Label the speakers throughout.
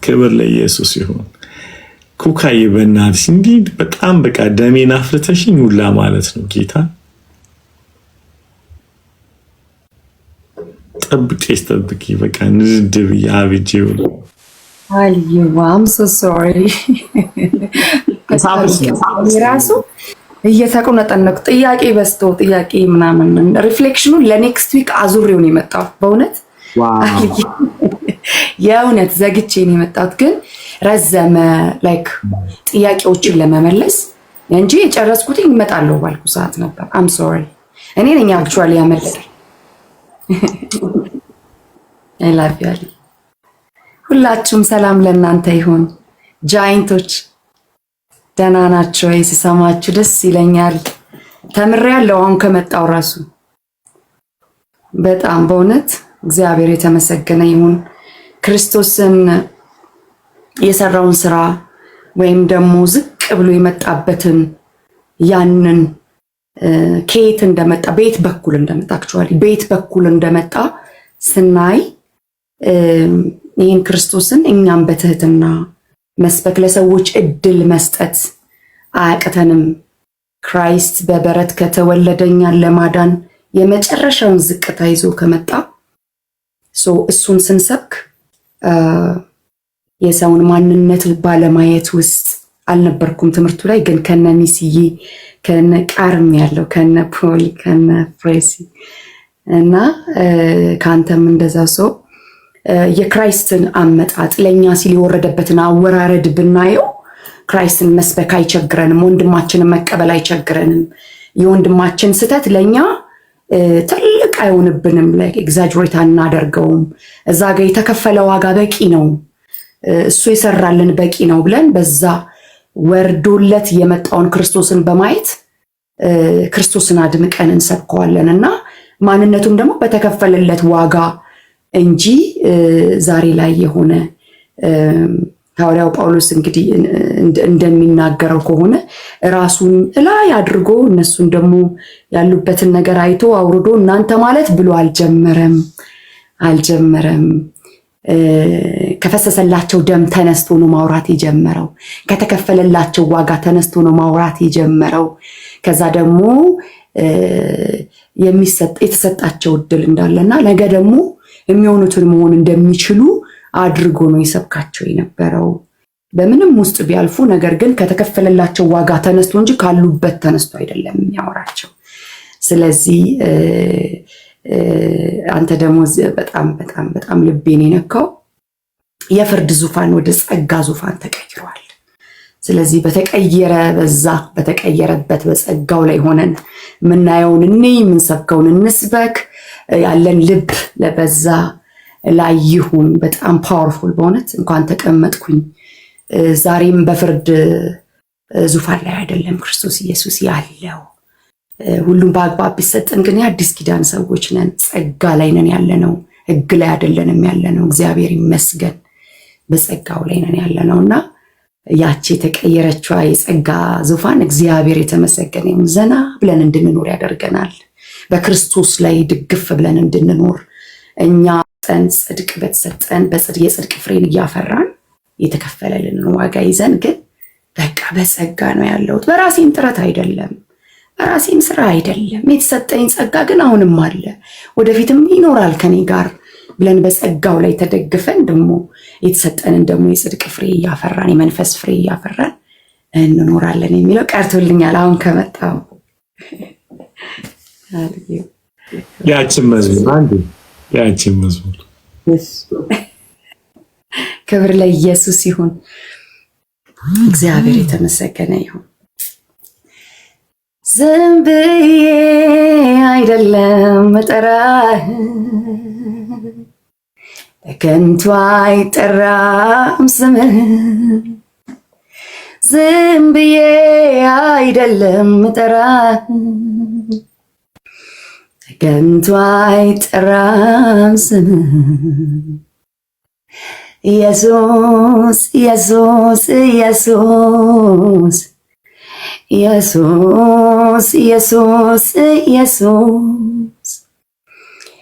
Speaker 1: ክብር ለኢየሱስ ይሁን። ኩካዬ በእናትሽ እንዲህ በጣም በቃ ደሜን አፍርተሽኝ ሁላ ማለት ነው። ጌታ ጠብቂ በቃ ንድብ ያብጄው
Speaker 2: I'm so sorry ራሱ እየተቆነጠነኩ ጥያቄ በስቶ ጥያቄ ምናምን ሪፍሌክሽኑ ለኔክስት ዊክ አዙሬው ነው የመጣው። በእውነት የእውነት ዘግቼ ነው የመጣሁት፣ ግን ረዘመ ላይክ ጥያቄዎችን ለመመለስ እንጂ የጨረስኩት እመጣለሁ ባልኩ ሰዓት ነበር። አም ሶሪ እኔ ነኝ አክቹዋሊ ያመለጠኝ። አይ ላቭ ዩ። ሁላችሁም ሰላም ለእናንተ ይሁን። ጃይንቶች ደህና ናቸው ወይ? ስሰማችሁ ደስ ይለኛል። ተምሬያለሁ አሁን ከመጣው ራሱ በጣም በእውነት እግዚአብሔር የተመሰገነ ይሁን። ክርስቶስን የሰራውን ስራ ወይም ደግሞ ዝቅ ብሎ የመጣበትን ያንን ከየት እንደመጣ በየት በኩል እንደመጣ አክቹዋሊ በየት በኩል እንደመጣ ስናይ ይህን ክርስቶስን እኛም በትህትና መስበክ ለሰዎች እድል መስጠት አያቅተንም። ክራይስት በበረት ከተወለደኛን ለማዳን የመጨረሻውን ዝቅታ ይዞ ከመጣ እሱን ስንሰብክ የሰውን ማንነት ባለማየት ውስጥ አልነበርኩም። ትምህርቱ ላይ ግን ከነ ሚስዬ ከነ ቃርም ያለው ከነ ፖል ከነ ፍሬሲ እና ከአንተም እንደዛ የክራይስትን አመጣጥ ለኛ ሲል የወረደበትን አወራረድ ብናየው ክራይስትን መስበክ አይቸግረንም፣ ወንድማችንን መቀበል አይቸግረንም። የወንድማችን ስተት ለኛ ትልቅ አይሆንብንም፣ ኤግዛጅሬት አናደርገውም። እዛ ጋር የተከፈለ ዋጋ በቂ ነው፣ እሱ የሰራልን በቂ ነው ብለን በዛ ወርዶለት የመጣውን ክርስቶስን በማየት ክርስቶስን አድምቀን እንሰብከዋለን እና ማንነቱም ደግሞ በተከፈለለት ዋጋ እንጂ ዛሬ ላይ የሆነ ሐዋርያው ጳውሎስ እንግዲህ እንደሚናገረው ከሆነ ራሱን ላይ አድርጎ እነሱን ደግሞ ያሉበትን ነገር አይቶ አውርዶ እናንተ ማለት ብሎ አልጀመረም። ከፈሰሰላቸው ደም ተነስቶ ነው ማውራት የጀመረው። ከተከፈለላቸው ዋጋ ተነስቶ ነው ማውራት የጀመረው። ከዛ ደግሞ የተሰጣቸው እድል እንዳለና ነገ ደግሞ የሚሆኑትን መሆን እንደሚችሉ አድርጎ ነው ይሰብካቸው የነበረው። በምንም ውስጥ ቢያልፉ ነገር ግን ከተከፈለላቸው ዋጋ ተነስቶ እንጂ ካሉበት ተነስቶ አይደለም የሚያወራቸው። ስለዚህ አንተ ደግሞ በጣም በጣም በጣም ልቤን የነካው የፍርድ ዙፋን ወደ ጸጋ ዙፋን ተቀይሯል። ስለዚህ በተቀየረበት በጸጋው ላይ ሆነን ምናየውን የምንሰብከውን እንስበክ። ያለን ልብ ለበዛ ላይ ይሁን። በጣም ፓወርፉል በእውነት እንኳን ተቀመጥኩኝ። ዛሬም በፍርድ ዙፋን ላይ አይደለም ክርስቶስ ኢየሱስ ያለው። ሁሉም በአግባብ ቢሰጥን ግን የአዲስ ኪዳን ሰዎች ነን፣ ጸጋ ላይ ነን ያለነው፣ ሕግ ላይ አይደለንም ያለነው። እግዚአብሔር ይመስገን በጸጋው ላይ ነን ያለነው እና ያቺ የተቀየረችዋ የጸጋ ዙፋን እግዚአብሔር የተመሰገነ ይሁን። ዘና ብለን እንድንኖር ያደርገናል። በክርስቶስ ላይ ድግፍ ብለን እንድንኖር እኛ ጽድቅ በተሰጠን የጽድቅ ፍሬን እያፈራን የተከፈለልንን ዋጋ ይዘን ግን በቃ በጸጋ ነው ያለሁት፣ በራሴም ጥረት አይደለም፣ በራሴም ስራ አይደለም። የተሰጠኝ ጸጋ ግን አሁንም አለ፣ ወደፊትም ይኖራል ከኔ ጋር ብለን በጸጋው ላይ ተደግፈን ደግሞ የተሰጠንን ደግሞ የጽድቅ ፍሬ እያፈራን የመንፈስ ፍሬ እያፈራን እንኖራለን የሚለው ቀርቶልኛል አሁን ከመጣሁ።
Speaker 1: ያችን መዝሙር
Speaker 2: ክብር ለኢየሱስ ይሁን። እግዚአብሔር የተመሰገነ ይሁን። ዝም ብዬ አይደለም መጠራህ፣ በከንቱ አይጠራም ስምህ። ዝም ብዬ አይደለም መጠራህ፣ በከንቱ አይጠራም ስምህ። ኢየሱስ ኢየሱስ ኢየሱስ ኢየሱስ ኢየሱስ ኢየሱስ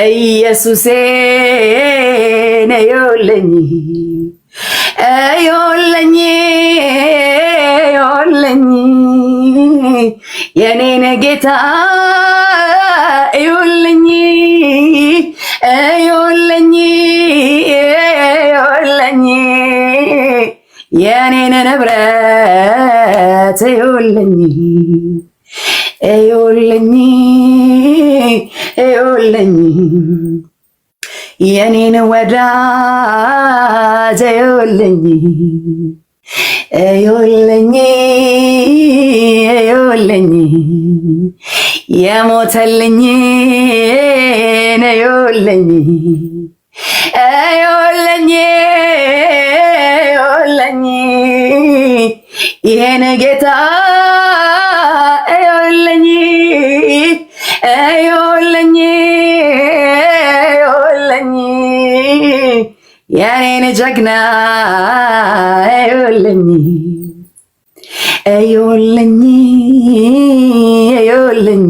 Speaker 2: ኢየሱሴ ነዮለኝ እዮለኝ እዮለኝ የኔን ጌታ እዮለኝ እዮለኝ እዮለኝ የኔን ንብረት እዮለኝ እዮለኝ እዮለኝ የኔን ወዳጅ እዮለኝ እዮለኝ እዮለኝ የሞተልኝ እዮለኝ እዮለኝ እዮለኝ ይሄን ጌታ እዮለኝ እዮለኝ እዮለኝ የኔን ጀግና እዮለኝ እዮለኝ እዮለኝ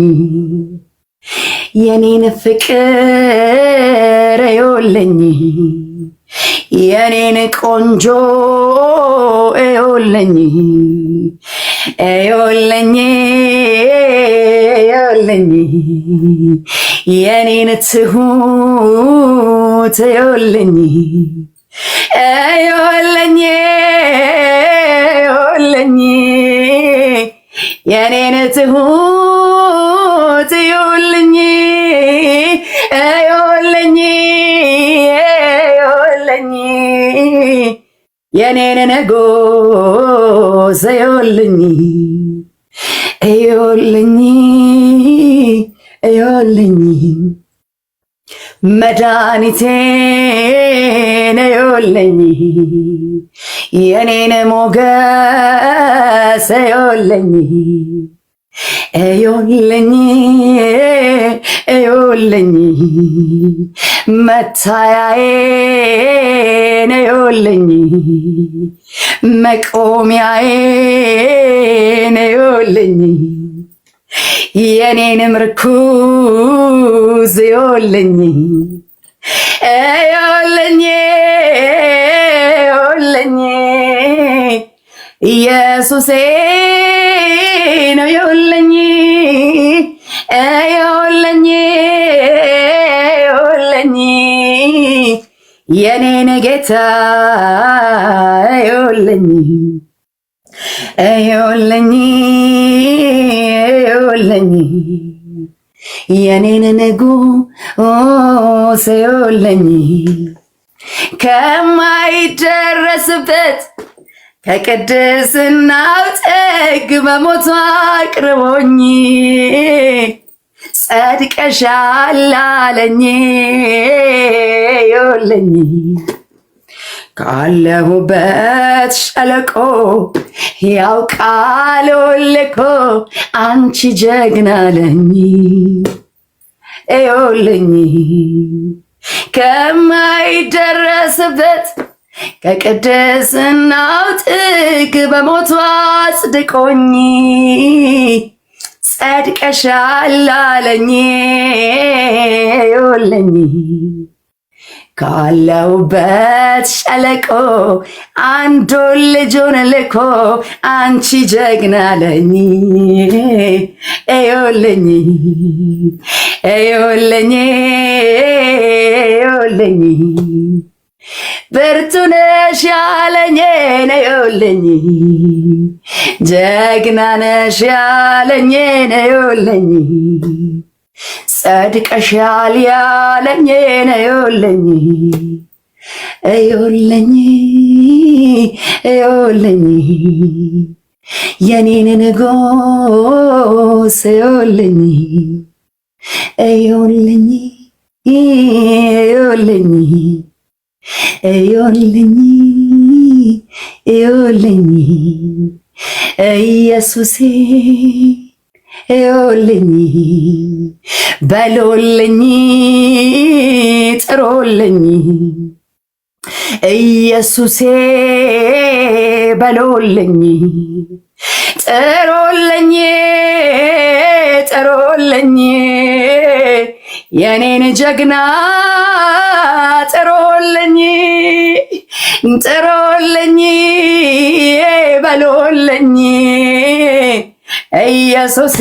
Speaker 2: የኔን ፍቅር እዮለኝ የኔን ቆንጆ እዮለኝ እዮለኝ እዮለኝ የኔን ትሁት እዮለኝ እዮለኝ እዮለኝ የኔን ትሁት እዮለኝ እዮለኝ እዮለኝ የኔን ንጉስ እዮለኝ እዮለኝ እዮለኝ መድኃኒቴን እዮለኝ የኔን ሞገስ እዮለኝ እዮለኝ እዮለኝ መታያዬን እዮለኝ መቆሚያዬን እዮለኝ የኔን ምርኩዝ እዮለኝ እዮለኝ እዮለኝ ኢየሱሴ ነው እዮለኝ እዮለኝ እዮለኝ የኔን ጌታ እዮለኝ እዮለኝ እዮለኝ የኔን ንጉስ እዮለኝ ከማይደረስበት ከቅድስናው ጥግ በሞቱ አቅርቦኝ ጸድቀሻል አለኝ እዮለኝ ካለሁበት ሸለቆ ያው ቃሉን ልኮ አንቺ ጀግና አለኝ እዮለኝ ከማይደረስበት ከቅድስናው ጥግ በሞቱ አጽድቆኝ ጸድቀሻል አለኝ እዮለኝ ካለሁበት ሸለቆ አንዱን ልጁን ልኮ አንቺ ጀግና አለኝ እዮለኝ እዮለኝ እዮለኝ ብርቱ ነሽ ያለኝ እዮለኝ ጀግና ነሽ ያለኝ እዮለኝ ጸድቀሻል ያለኝ እዮለኝ እዮለኝ እዮለኝ የኔን ንጉስ እዮለኝ እዮለኝ እዮለኝ እዮለኝ እዮለኝ ኢየሱሴ እዮለኝ በሎልኝ ጥሮልኝ ኢየሱሴ በሎልኝ ጥሮልኝ ጥሮልኝ የኔን ጀግና ጥሩልኝ ጥሩልኝ በሉልኝ ኢየሱሴ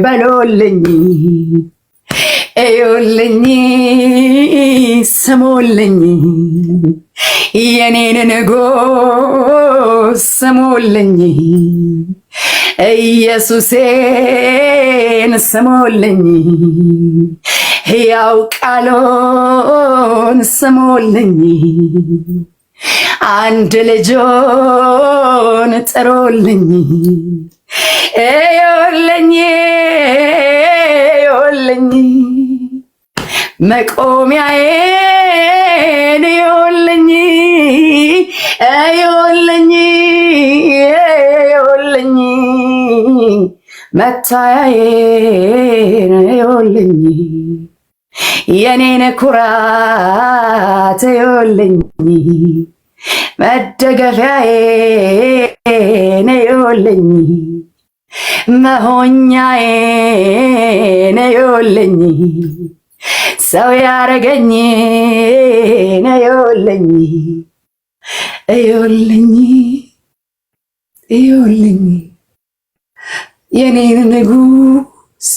Speaker 2: በሉልኝ እዩልኝ ስሙልኝ የኔን ንጉስ ስሙልኝ ኢየሱሴን ስሙልኝ ሕያው ቃሉን ስሙልኝ አንድ ልጁን ጥሩልኝ እዩልኝ እዩልኝ መቆሚያዬን እዩልኝ እዩልኝ እዩልኝ መታያዬን እዩልኝ የኔን ኩራት እዩልኝ መደገፊያዬን እዩልኝ መሆኛዬን እዩልኝ ሰው ያረገኝን እዩልኝ እዩልኝ እዩልኝ የኔን ንጉስ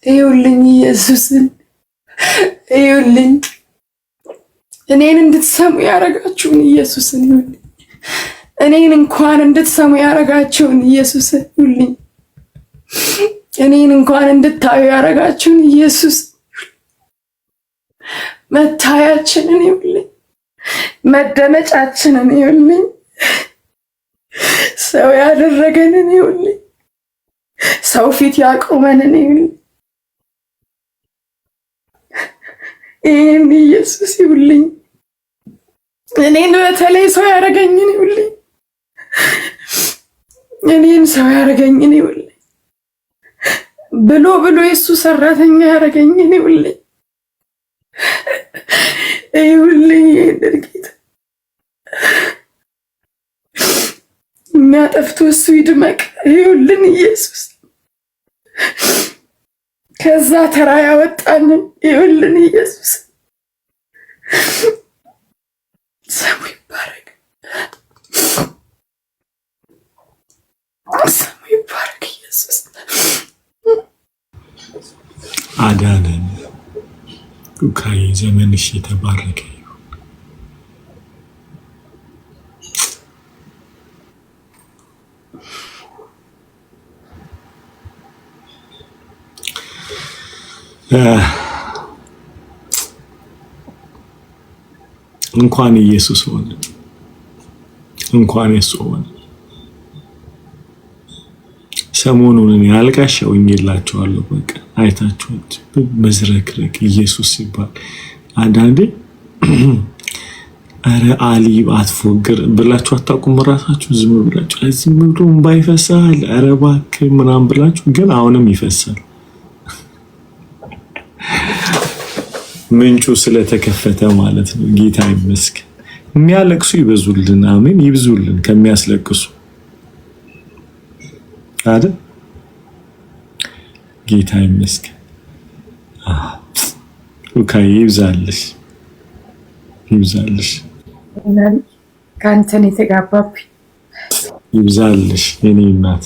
Speaker 2: እዩልኝ ኢየሱስን እዩልኝ እኔን እንድትሰሙ ያረጋችሁን ኢየሱስን እዩልኝ እኔን እንኳን እንድትሰሙ ያረጋችሁን ኢየሱስን እዩልኝ እኔን እንኳን እንድታዩ ያረጋችሁን ኢየሱስ መታያችንን እዩልኝ መደመጫችንን እዩልኝ ሰው ያደረገንን እዩልኝ ሰው ፊት ያቆመንን እዩልኝ ይህን ኢየሱስ ይውልኝ እኔን በተለይ ሰው ያረገኝን ይውልኝ እኔን ሰው ያረገኝን ይውልኝ ብሎ የሱ ሰራተኛ ያረገኝን ይውልኝ ይውልኝ ድርጊት የሚያጠፍቱ እሱ ይድመቅ ይውልን ኢየሱስ ከዛ ተራ ያወጣንን ይውልን ኢየሱስ ስሙ ይባረክ ስሙ ይባረክ ኢየሱስ
Speaker 1: አዳነን ሉካዬ ዘመንሽ የተባረከ እንኳን ኢየሱስ ሆነ እንኳን የሱ ሆነ ሰሞኑን ያልጋሻውኝ የላችኋለሁ በቃ አይታችሁት መዝረክረክ ኢየሱስ ሲባል አንዳንዴ አረ አሊ አትፎግር ብላችሁ አታውቁም ራሳችሁ ዝም ብላችሁ ዝም ብሎ ባይፈሳል አረ እባክህ ምናምን ብላችሁ ግን አሁንም ይፈሳል ምንጩ ስለተከፈተ ማለት ነው ጌታ ይመስገን የሚያለቅሱ ይበዙልን አሜን ይብዙልን ከሚያስለቅሱ አይደል ጌታ ይመስገን ሉካዬ ይብዛልሽ
Speaker 2: ካንተን የተጋባብኝ
Speaker 1: ይብዛልሽ የኔ እናት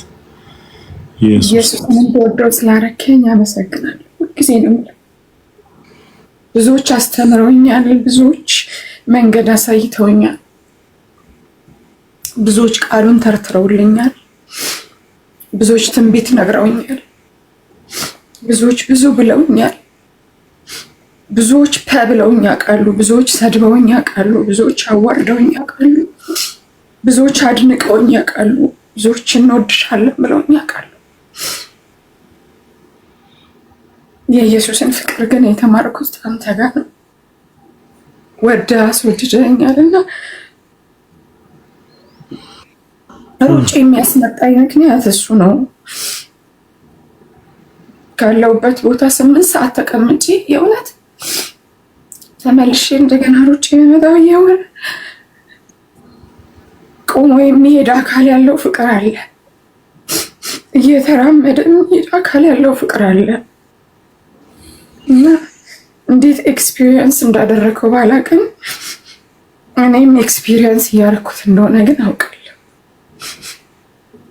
Speaker 2: ኢየሱስን እንደወደው ስላረከኝ አመሰግናለሁ ሁልጊዜ ነው ብዙዎች አስተምረውኛል ብዙዎች መንገድ አሳይተውኛል ብዙዎች ቃሉን ተርትረውልኛል ብዙዎች ትንቢት ነግረውኛል ብዙዎች ብዙ ብለውኛል ብዙዎች ብለውኛ ቃሉ ብዙዎች ሰድበውኛ ቃሉ ብዙዎች አዋርደውኛ ቃሉ ብዙዎች አድንቀውኛ ቃሉ ብዙዎች እንወድሻለን ብለውኛ ቃሉ የኢየሱስን ፍቅር ግን የተማርኩት አንተ ጋር ነው ወደህ አስወድደኛልና ሩጭ የሚያስመጣኝ ምክንያት እሱ ነው ካለውበት ቦታ 8 ሰዓት ተቀምጬ የእውነት ተመልሼ እንደገና ሩጭ የመጣው የሆነ ቆሞ የሚሄድ አካል ያለው ፍቅር አለ
Speaker 3: እየተራመደ የሚሄድ አካል ያለው ፍቅር አለ እና እንዴት ኤክስፒሪየንስ እንዳደረገው ባላውቅም እኔም ኤክስፒሪየንስ እያደረኩት እንደሆነ ግን አውቃለሁ።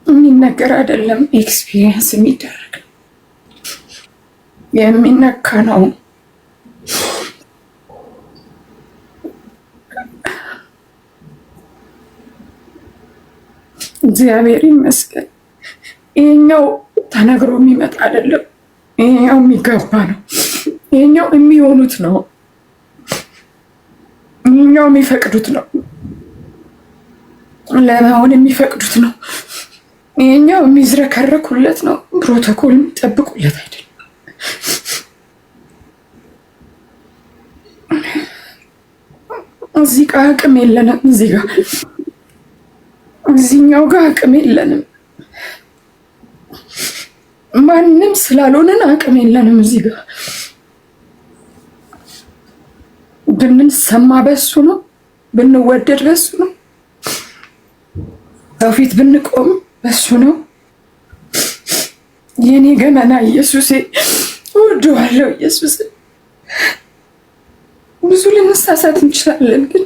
Speaker 3: የሚነገር አይደለም፣ ኤክስፒሪየንስ የሚደረግ ነው፣ የሚነካ ነው። እግዚአብሔር ይመስገን። ይሄኛው ተነግሮ የሚመጣ አይደለም፣ ይሄኛው የሚገባ ነው፣ ይሄኛው የሚሆኑት ነው፣ ይሄኛው የሚፈቅዱት ነው፣ ለመሆን የሚፈቅዱት ነው። ይሄኛው የሚዝረከረኩለት ነው፣ ፕሮቶኮል የሚጠብቁለት አይደለም። እዚህ ጋር አቅም የለንም፣ እዚህኛው ጋር አቅም የለንም። ማንም ስላልሆነን አቅም የለንም። እዚህ ጋር ብንሰማ በሱ ነው፣ ብንወደድ በሱ ነው፣ ሰው ፊት ብንቆም በሱ ነው። የኔ ገመና ኢየሱሴ፣ እወደዋለሁ ኢየሱስ። ብዙ ልንሳሳት እንችላለን፣ ግን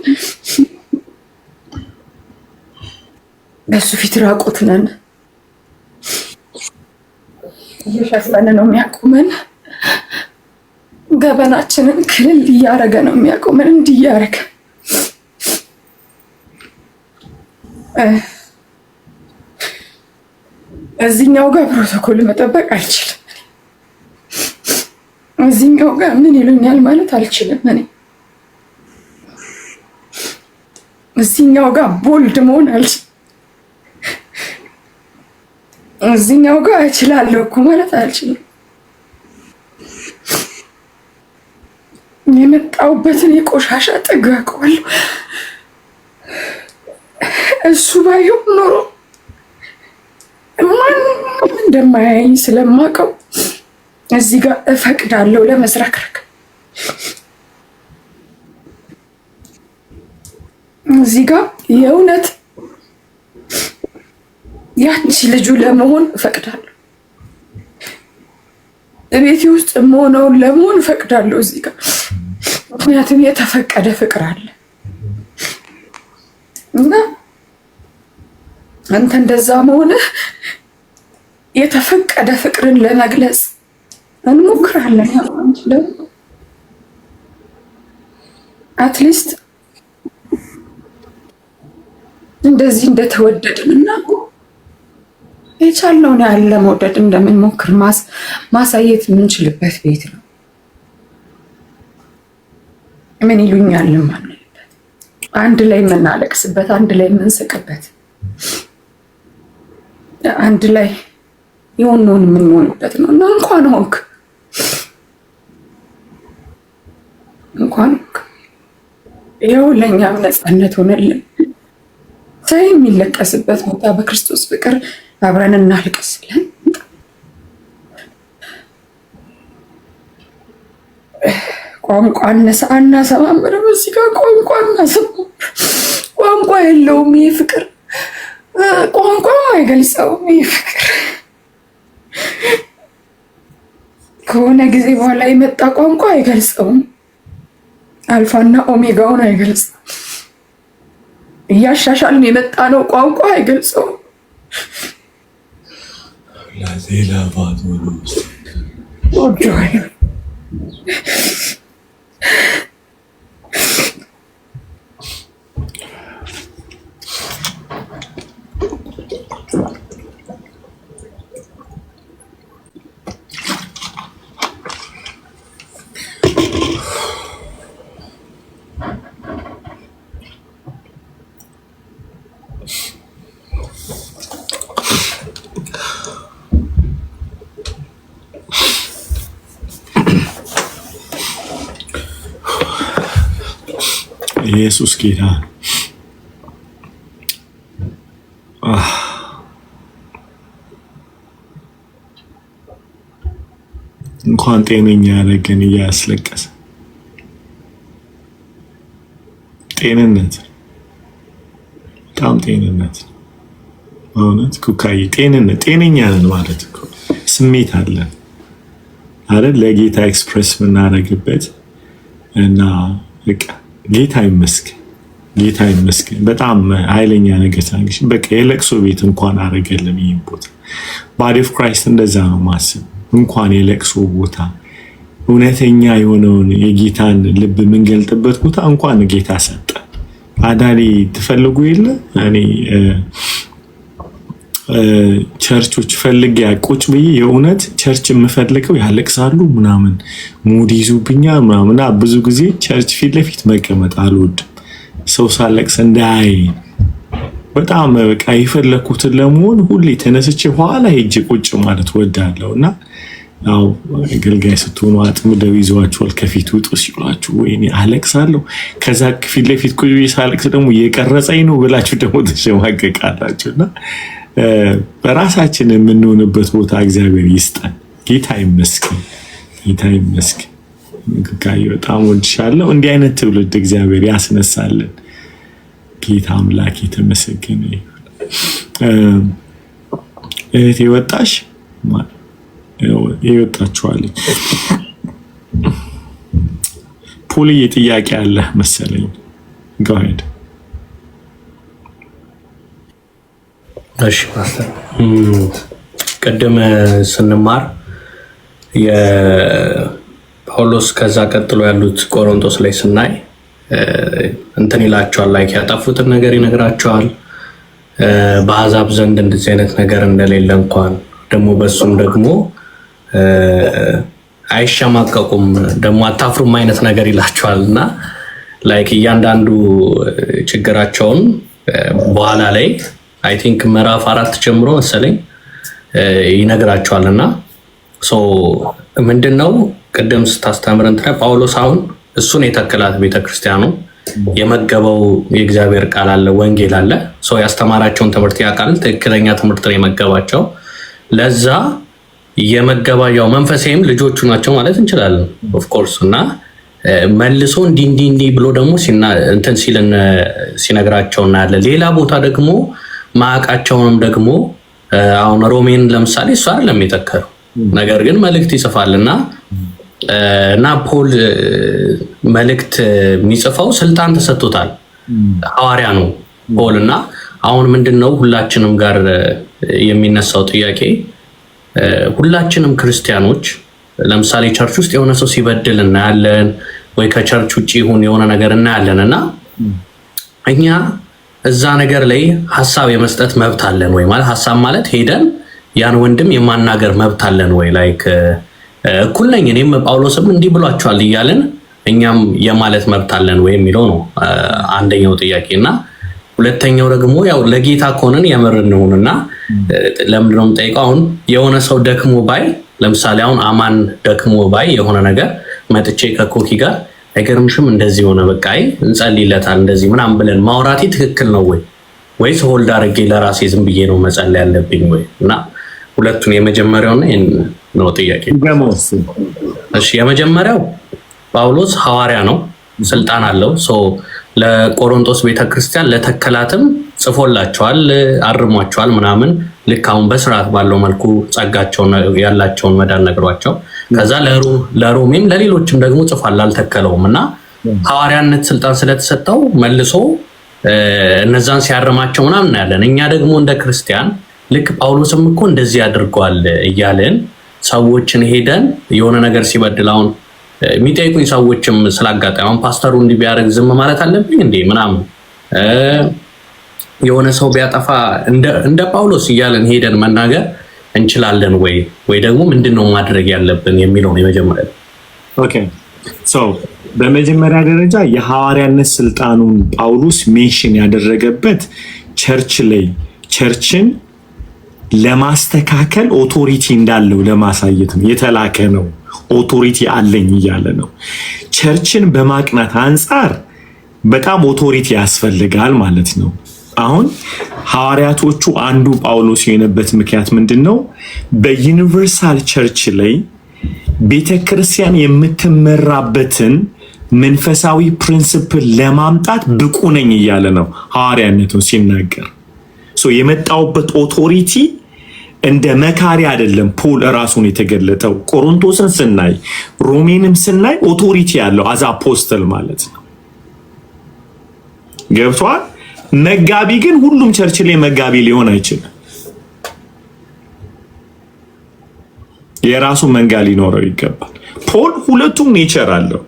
Speaker 3: በሱ ፊት ራቁት ነን። እየሸፈነ ነው የሚያቆመን። ገበናችንን ክልል እያረገ ነው የሚያቆመን። እንዲህ እያረገ እዚህኛው ጋር ፕሮቶኮል መጠበቅ አልችልም። እዚህኛው ጋር ምን ይሉኛል ማለት አልችልም። እኔ እዚህኛው ጋር ቦልድ መሆን አልችልም። እዚህኛው ጋር እችላለሁ እኮ ማለት አልችልም። የመጣሁበትን የቆሻሻ ጥግ አውቀዋለሁ። እሱ ባይሆን ኖሮ ማንም እንደማያየኝ ስለማውቀው እዚህ ጋር እፈቅዳለሁ ለመዝረክረክ። እዚህ ጋር የእውነት ያቺ ልጁ ለመሆን እፈቅዳለሁ። ቤቴ ውስጥ የምሆነውን ለመሆን እፈቅዳለሁ እዚህ ጋር። ምክንያቱም የተፈቀደ ፍቅር አለ እና አንተ እንደዛ መሆነ የተፈቀደ ፍቅርን ለመግለጽ እንሞክራለን። አትሊስት እንደዚህ እንደተወደድን እና የቻልነውን ያህል ለመውደድ እንደምንሞክር ማሳየት የምንችልበት ቤት ነው። ምን ይሉኛል ማንልበት፣ አንድ ላይ የምናለቅስበት፣ አንድ ላይ የምንስቅበት፣ አንድ ላይ የሆነውን የምንሆንበት ነው እና እንኳን ሆንክ ይኸው ለእኛም ነፃነት ሆነልን። ሰው የሚለቀስበት ቦታ በክርስቶስ ፍቅር አብረን እናልቀስለን። ቋንቋ አናሰማምርም። እዚህ ጋር ቋንቋ አናሰማምርም። ቋንቋ የለውም ይህ ፍቅር፣ ቋንቋ አይገልጸውም ይህ ፍቅር። ከሆነ ጊዜ በኋላ የመጣ ቋንቋ አይገልጸውም። አልፋና ኦሜጋውን አይገልጸውም። እያሻሻልን የመጣ ነው ቋንቋ አይገልጸውም።
Speaker 1: ኢየሱስ ጌታ እንኳን ጤነኛ ያደረገን እያስለቀሰ ጤንነት በጣም ጤንነት እውነት ኩካዬ ጤነኛ ነን ማለት እኮ ስሜት አለን አይደል? ለጌታ ኤክስፕረስ የምናደርግበት እና በቃ ጌታ ይመስገን። በጣም ኃይለኛ ነገር ታንግሽ በቃ የለቅሶ ቤት እንኳን አደረገልን ይሄን ቦታ። ባዲ ኦፍ ክራይስት እንደዛ ነው ማስብ። እንኳን የለቅሶ ቦታ እውነተኛ የሆነውን የጌታን ልብ የምንገልጥበት ቦታ እንኳን ጌታ ሰጠ። አዳሪ ትፈልጉ የለ እኔ ቸርቾች ፈልጌ ቁጭ ብዬ የእውነት ቸርች የምፈልገው ያለቅሳሉ ምናምን ሙድ ይዙብኛል ምናምን። ብዙ ጊዜ ቸርች ፊት ለፊት መቀመጥ አልወድም፣ ሰው ሳለቅስ እንዳይ በጣም በቃ የፈለኩትን ለመሆን ሁሌ ተነስቼ ኋላ ሄጄ ቁጭ ማለት ወዳለሁ። እና ያው አገልጋይ ስትሆኑ አጥምደው ይዘዋችኋል ከፊት ውጡ ሲሏችሁ ወይኔ አለቅሳለሁ። ከዛ ፊት ለፊት ቁጭ ብዬ ሳለቅስ ደግሞ እየቀረጸኝ ነው ብላችሁ ደግሞ ተሸማቀቃላችሁ። እና በራሳችን የምንሆንበት ቦታ እግዚአብሔር ይስጠን። ጌታ ይመስገን። ጋይ በጣም ወድሻለሁ። እንዲህ አይነት ትውልድ እግዚአብሔር ያስነሳልን። ጌታ አምላክ የተመሰገነ ይሁን። እህቴ ወጣሽ ይወጣችኋለች። ፖልዬ ጥያቄ አለ መሰለኝ። go ahead።
Speaker 4: እሺ ፓስተር፣ ቀደም ስንማር የጳውሎስ ከዛ ቀጥሎ ያሉት ቆሮንቶስ ላይ ስናይ እንትን ይላቸዋል፣ ላይክ ያጠፉትን ነገር ይነግራቸዋል። በአሕዛብ ዘንድ እንደዚህ አይነት ነገር እንደሌለ እንኳን ደግሞ በሱም ደግሞ አይሸማቀቁም ደግሞ አታፍሩም አይነት ነገር ይላቸዋል። እና ላይክ እያንዳንዱ ችግራቸውን በኋላ ላይ አይ ቲንክ ምዕራፍ 4 ጀምሮ መሰለኝ ይነግራቸዋል። እና ምንድነው ቅድም ስታስተምረን ጳውሎስ አሁን እሱን የተከላት ቤተክርስቲያኑ የመገበው የእግዚአብሔር ቃል አለ፣ ወንጌል አለ። ያስተማራቸውን ትምህርት ያውቃል። ትክክለኛ ትምህርት ነው የመገባቸው። ለዛ የመገባያው መንፈሳዊም ልጆቹ ናቸው ማለት እንችላለን ኦፍ ኮርስ። እና መልሶ እንዲህ ብሎ ደግሞ እንትን ሲነግራቸው እናያለን። ሌላ ቦታ ደግሞ ማዕቃቸውንም ደግሞ አሁን ሮሜን ለምሳሌ እሱ አይደለም የተከረው፣ ነገር ግን መልእክት ይጽፋልና እና ፖል መልእክት የሚጽፈው ስልጣን ተሰጥቶታል። ሐዋርያ ነው ፖል። እና አሁን ምንድነው ሁላችንም ጋር የሚነሳው ጥያቄ፣ ሁላችንም ክርስቲያኖች ለምሳሌ ቸርች ውስጥ የሆነ ሰው ሲበድል እናያለን፣ ወይ ከቸርች ውጭ ይሁን የሆነ ነገር እናያለን። እና እኛ እዛ ነገር ላይ ሐሳብ የመስጠት መብት አለን ወይ? ማለት ሐሳብ ማለት ሄደን ያን ወንድም የማናገር መብት አለን ወይ? ላይክ እኩል ነኝ እኔም ጳውሎስም እንዲህ ብሏቸዋል እያለን እኛም የማለት መብት አለን ወይ የሚለው ነው አንደኛው ጥያቄ። እና ሁለተኛው ደግሞ ያው ለጌታ ከሆነን የምር እንሆንና ለምንድነው የምጠይቀው? አሁን የሆነ ሰው ደክሞ ባይ ለምሳሌ አሁን አማን ደክሞ ባይ የሆነ ነገር መጥቼ ከኮኪ ጋር አይገርምሽም እንደዚህ ሆነ በቃ እንጸልይለታል እንደዚህ ምናምን ብለን ማውራቴ ትክክል ነው ወይ? ወይስ ሆልድ አድርጌ ለራሴ ዝም ብዬ ነው መጸለይ ያለብኝ ወይ? እና ሁለቱን የመጀመሪያውና ነው ጥያቄ። እሺ የመጀመሪያው ጳውሎስ ሐዋርያ ነው፣ ስልጣን አለው። ለቆሮንቶስ ቤተክርስቲያን ለተከላትም ጽፎላቸዋል፣ አርሟቸዋል ምናምን ልክ አሁን በስርዓት ባለው መልኩ ጸጋቸውን ያላቸውን መዳን ነግሯቸው፣ ከዛ ለሮሜም ለሌሎችም ደግሞ ጽፏል አልተከለውም። እና ሐዋርያነት ስልጣን ስለተሰጠው መልሶ እነዛን ሲያርማቸው ምናምን እናያለን። እኛ ደግሞ እንደ ክርስቲያን ልክ ጳውሎስም እኮ እንደዚህ አድርጓል እያልን ሰዎችን ሄደን የሆነ ነገር ሲበድል አሁን የሚጠይቁኝ ሰዎችም ስላጋጣሚ አሁን ፓስተሩ እንዲህ ቢያደርግ ዝም ማለት አለብኝ እንዴ ምናምን፣ የሆነ ሰው ቢያጠፋ እንደ ጳውሎስ እያለን ሄደን መናገር እንችላለን ወይ? ወይ ደግሞ ምንድነው ማድረግ ያለብን የሚለው ነው የመጀመሪያ።
Speaker 1: ኦኬ በመጀመሪያ ደረጃ የሐዋርያነት ስልጣኑን ጳውሎስ ሜንሽን ያደረገበት ቸርች ላይ ቸርችን ለማስተካከል ኦቶሪቲ እንዳለው ለማሳየት ነው። የተላከ ነው፣ ኦቶሪቲ አለኝ እያለ ነው። ቸርችን በማቅናት አንጻር በጣም ኦቶሪቲ ያስፈልጋል ማለት ነው። አሁን ሐዋርያቶቹ አንዱ ጳውሎስ የሆነበት ምክንያት ምንድነው? በዩኒቨርሳል ቸርች ላይ ቤተክርስቲያን የምትመራበትን መንፈሳዊ ፕሪንሲፕል ለማምጣት ብቁ ነኝ እያለ ነው ሐዋርያነቱን ሲናገር። የመጣውበት ኦቶሪቲ እንደ መካሪ አይደለም። ፖል ራሱን የተገለጠው ቆሮንቶስን ስናይ ሮሜንም ስናይ ኦቶሪቲ ያለው አዛ አፖስትል ማለት ነው። ገብቷል? መጋቢ ግን ሁሉም ቸርች ላይ መጋቢ ሊሆን አይችልም። የራሱ መንጋ ሊኖረው ይገባል። ፖል ሁለቱም ኔቸር አለው።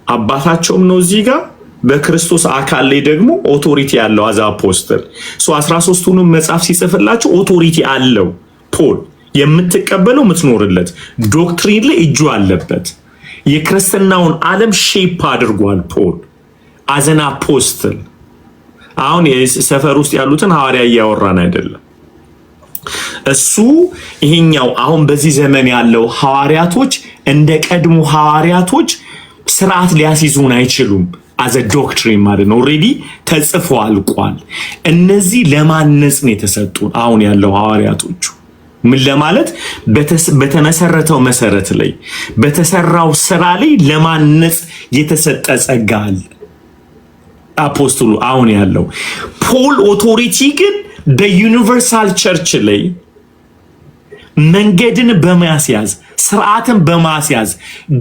Speaker 1: አባታቸውም ነው እዚህ ጋር በክርስቶስ አካል ላይ ደግሞ ኦቶሪቲ ያለው አዛ አፖስትል 13ቱንም መጽሐፍ ሲጽፍላቸው ኦቶሪቲ አለው። ፖል የምትቀበለው የምትኖርለት ዶክትሪን ላይ እጁ አለበት። የክርስትናውን ዓለም ሼፕ አድርጓል ፖል አዘን አፖስትል። አሁን ሰፈር ውስጥ ያሉትን ሐዋርያ እያወራን አይደለም። እሱ ይሄኛው አሁን በዚህ ዘመን ያለው ሐዋርያቶች እንደ ቀድሞ ሐዋርያቶች ስርዓት ሊያስይዙን አይችሉም። አዘ ዶክትሪን ማለት ነው። ኦልሬዲ ተጽፎ አልቋል። እነዚህ ለማነጽ ነው የተሰጡን። አሁን ያለው ሐዋርያቶቹ ምን ለማለት በተመሰረተው መሰረት ላይ በተሰራው ስራ ላይ ለማነጽ የተሰጠ ጸጋ አለ። አፖስትሉ አሁን ያለው ፖል ኦቶሪቲ ግን በዩኒቨርሳል ቸርች ላይ መንገድን በማስያዝ ስርዓትን በማስያዝ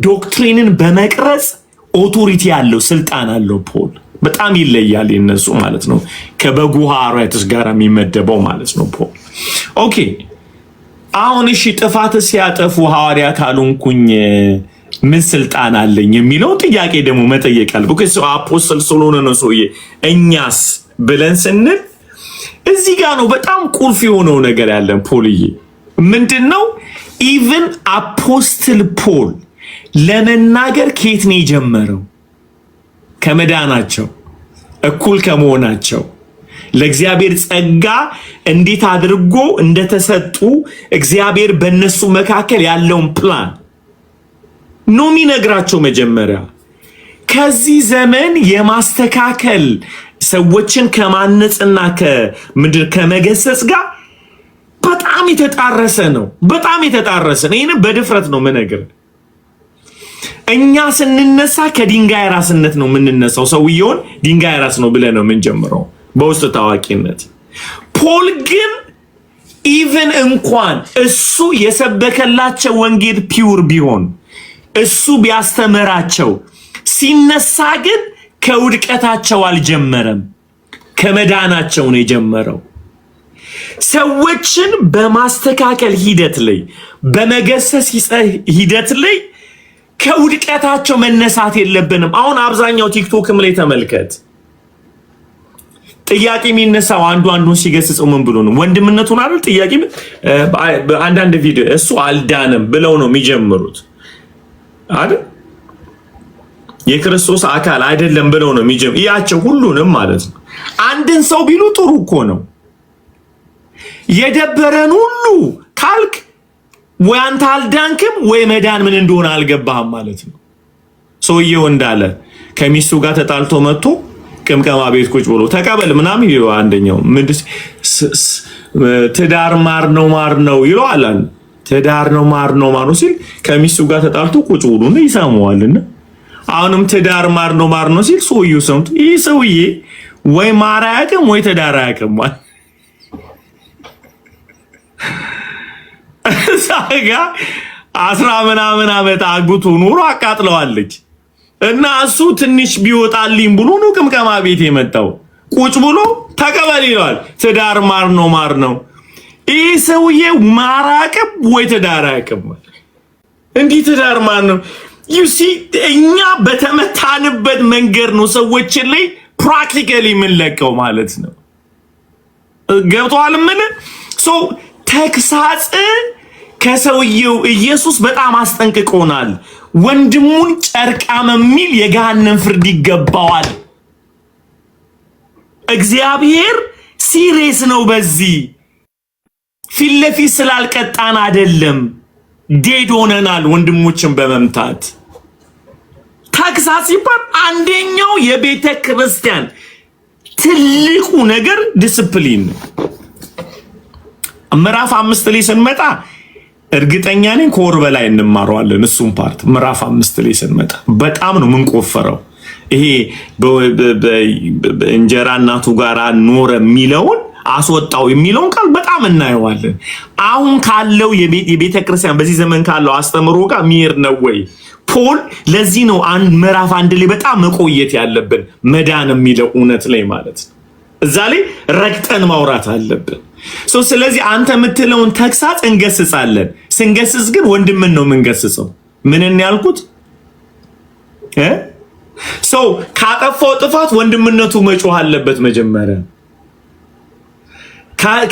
Speaker 1: ዶክትሪንን በመቅረጽ ኦቶሪቲ ያለው ስልጣን አለው ፖል። በጣም ይለያል የነሱ ማለት ነው ከበጉ ሐዋርያቶች ጋር የሚመደበው ማለት ነው ፖል። ኦኬ አሁን እሺ ጥፋት ሲያጠፉ ሐዋርያ ካልሆንኩኝ ምን ስልጣን አለኝ የሚለው ጥያቄ ደግሞ መጠየቅ አለ። because አፖስትል ስለሆነ ነው ሰውዬ እኛስ ብለን ስንል እዚህ ጋር ነው በጣም ቁልፍ የሆነው ነገር ያለን ፖልዬ ምንድነው? ኢቭን አፖስትል ፖል ለመናገር ከየት ነው የጀመረው? ከመዳናቸው እኩል ከመሆናቸው ለእግዚአብሔር ጸጋ እንዴት አድርጎ እንደተሰጡ እግዚአብሔር በእነሱ መካከል ያለውን ፕላን ነው የሚነግራቸው። መጀመሪያ ከዚህ ዘመን የማስተካከል ሰዎችን ከማነጽና ከመገሰጽ ጋር በጣም የተጣረሰ ነው። በጣም የተጣረሰ ነው። ይሄን በድፍረት ነው መነገር። እኛ ስንነሳ ከድንጋይ ራስነት ነው የምንነሳው። ሰውየውን ድንጋይ ራስ ነው ብለን ነው የምንጀምረው በውስጥ ታዋቂነት። ፖል ግን ኢቭን እንኳን እሱ የሰበከላቸው ወንጌል ፒውር ቢሆን እሱ ቢያስተምራቸው ሲነሳ ግን ከውድቀታቸው አልጀመረም፣ ከመዳናቸው ነው የጀመረው። ሰዎችን በማስተካከል ሂደት ላይ በመገሰስ ሂደት ላይ ከውድቀታቸው መነሳት የለብንም። አሁን አብዛኛው ቲክቶክም ላይ ተመልከት፣ ጥያቄ የሚነሳው አንዱን ሲገስጸው ምን ብሎ ነው? ወንድምነቱን አይደል? ጥያቄ አንዳንድ ቪዲዮ እሱ አልዳንም ብለው ነው የሚጀምሩት አይደል? የክርስቶስ አካል አይደለም ብለው ነው የሚጀምሩት። ያቸው ሁሉንም ማለት ነው። አንድን ሰው ቢሉ ጥሩ እኮ ነው። የደበረን ሁሉ ካልክ ወይ አንተ አልዳንክም ወይ መዳን ምን እንደሆነ አልገባህም ማለት ነው። ሰውየው እንዳለ ከሚስቱ ጋር ተጣልቶ መጥቶ ቅምቀማ ቤት ቁጭ ብሎ ተቀበል ምናምን ይለው። አንደኛው ትዳር ማር ነው ይለዋል። ትዳር ነው ማር ነው ሲል ከሚስቱ ጋር ተጣልቶ ቁጭ ብሎ ነው ይሰማዋልና፣ አሁንም ትዳር ማር ነው ሲል ሰውየው ሰምቶ ይህ ሰውዬ ወይ ማር አያውቅም ወይ ትዳር አያውቅም ማለት ሳጋ 10 ምናምን ዓመት አግብቶ ኑሮ አቃጥለዋለች እና እሱ ትንሽ ቢወጣልኝ ብሎ ነው ቅምቀማ ቤት የመጣው። ቁጭ ብሎ ተቀበል ይለዋል። ትዳር ማር ነው። ይህ ሰውዬ ማር አያውቅም ወይ ትዳር አያውቅም። እንዲህ ትዳር ማር ነው። ዩሲ እኛ በተመታንበት መንገድ ነው ሰዎችን ላይ ፕራክቲካሊ የምንለቀው ማለት ነው። ገብቶሃል? ምን ሰው ተክሳጽ ከሰውየው ኢየሱስ በጣም አስጠንቅቆናል። ወንድሙን ጨርቃም የሚል የገሃነም ፍርድ ይገባዋል። እግዚአብሔር ሲሪየስ ነው። በዚህ ፊት ለፊት ስላልቀጣን አይደለም፣ ዴድ ሆነናል ወንድሞችን በመምታት። ተግሳጽ ሲባል አንደኛው የቤተ ክርስቲያን ትልቁ ነገር ዲስፕሊን ነው። ምዕራፍ 5 ላይ ስንመጣ እርግጠኛ ነኝ ከወር በላይ እንማረዋለን። እሱም ፓርት ምዕራፍ 5 ላይ ስንመጣ በጣም ነው የምንቆፈረው። ይሄ በእንጀራ እናቱ ጋር ኖረ የሚለውን አስወጣው የሚለውን ቃል በጣም እናየዋለን። አሁን ካለው የቤተ ክርስቲያን በዚህ ዘመን ካለው አስተምሮ ጋር የሚሄድ ነው ወይ ፖል? ለዚህ ነው ምዕራፍ 1 ላይ በጣም መቆየት ያለብን መዳን የሚለው እውነት ላይ ማለት ነው። እዛ ላይ ረግጠን ማውራት አለብን። ስለዚህ አንተ የምትለውን ተግሳጽ እንገስጻለን። ስንገስጽ ግን ወንድምን ነው የምንገስጸው። ምንን ያልኩት ሰው ካጠፋው ጥፋት ወንድምነቱ መጮህ አለበት። መጀመሪያ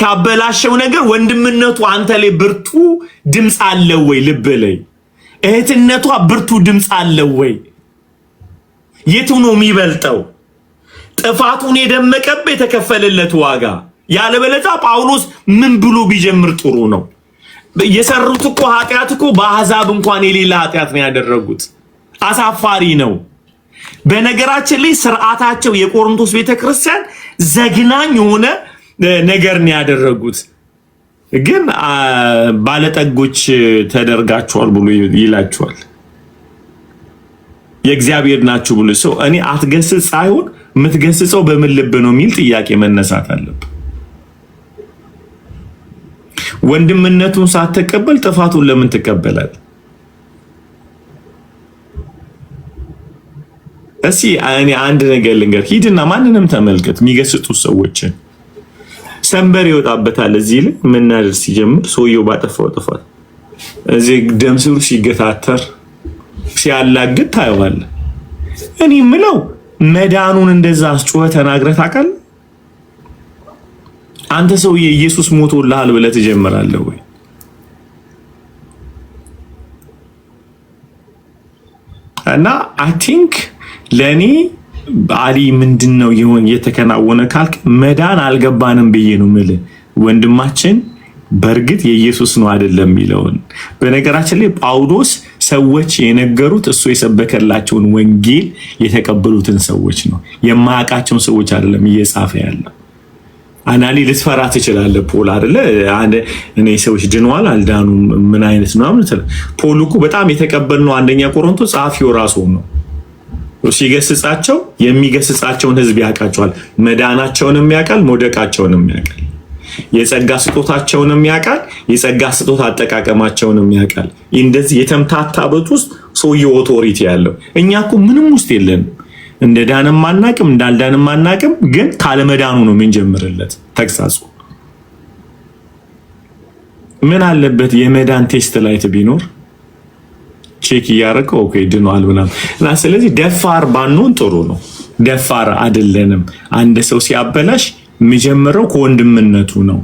Speaker 1: ካበላሸው ነገር ወንድምነቱ አንተ ላይ ብርቱ ድምፅ አለው ወይ? ልብ ላይ እህትነቷ ብርቱ ድምፅ አለው ወይ? የቱ ነው የሚበልጠው? ጥፋቱን የደመቀበት የተከፈለለት ዋጋ። ያለበለዚያ ጳውሎስ ምን ብሎ ቢጀምር ጥሩ ነው? የሰሩት እኮ ኃጢአት እኮ በአሕዛብ እንኳን የሌላ ኃጢአት ነው ያደረጉት። አሳፋሪ ነው። በነገራችን ላይ ስርዓታቸው የቆሮንቶስ ቤተክርስቲያን ዘግናኝ የሆነ ነገር ነው ያደረጉት። ግን ባለጠጎች ተደርጋችኋል ብሎ ይላችኋል። የእግዚአብሔር ናችሁ ብሎ ሰው እኔ አትገስጽ ሳይሆን የምትገስጸው በምን ልብ ነው የሚል ጥያቄ መነሳት አለበት። ወንድምነቱን ሳትቀበል ጥፋቱን ለምን ትቀበላል? እስኪ እኔ አንድ ነገር ልንገር፣ ሂድና ማንንም ተመልከት የሚገስጡ ሰዎችን ሰንበር ይወጣበታል። እዚህ ላይ መናደር ሲጀምር ሰውየው ባጠፋው ጥፋት እዚህ ደም ስሩ ሲገታተር ሲያላግጥ ታየዋለህ። እኔ የምለው መዳኑን እንደዛ አስጮኸ ተናግረህ ታውቃለህ? አንተ ሰውዬ ኢየሱስ ሞቶልሃል ብለህ ትጀምራለህ ወይ? እና አይ ቲንክ ለኔ አሊ ምንድነው ይሆን የተከናወነ ካልክ መዳን አልገባንም ብዬ ነው የምልህ ወንድማችን። በእርግጥ የኢየሱስ ነው አይደለም የሚለውን በነገራችን ላይ ጳውሎስ ሰዎች የነገሩት እሱ የሰበከላቸውን ወንጌል የተቀበሉትን ሰዎች ነው፣ የማያውቃቸውን ሰዎች አይደለም እየጻፈ ያለው። አናሊ ልትፈራ ትችላለህ ፖል አይደለ? እኔ ሰዎች ድነዋል አልዳኑም ምን አይነት ነው ማለት ነው። ፖል እኮ በጣም የተቀበልነው አንደኛ ቆሮንቶስ ጸሐፊው ራሱ ነው። ሲገስጻቸው የሚገስጻቸውን ህዝብ ያውቃቸዋል። መዳናቸውንም ያውቃል፣ መውደቃቸውንም ያውቃል። የጸጋ ስጦታቸውንም ያውቃል፣ የጸጋ ስጦታ አጠቃቀማቸውንም ያውቃል። እንደዚህ የተምታታበት ውስጥ ሰውየው ኦቶሪቲ ያለው። እኛ እኮ ምንም ውስጥ የለንም። እንደ ዳንም አናቅም እንዳልዳንም አናቅም። ግን ካለመዳኑ ነው የምንጀምርለት ተግሳጹ። ምን አለበት የመዳን ቴስት ላይት ቢኖር ቼክ እያደረገው ኦኬ ድኗል ምናምን እና ስለዚህ ደፋር ባንሆን ጥሩ ነው። ደፋር አይደለንም። አንድ ሰው ሲያበላሽ የሚጀምረው ከወንድምነቱ ነው።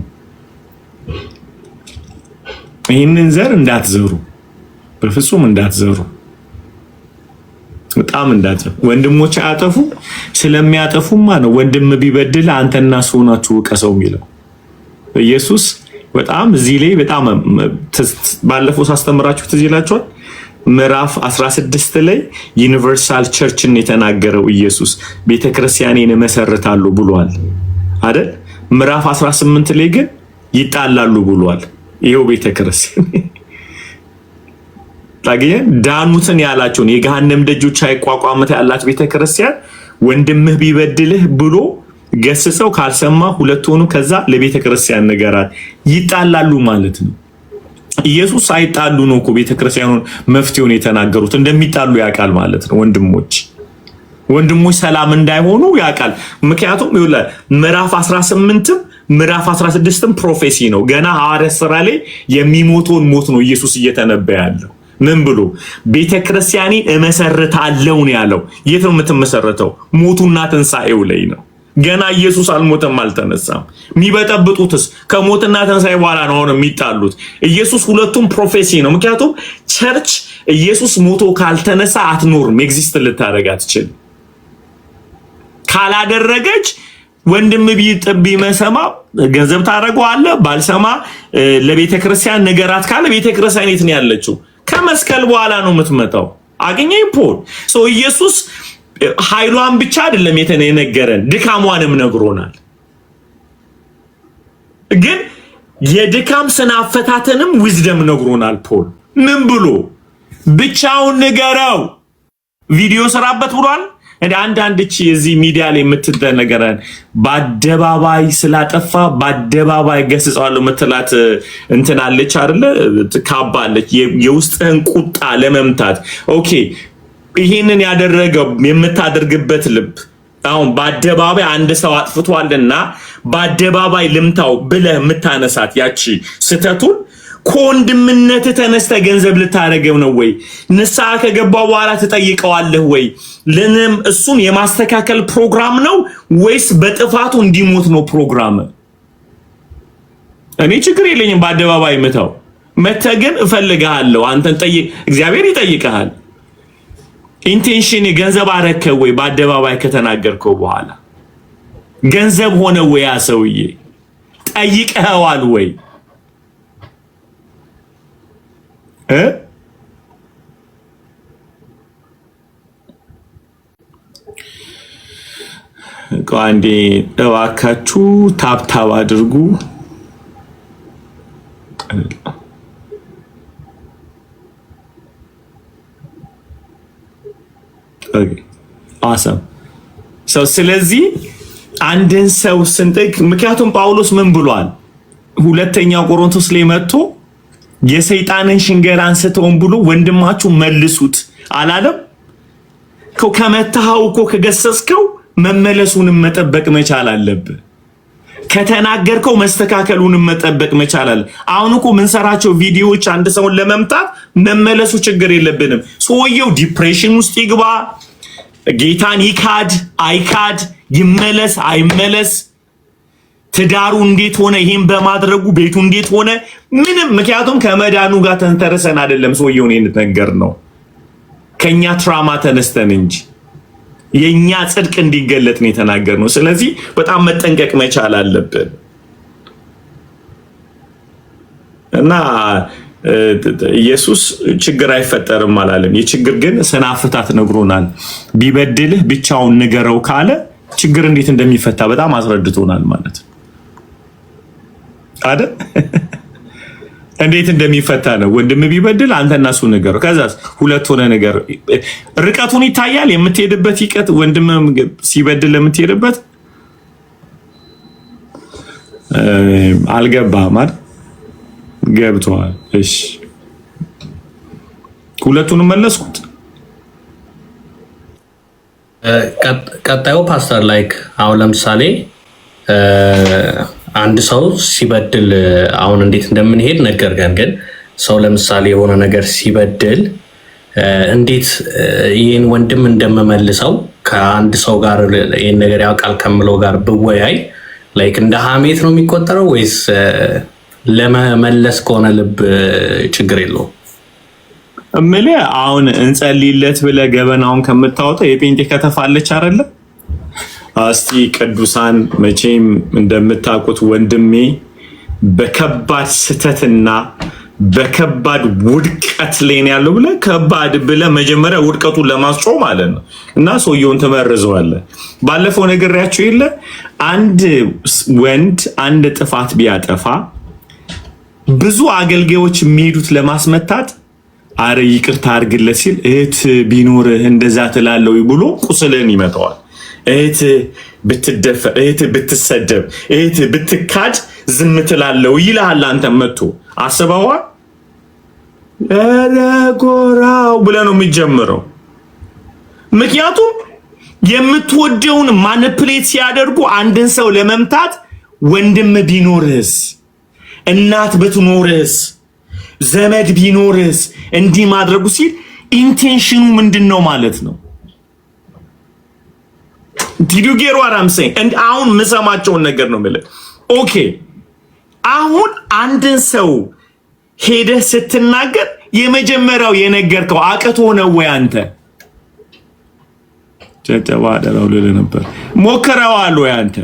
Speaker 1: ይህንን ዘር እንዳትዘሩ፣ በፍጹም እንዳትዘሩ፣ በጣም እንዳትዘሩ። ወንድሞች አያጠፉ ስለሚያጠፉማ ነው ወንድም ቢበድል አንተና እሱ ሆናችሁ ውቀሰው የሚለው ኢየሱስ። በጣም እዚህ ላይ በጣም ባለፈው ሳስተምራችሁ ትዝ ይላችኋል። ምዕራፍ 16 ላይ ዩኒቨርሳል ቸርችን የተናገረው ኢየሱስ ቤተክርስቲያኔን እመሰርታለሁ ብሏል አይደል? ምዕራፍ 18 ላይ ግን ይጣላሉ ብሏል። ይሄው ቤተክርስቲያን ታገኘ ዳኑትን ያላቸውን የገሃነም ደጆች አይቋቋምት ያላት ቤተክርስቲያን ወንድምህ ቢበድልህ ብሎ ገስጸው ካልሰማ ሁለት ሆኑ ከዛ ለቤተክርስቲያን ነገራት ይጣላሉ ማለት ነው። ኢየሱስ ሳይጣሉ ነው እኮ ቤተክርስቲያኑን መፍትሄውን የተናገሩት። እንደሚጣሉ ያውቃል ማለት ነው። ወንድሞች ሰላም እንዳይሆኑ ያውቃል። ምክንያቱም ይኸውልህ ምዕራፍ 18ም ምዕራፍ 16ም ፕሮፌሲ ነው። ገና ሐዋርያት ሥራ ላይ የሚሞተውን ሞት ነው ኢየሱስ እየተነበየ ያለው። ምን ብሎ ቤተክርስቲያኔን እመሰርታለሁ ነው ያለው። የት ነው የምትመሰረተው? ሞቱና ትንሳኤው ላይ ነው። ገና ኢየሱስ አልሞተም አልተነሳም። የሚበጠብጡትስ ከሞትና ትንሳኤ በኋላ ነው የሚጣሉት። ኢየሱስ ሁለቱም ፕሮፌሲ ነው። ምክንያቱም ቸርች ኢየሱስ ሞቶ ካልተነሳ አትኖርም፣ ኤግዚስት ልታደርግ አትችልም። ካላደረገች ወንድም ቢመሰማ ገንዘብ ታደርገዋለህ፣ ባልሰማ ለቤተክርስቲያን ነገራት ካለ ቤተክርስቲያን የት ነው ያለችው? ከመስቀል በኋላ ነው የምትመጣው። አገኘኝ ፖል ሰው ኢየሱስ ኃይሏን ብቻ አይደለም የነገረን ድካሟንም ነግሮናል። ግን የድካም ስነ አፈታተንም ዊዝደም ነግሮናል። ፖል ምን ብሎ ብቻውን ንገረው ቪዲዮ ሰራበት ብሏል። አንዳንድ እቺ እዚህ ሚዲያ ላይ የምትደነገረን በአደባባይ ስላጠፋ በአደባባይ ገስጸዋለሁ ምትላት እንትናለች አይደለ? ካባለች የውስጥህን ቁጣ ለመምታት። ኦኬ ይሄንን ያደረገው የምታደርግበት ልብ አሁን በአደባባይ አንድ ሰው አጥፍቷልና በአደባባይ ልምታው ብለህ የምታነሳት ያቺ ስተቱን ከወንድምነት ተነስተ ገንዘብ ልታረገው ነው ወይ? ንስሐ ከገባው በኋላ ትጠይቀዋለህ ወይ? ለንም እሱን የማስተካከል ፕሮግራም ነው ወይስ በጥፋቱ እንዲሞት ነው ፕሮግራም? እኔ ችግር የለኝም በአደባባይ ምታው። መተገን እፈልግሃለሁ አንተን ጠይቅ፣ እግዚአብሔር ይጠይቀሃል። ኢንቴንሽን ገንዘብ አረከው ወይ? በአደባባይ ከተናገርከው በኋላ ገንዘብ ሆነ ወይ? ያ ሰውዬ ጠይቀኸዋል ወይ? አንዴ እባካችሁ ታብታብ አድርጉ። አሰም ሰው ስለዚህ አንድን ሰው ስንጠቅ ምክንያቱም ጳውሎስ ምን ብሏል? ሁለተኛው ቆሮንቶስ ላይ መጥቶ የሰይጣንን ሽንገር አንስተውን ብሎ ወንድማችሁ መልሱት አላለም? ከመታው እኮ ከገሰስከው መመለሱንም መጠበቅ መቻል አለብህ። ከተናገርከው መስተካከሉንም መጠበቅ መቻል አለ። አሁን እኮ ምንሰራቸው ቪዲዮዎች አንድ ሰውን ለመምታት መመለሱ ችግር የለብንም። ሰውየው ዲፕሬሽን ውስጥ ይግባ፣ ጌታን ይካድ አይካድ፣ ይመለስ አይመለስ፣ ትዳሩ እንዴት ሆነ፣ ይሄን በማድረጉ ቤቱ እንዴት ሆነ፣ ምንም ምክንያቱም ከመዳኑ ጋር ተንተርሰን አይደለም ሰውየውን የነገር ነው ከኛ ትራማ ተነስተን እንጂ የኛ ጽድቅ እንዲገለጥ ነው የተናገርነው። ስለዚህ በጣም መጠንቀቅ መቻል አለብን እና ኢየሱስ ችግር አይፈጠርም አላለም። የችግር ግን ሰናፍታት ነግሮናል። ቢበድልህ ብቻውን ንገረው ካለ ችግር እንዴት እንደሚፈታ በጣም አስረድቶናል ማለት ነው አይደል? እንዴት እንደሚፈታ ነው። ወንድም ቢበድል አንተና እሱ ንገረው። ከዛስ ሁለት ሆነ ነገር ርቀቱን ይታያል። የምትሄድበት ይቀት ወንድም ሲበድል የምትሄድበት አልገባህም አይደል? ገብቷል። እሺ ሁለቱንም መለስኩት።
Speaker 4: ቀጣዩ ፓስተር ላይክ አሁን ለምሳሌ አንድ ሰው ሲበድል አሁን እንዴት እንደምንሄድ ነገርገን። ግን ሰው ለምሳሌ የሆነ ነገር ሲበድል እንዴት ይህን ወንድም እንደምመልሰው ከአንድ ሰው ጋር ይህን ነገር ያውቃል ከምለው ጋር ብወያይ ላይክ እንደ ሀሜት ነው የሚቆጠረው ወይስ ለመመለስ ከሆነ ልብ ችግር የለውም?
Speaker 1: እምልህ አሁን እንጸልይለት ብለህ ገበናውን ከምታወጣው የጴንጤ ከተፋለች አይደለ? እስቲ ቅዱሳን መቼም እንደምታውቁት ወንድሜ በከባድ ስተትና በከባድ ውድቀት ላይ ነው ያለው ብለህ ከባድ ብለህ መጀመሪያ ውድቀቱን ለማስጮህ ማለት ነው እና ሰውየውን ትመርዘዋለህ። ባለፈው ነግሬያቸው የለ አንድ ወንድ አንድ ጥፋት ቢያጠፋ ብዙ አገልጋዮች የሚሄዱት ለማስመታት አረ ይቅርታ አድርግለት ሲል እህት ቢኖርህ እንደዛ ትላለህ ብሎ ቁስልን ይመታዋል። እህት ብትደፈር፣ እህት ብትሰደብ፣ እህት ብትካድ ዝም ትላለህ ይልሃል። አንተ መጥቶ አስበዋል ለጎራው ብለህ ነው የሚጀምረው። ምክንያቱም የምትወደውን ማኒፕሌት ሲያደርጉ አንድን ሰው ለመምታት ወንድም ቢኖርህስ፣ እናት ብትኖርህስ፣ ዘመድ ቢኖርህስ እንዲህ ማድረጉ ሲል ኢንቴንሽኑ ምንድነው ማለት ነው? ዲዱጌሮ አራምሰኝ አሁን ምሰማቸውን ነገር ነው ማለት ኦኬ። አሁን አንድን ሰው ሄደህ ስትናገር የመጀመሪያው የነገርከው አቅቶ ነው ወይ አንተ? ተባደረው ልል ነበር ሞከረዋል ወይ አንተ?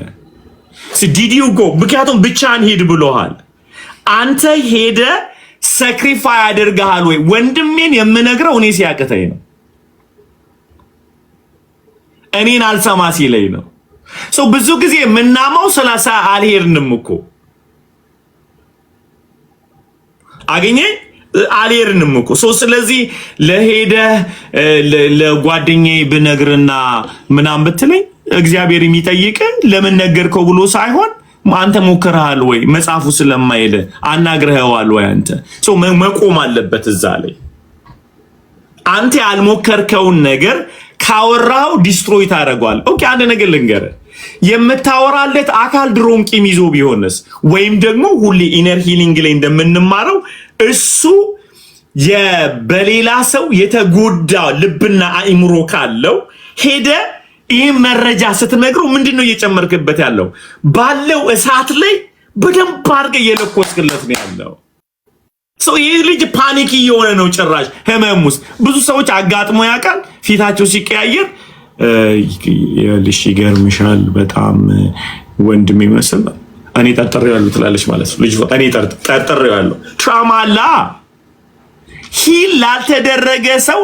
Speaker 1: ዲዲዩ ጎ ምክንያቱም ብቻህን ሂድ ብሎሃል። አንተ ሄደ ሳክሪፋይ አድርገሃል ወይ? ወንድሜን የምነግረው እኔ ሲያቅተኝ ነው፣ እኔን አልሰማ ሲለኝ ነው። ብዙ ጊዜ የምናማው ስላሳ አልሄድንም እኮ አገኘኝ አልሄድንም እኮ ስለዚህ ለሄደ ለጓደኛዬ ብነግርና ምናምን ብትለኝ እግዚአብሔር የሚጠይቅ ለምን ነገርከው ብሎ ሳይሆን አንተ ሞክረሃል ወይ መጽሐፉ ስለማይል አናግረኸዋል ወይ አንተ መቆም አለበት እዛ ላይ አንተ ያልሞከርከውን ነገር ካወራው ዲስትሮይ ታደርገዋል። ኦኬ አንድ ነገር ልንገርህ የምታወራለት አካል ድሮም ቂም ይዞ ቢሆንስ ወይም ደግሞ ሁሌ ኢነር ሂሊንግ ላይ እንደምንማረው እሱ በሌላ ሰው የተጎዳ ልብና አእምሮ ካለው ሄደ ይህ መረጃ ስትነግረው ምንድነው እየጨመርክበት ያለው ባለው እሳት ላይ በደንብ አድርገህ እየለኮስክለት ነው ያለው። ይህ ልጅ ፓኒክ እየሆነ ነው ጭራሽ ህመም ውስጥ ብዙ ሰዎች አጋጥሞ ያውቃል ፊታቸው ሲቀያየር ልሽ ይገርምሻል በጣም ወንድም ይመስል እኔ ጠርጥሬዋለሁ ትላለች ማለት ነው። ልጅ እኔ ጠርጥሬዋለሁ ትራውማ አለ ሂል ላልተደረገ ሰው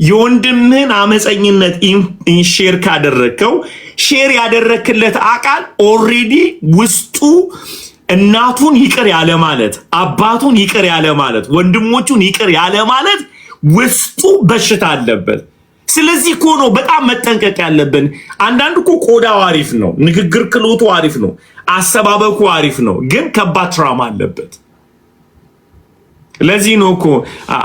Speaker 1: የወንድምህን አመፀኝነት ሼር ካደረግከው ሼር ያደረክለት አቃል ኦልሬዲ ውስጡ እናቱን ይቅር ያለ ማለት አባቱን ይቅር ያለ ማለት ወንድሞቹን ይቅር ያለ ማለት ውስጡ በሽታ አለበት። ስለዚህ እኮ ነው በጣም መጠንቀቅ ያለብን። አንዳንድ እኮ ቆዳው አሪፍ ነው፣ ንግግር ክሎቱ አሪፍ ነው፣ አሰባበኩ አሪፍ ነው፣ ግን ከባድ ትራውማ አለበት። ለዚህ ነው እኮ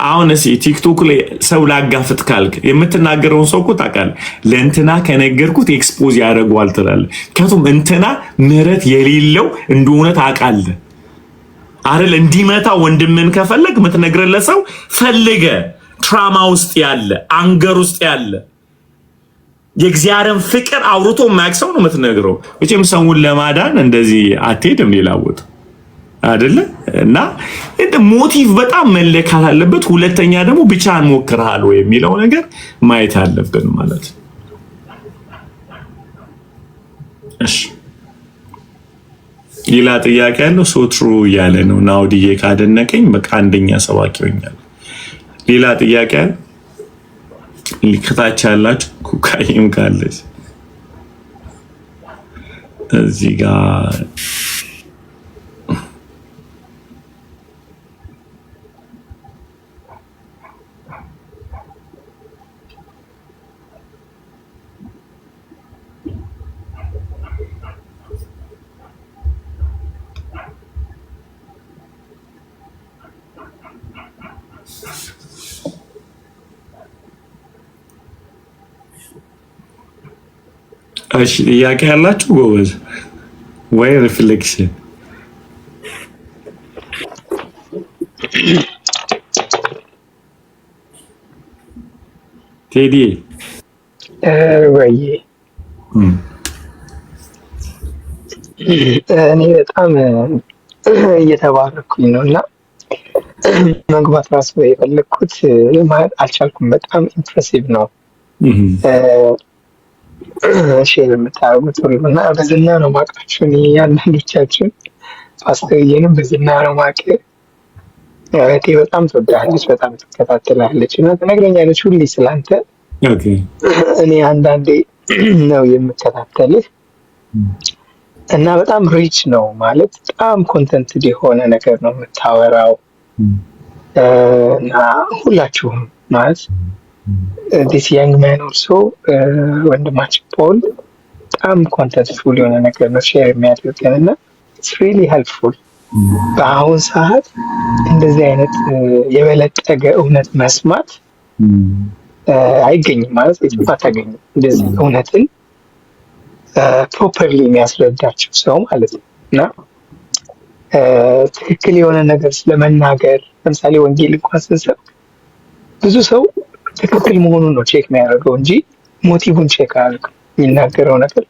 Speaker 1: አሁን ቲክቶክ ላይ ሰው ላጋፍጥ ካልክ የምትናገረውን ሰው እኮ ታውቃለህ። ለእንትና ከነገርኩት ኤክስፖዝ ያደርገዋል ትላለህ። ምክንያቱም እንትና ምህረት የሌለው እንደሆነ ታውቃለህ አይደል? እንዲመታ ወንድምን ከፈለግ የምትነግርለት ሰው ፈልገ ትራማ ውስጥ ያለ አንገር ውስጥ ያለ የእግዚአብሔርን ፍቅር አውርቶ ማክሰው ነው የምትነግረው። እቺም ሰውን ለማዳን እንደዚህ አትሄድም ሌላ ቦታ አይደለ? እና ሞቲቭ በጣም መለካት አለበት። ሁለተኛ ደግሞ ብቻን ሞክረሃል ወይ የሚለው ነገር ማየት አለብን ማለት ነው። እሺ ሌላ ጥያቄ ያለው ሶ ትሩ ያለ ነው ናውዲዬ ካደነቀኝ በቃ አንደኛ ሰባኪ ሆኛል። ሌላ ጥያቄ አለ? ልክታች ያላችሁ ኩካይም ካለች እዚህ ጋር እሺ ጥያቄ ያላችሁ ጎበዝ ወይ ሪፍሌክሽን ቴዲ
Speaker 5: ወይ እኔ በጣም እየተባረኩኝ ነው እና መግባት ራሱ የፈለኩት ማለት አልቻልኩም። በጣም ኢምፕሬሲቭ ነው ሼር የምታደርጉት ሁሉ እና በዝና ነው ማውቃችሁ። እኔ አንዳንዶቻችሁን ፓስተርዬንም በዝና ነው ማውቅ። እህቴ በጣም ትወዳለች፣ በጣም ትከታተላለች እና ትነግረኛለች ሁሌ ስላንተ። እኔ አንዳንዴ ነው የምከታተልህ እና በጣም ሪች ነው ማለት በጣም ኮንተንትድ የሆነ ነገር ነው የምታወራው እና ሁላችሁም ማለት this young man also ወንድማችን ፖል በጣም ኮንተንትፉል የሆነ ነገር ነው ሼር የሚያደርገን እና it's really helpful። በአሁን ሰዓት እንደዚህ አይነት የበለጠገ እውነት መስማት አይገኝም ማለት የትም አታገኝም። እንደዚህ እውነትን ፕሮፐርሊ የሚያስረዳቸው ሰው ማለት ነው እና ትክክል የሆነ ነገር ስለመናገር ለምሳሌ ወንጌል እንኳን ስንሰብክ ብዙ ሰው ትክክል መሆኑን ነው ቼክ የሚያደርገው እንጂ ሞቲቭን ቼክ አያደርግም። የሚናገረው ነገር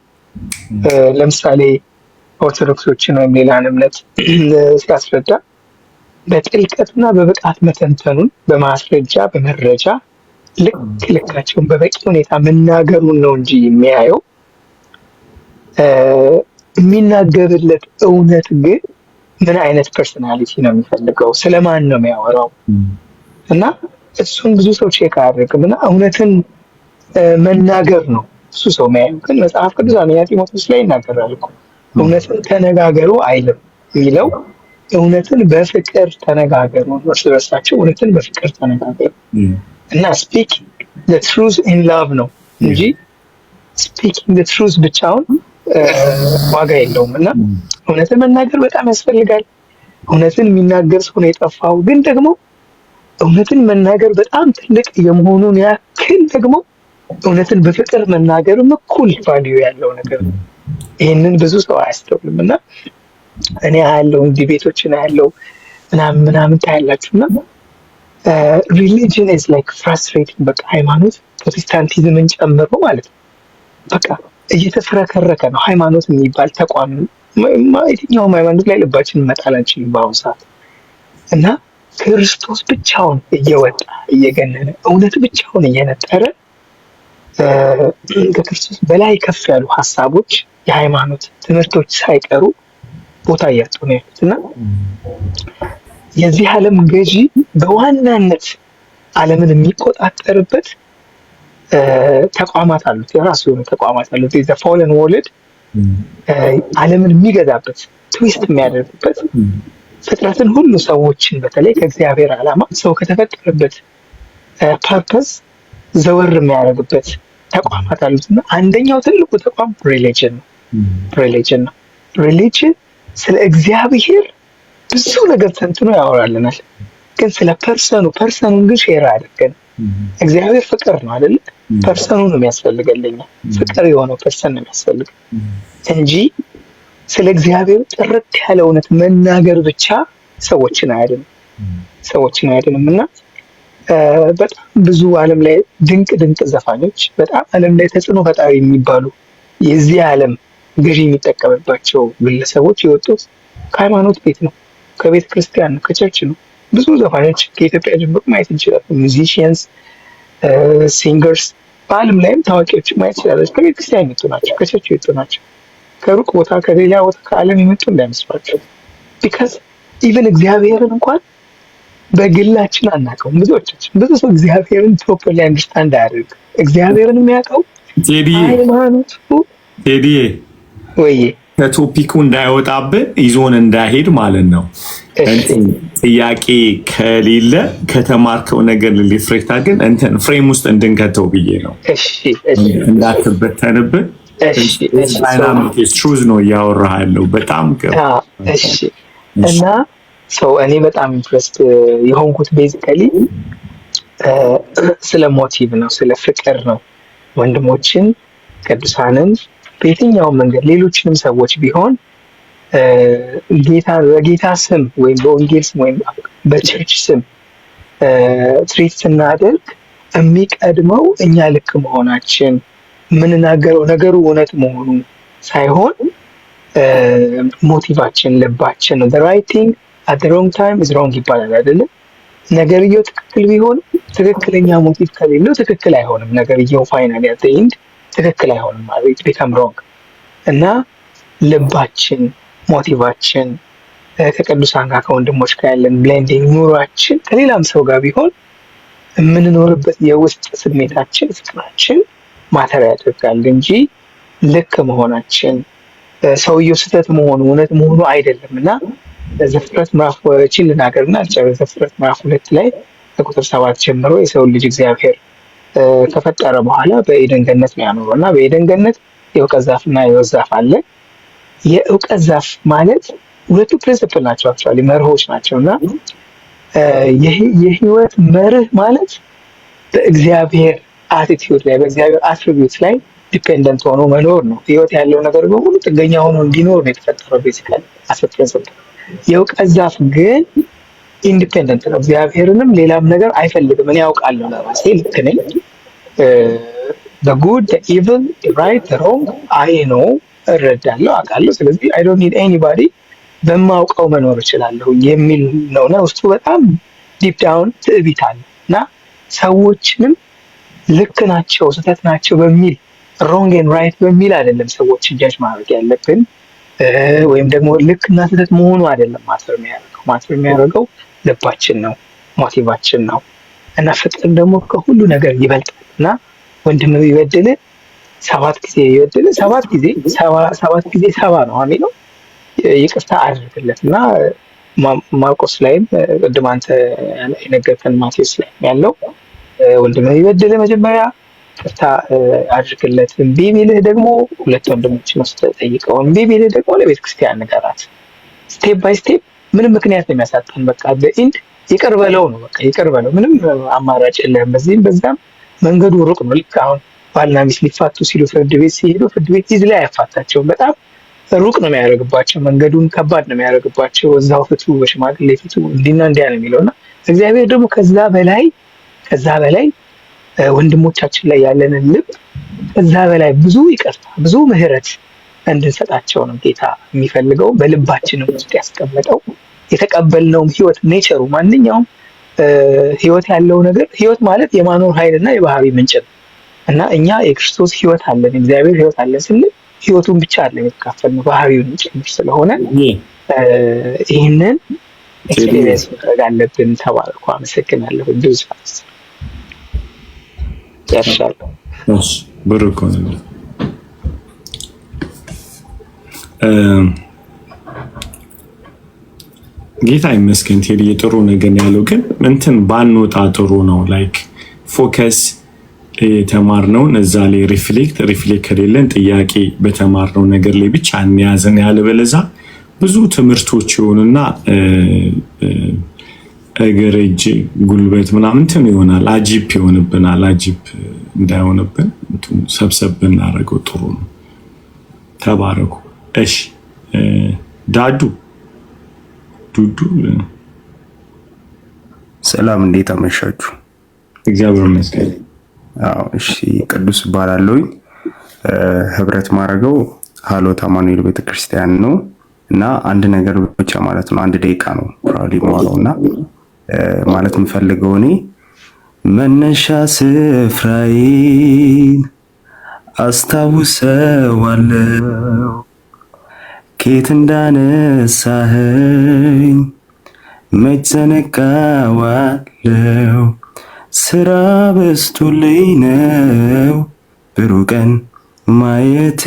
Speaker 5: ለምሳሌ ኦርቶዶክሶችን ወይም ሌላን እምነት ሲያስረዳ በጥልቀትና በብቃት መተንተኑን በማስረጃ በመረጃ ልካቸውን በበቂ ሁኔታ መናገሩን ነው እንጂ የሚያየው የሚናገርለት እውነት ግን ምን አይነት ፐርሰናሊቲ ነው የሚፈልገው፣ ስለማን ነው የሚያወራው እና እሱን ብዙ ሰው ቼክ አያደርግም እና እውነትን መናገር ነው እሱ ሰው የሚያየው። ግን መጽሐፍ ቅዱስ አንደኛ ጢሞቴዎስ ላይ ይናገራል እኮ እውነትን ተነጋገሩ አይልም የሚለው እውነትን በፍቅር ተነጋገሩ፣ እርስ በርሳቸው እውነትን በፍቅር ተነጋገሩ እና ስፒክ the truth in love ነው እንጂ ስፒኪንግ the truth ብቻውን ዋጋ የለውም። እና እውነትን መናገር በጣም ያስፈልጋል። እውነትን የሚናገር ሰው ነው የጠፋው። ግን ደግሞ እውነትን መናገር በጣም ትልቅ የመሆኑን ያክል ደግሞ እውነትን በፍቅር መናገርም እኩል ቫልዩ ያለው ነገር ነው። ይህንን ብዙ ሰው አያስተውልም። እና እኔ ያለው ዲቤቶችን ያለው ምናምን ታያላችሁ እና ሪሊጅን ኢዝ ላይክ ፍራስትሬቲንግ። በቃ ሃይማኖት ፕሮቴስታንቲዝምን ጨምሮ ማለት ነው በቃ እየተፍረከረከ ነው። ሃይማኖት የሚባል ተቋም የትኛውም ሃይማኖት ላይ ልባችን መጣል አንችልም በአሁኑ ሰዓት እና ክርስቶስ ብቻውን እየወጣ እየገነነ እውነት ብቻውን እየነጠረ ከክርስቶስ በላይ ከፍ ያሉ ሀሳቦች የሃይማኖት ትምህርቶች ሳይቀሩ ቦታ እያጡ ነው ያሉት እና የዚህ ዓለም ገዢ በዋናነት ዓለምን የሚቆጣጠርበት ተቋማት አሉት። የራሱ የሆኑ ተቋማት አሉት። ዘ ፎለን ወርልድ ዓለምን የሚገዛበት ትዊስት የሚያደርግበት ፍጥረትን ሁሉ ሰዎችን በተለይ ከእግዚአብሔር ዓላማ ሰው ከተፈጠረበት ፐርፐስ ዘወር የሚያደርግበት ተቋማት አሉት እና አንደኛው ትልቁ ተቋም ሪሊጅን ነው። ሪሊጅን ስለ እግዚአብሔር ብዙ ነገር ተንትኖ ያወራልናል። ግን ስለ ፐርሰኑን ግን ሼር አያደርገን። እግዚአብሔር ፍቅር ነው አይደለ? ፐርሰኑ ነው የሚያስፈልገለኛ። ፍቅር የሆነው ፐርሰን ነው የሚያስፈልግ እንጂ ስለ እግዚአብሔር ጥርት ያለ እውነት መናገር ብቻ ሰዎችን አያድንም እና በጣም ብዙ ዓለም ላይ ድንቅ ዘፋኞች፣ በጣም ዓለም ላይ ተጽዕኖ ፈጣሪ የሚባሉ የዚህ ዓለም ገዢ የሚጠቀምባቸው ግለሰቦች የወጡት ከሃይማኖት ቤት ነው፣ ከቤተ ክርስቲያን ነው፣ ከቸርች ነው። ብዙ ዘፋኞች ከኢትዮጵያ ጀምሮ ማየት እንችላለን። ሙዚሽያንስ፣ ሲንገርስ በዓለም ላይም ታዋቂዎች ማየት ይችላለን። ከቤተ ክርስቲያን የመጡ ናቸው፣ ከቸርች የመጡ ናቸው። ከሩቅ ቦታ ከሌላ ቦታ ከዓለም የመጡ እንዳይመስሏቸው። ቢካዝ ኢቨን እግዚአብሔርን እንኳን በግላችን አናውቀውም። ብዙ ሰው እግዚአብሔርን ፕሮፐርሊ አንደርስታንድ አያደርግ። እግዚአብሔርን የሚያውቀው ሃይማኖቱ
Speaker 1: ቴዲዬ
Speaker 5: ወይ
Speaker 1: ከቶፒኩ እንዳይወጣብን ይዞን እንዳይሄድ ማለት ነው። ጥያቄ ከሌለ ከተማርከው ነገር ሊፍሬክታ ግን እንትን ፍሬም ውስጥ እንድንከተው ብዬ ነው። እንዳትበተንብን። ትሩዝ ነው እያወራህ ያለው በጣም
Speaker 5: እና ሰው እኔ በጣም ኢምፕረስድ የሆንኩት ቤዚካሊ ስለ ሞቲቭ ነው፣ ስለ ፍቅር ነው። ወንድሞችን ቅዱሳንን በየትኛውም መንገድ ሌሎችንም ሰዎች ቢሆን በጌታ ስም ወይም በወንጌል ስም ወይም በቸርች ስም ትሪት ስናደርግ የሚቀድመው እኛ ልክ መሆናችን የምንናገረው ነገሩ እውነት መሆኑ ሳይሆን ሞቲቫችን፣ ልባችን ነው። the right thing at the wrong time is wrong ይባላል አይደለም? ነገርየው ትክክል ቢሆን ትክክለኛ ሞቲቭ ከሌለው ትክክል አይሆንም። ነገርየው ፋይናሊ at the end ትክክል አይሆንም ማለት become wrong እና ልባችን፣ ሞቲቫችን ከቅዱሳን ጋር ከወንድሞች ጋር ያለን ብሌንዲንግ ኑሯችን ከሌላም ሰው ጋር ቢሆን የምንኖርበት የውስጥ ስሜታችን፣ ፍቅራችን ማተር ያደርጋል እንጂ ልክ መሆናችን ሰውየው ስህተት መሆኑ እውነት መሆኑ አይደለም። እና ዘፍጥረት ምዕራፍ ልናገርና ዘፍጥረት ምዕራፍ 2 ላይ ከቁጥር 7 ጀምሮ የሰው ልጅ እግዚአብሔር ከፈጠረ በኋላ በኤደን ገነት ነው ያኖረው እና በኤደን ገነት የእውቀት ዛፍና የሕይወት ዛፍ አለ። የእውቀት ዛፍ ማለት ሁለቱ ፕሪንሲፕል ናቸው፣ አክቹዋሊ መርሆች ናቸው። እና የህይወት መርህ ማለት በእግዚአብሔር አቲቲዩድ ላይ በእግዚአብሔር አትሪቢዩት ላይ ዲፔንደንት ሆኖ መኖር ነው። ህይወት ያለው ነገር በሙሉ ጥገኛ ሆኖ እንዲኖር ነው የተፈጠረው ቤዚካሊ አስ ፕሪንሲፕል። የእውቀት ዛፍ ግን ኢንዲፔንደንት ነው። እግዚአብሔርንም ሌላም ነገር አይፈልግም። እኔ ያውቃለሁ ለራሴ ልክ ነኝ፣ በጉድ ኢቭል ራይት ሮንግ አይ ኖ እረዳለሁ፣ አውቃለሁ። ስለዚህ አይ ዶንት ኒድ ኤኒባዲ በማውቀው መኖር እችላለሁ የሚል ነውና ውስጡ በጣም ዲፕ ዳውን ትዕቢት አለ እና ሰዎችንም ልክ ናቸው ስህተት ናቸው በሚል ሮንግ ኤንድ ራይት በሚል አይደለም ሰዎችን ጃጅ ማድረግ ያለብን፣ ወይም ደግሞ ልክና ስህተት መሆኑ አይደለም ማተር የሚያደርገው ልባችን ነው፣ ሞቲቫችን ነው። እና ፍቅር ደግሞ ከሁሉ ነገር ይበልጣል። እና ወንድም ቢበድል 7 ጊዜ ይበድል 7 ጊዜ 7 ጊዜ 70 ነው አሜን ነው ይቅርታ አድርግለት። እና ማርቆስ ላይም ቅድም አንተ የነገርከን ማቴዎስ ላይ ያለው ወንድምህ ይበድል መጀመሪያ ይቅርታ አድርግለት፣ እምቢ ቢልህ ደግሞ ሁለት ወንድሞች መስጠት ጠይቀው፣ እምቢ ቢልህ ደግሞ ለቤተ ክርስቲያን ንገራት። ስቴፕ ባይ ስቴፕ ምንም ምክንያት ነው የሚያሳጣን። በቃ በኢንድ ይቅር በለው ነው፣ በቃ ይቅር በለው። ምንም አማራጭ የለህም። በዚህም በዛም መንገዱ ሩቅ ነው። ልክ አሁን ባልና ሚስት ሊፋቱ ሲሉ ፍርድ ቤት ሲሄዱ ፍርድ ቤት ይዝ ላይ አያፋታቸውም። በጣም ሩቅ ነው የሚያደርግባቸው፣ መንገዱን ከባድ ነው የሚያደርግባቸው። እዛው ፍቱ፣ በሽማግሌ ፍቱ፣ እንዲና እንዲያ ነው የሚለውና እግዚአብሔር ደግሞ ከዛ በላይ ወንድሞቻችን ላይ ያለንን ልብ ከዛ በላይ ብዙ ይቅርታ ብዙ ምህረት እንድንሰጣቸው ነው ጌታ የሚፈልገው። በልባችንም ውስጥ ያስቀመጠው የተቀበልነውም ህይወት ኔቸሩ ማንኛውም ህይወት ያለው ነገር ህይወት ማለት የማኖር ኃይልና የባህሪ ምንጭ ነው እና እኛ የክርስቶስ ህይወት አለን፣ እግዚአብሔር ህይወት አለን ስንል ህይወቱን ብቻ አለን የተካፈልነው ባህሪውን ጭምር ስለሆነ ይህንን ኤክስፔሪየንስ ማድረግ አለብን። ተባረኩ። አመሰግናለሁ። ብዙ ያሻለው
Speaker 1: ብሩክ ነው። ጌታ ይመስገን። ቴዲ የጥሩ ነገር ያለው ግን እንትን ባንወጣ ጥሩ ነው። ላይክ ፎከስ የተማርነውን እዛ ላይ ሪፍሌክት ከሌለን ጥያቄ በተማርነው ነገር ላይ ብቻ እንያዘን። ያለበለዛ ብዙ ትምህርቶች ይሆኑና እግር እጅ ጉልበት ምናምን እንትን ይሆናል፣ አጂፕ ይሆንብናል። አጂፕ እንዳይሆንብን ሰብሰብ ብናደርገው ጥሩ ነው። ተባረኩ። እሺ ዱዱ
Speaker 6: ሰላም፣ እንዴት አመሻችሁ?
Speaker 1: እግዚአብሔር ይመስገን።
Speaker 6: አዎ እሺ፣ ቅዱስ እባላለሁ። ህብረት ማድረገው ሀሎት አማኑኤል ቤተክርስቲያን ነው እና አንድ ነገር ብቻ ማለት ነው፣ 1 ደቂቃ ነው ፕሮባብሊ ማለውና ማለት የምፈልገው እኔ መነሻ ስፍራዬን አስታውሰዋለሁ፣ ከየት እንዳነሳኸኝ መች ዘነጋዋለሁ። ስራ በዝቶልኝ ነው ብሩህ ቀን ማየቴ፣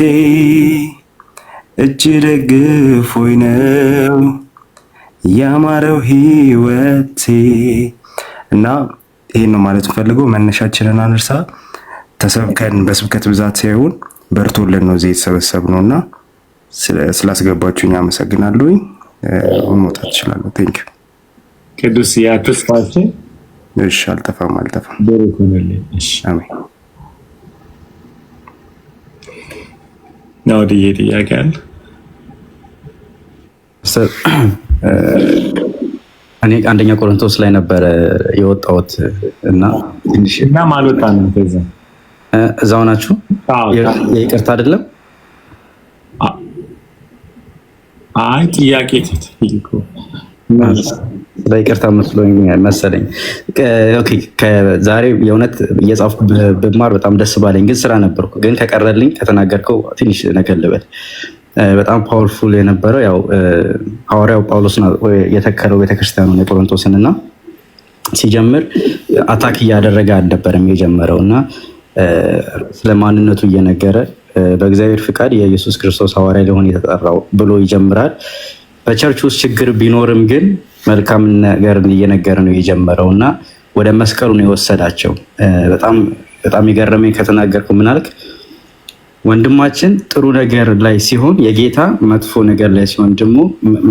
Speaker 6: እጅ ደግፎኝ ነው ያማረው ህይወቴ። እና ይሄን ነው ማለት ፈልገው። መነሻችንን አንርሳ። ተሰብከን በስብከት ብዛት ሳይሆን በርቶልን ነው እዚህ የተሰበሰብነው እና ስላስገባችሁኝ አመሰግናለሁ። መውጣት እችላለሁ። ቴንክ ዩ
Speaker 1: ቅዱስ ያተስፋችን።
Speaker 6: እሺ፣ አልጠፋም።
Speaker 1: በረከቱልኝ። እሺ፣ አሜን። ነው ጥያቄ አለ?
Speaker 7: እኔ አንደኛ ቆሮንቶስ ላይ ነበረ የወጣሁት እና ትንሽ
Speaker 1: እና ማልወጣ ነው ከዛ
Speaker 7: እዛው ናችሁ። የይቅርታ አይደለም።
Speaker 1: አይ ጥያቄ ተጠይቆ
Speaker 7: በይቅርታ መስሎኝ መሰለኝ። ኦኬ፣ ከዛሬ የእውነት እየጻፍኩ ብማር በጣም ደስ ባለኝ፣ ግን ስራ ነበርኩ። ግን ከቀረልኝ ከተናገርከው ትንሽ ነገር ልበል። በጣም ፓወርፉል የነበረው ያው ሐዋርያው ጳውሎስ የተከለው ቤተክርስቲያኑን የቆሮንቶስን እና ሲጀምር አታክ እያደረገ አልነበረም የጀመረው እና ስለ ማንነቱ እየነገረ በእግዚአብሔር ፍቃድ የኢየሱስ ክርስቶስ ሐዋርያ ሊሆን የተጠራው ብሎ ይጀምራል። በቸርች ውስጥ ችግር ቢኖርም ግን መልካም ነገርን እየነገረ ነው የጀመረው እና ወደ መስቀሉ ነው የወሰዳቸው። በጣም የገረመኝ ከተናገርከው ምን አልክ? ወንድማችን ጥሩ ነገር ላይ ሲሆን የጌታ መጥፎ ነገር ላይ ሲሆን ደግሞ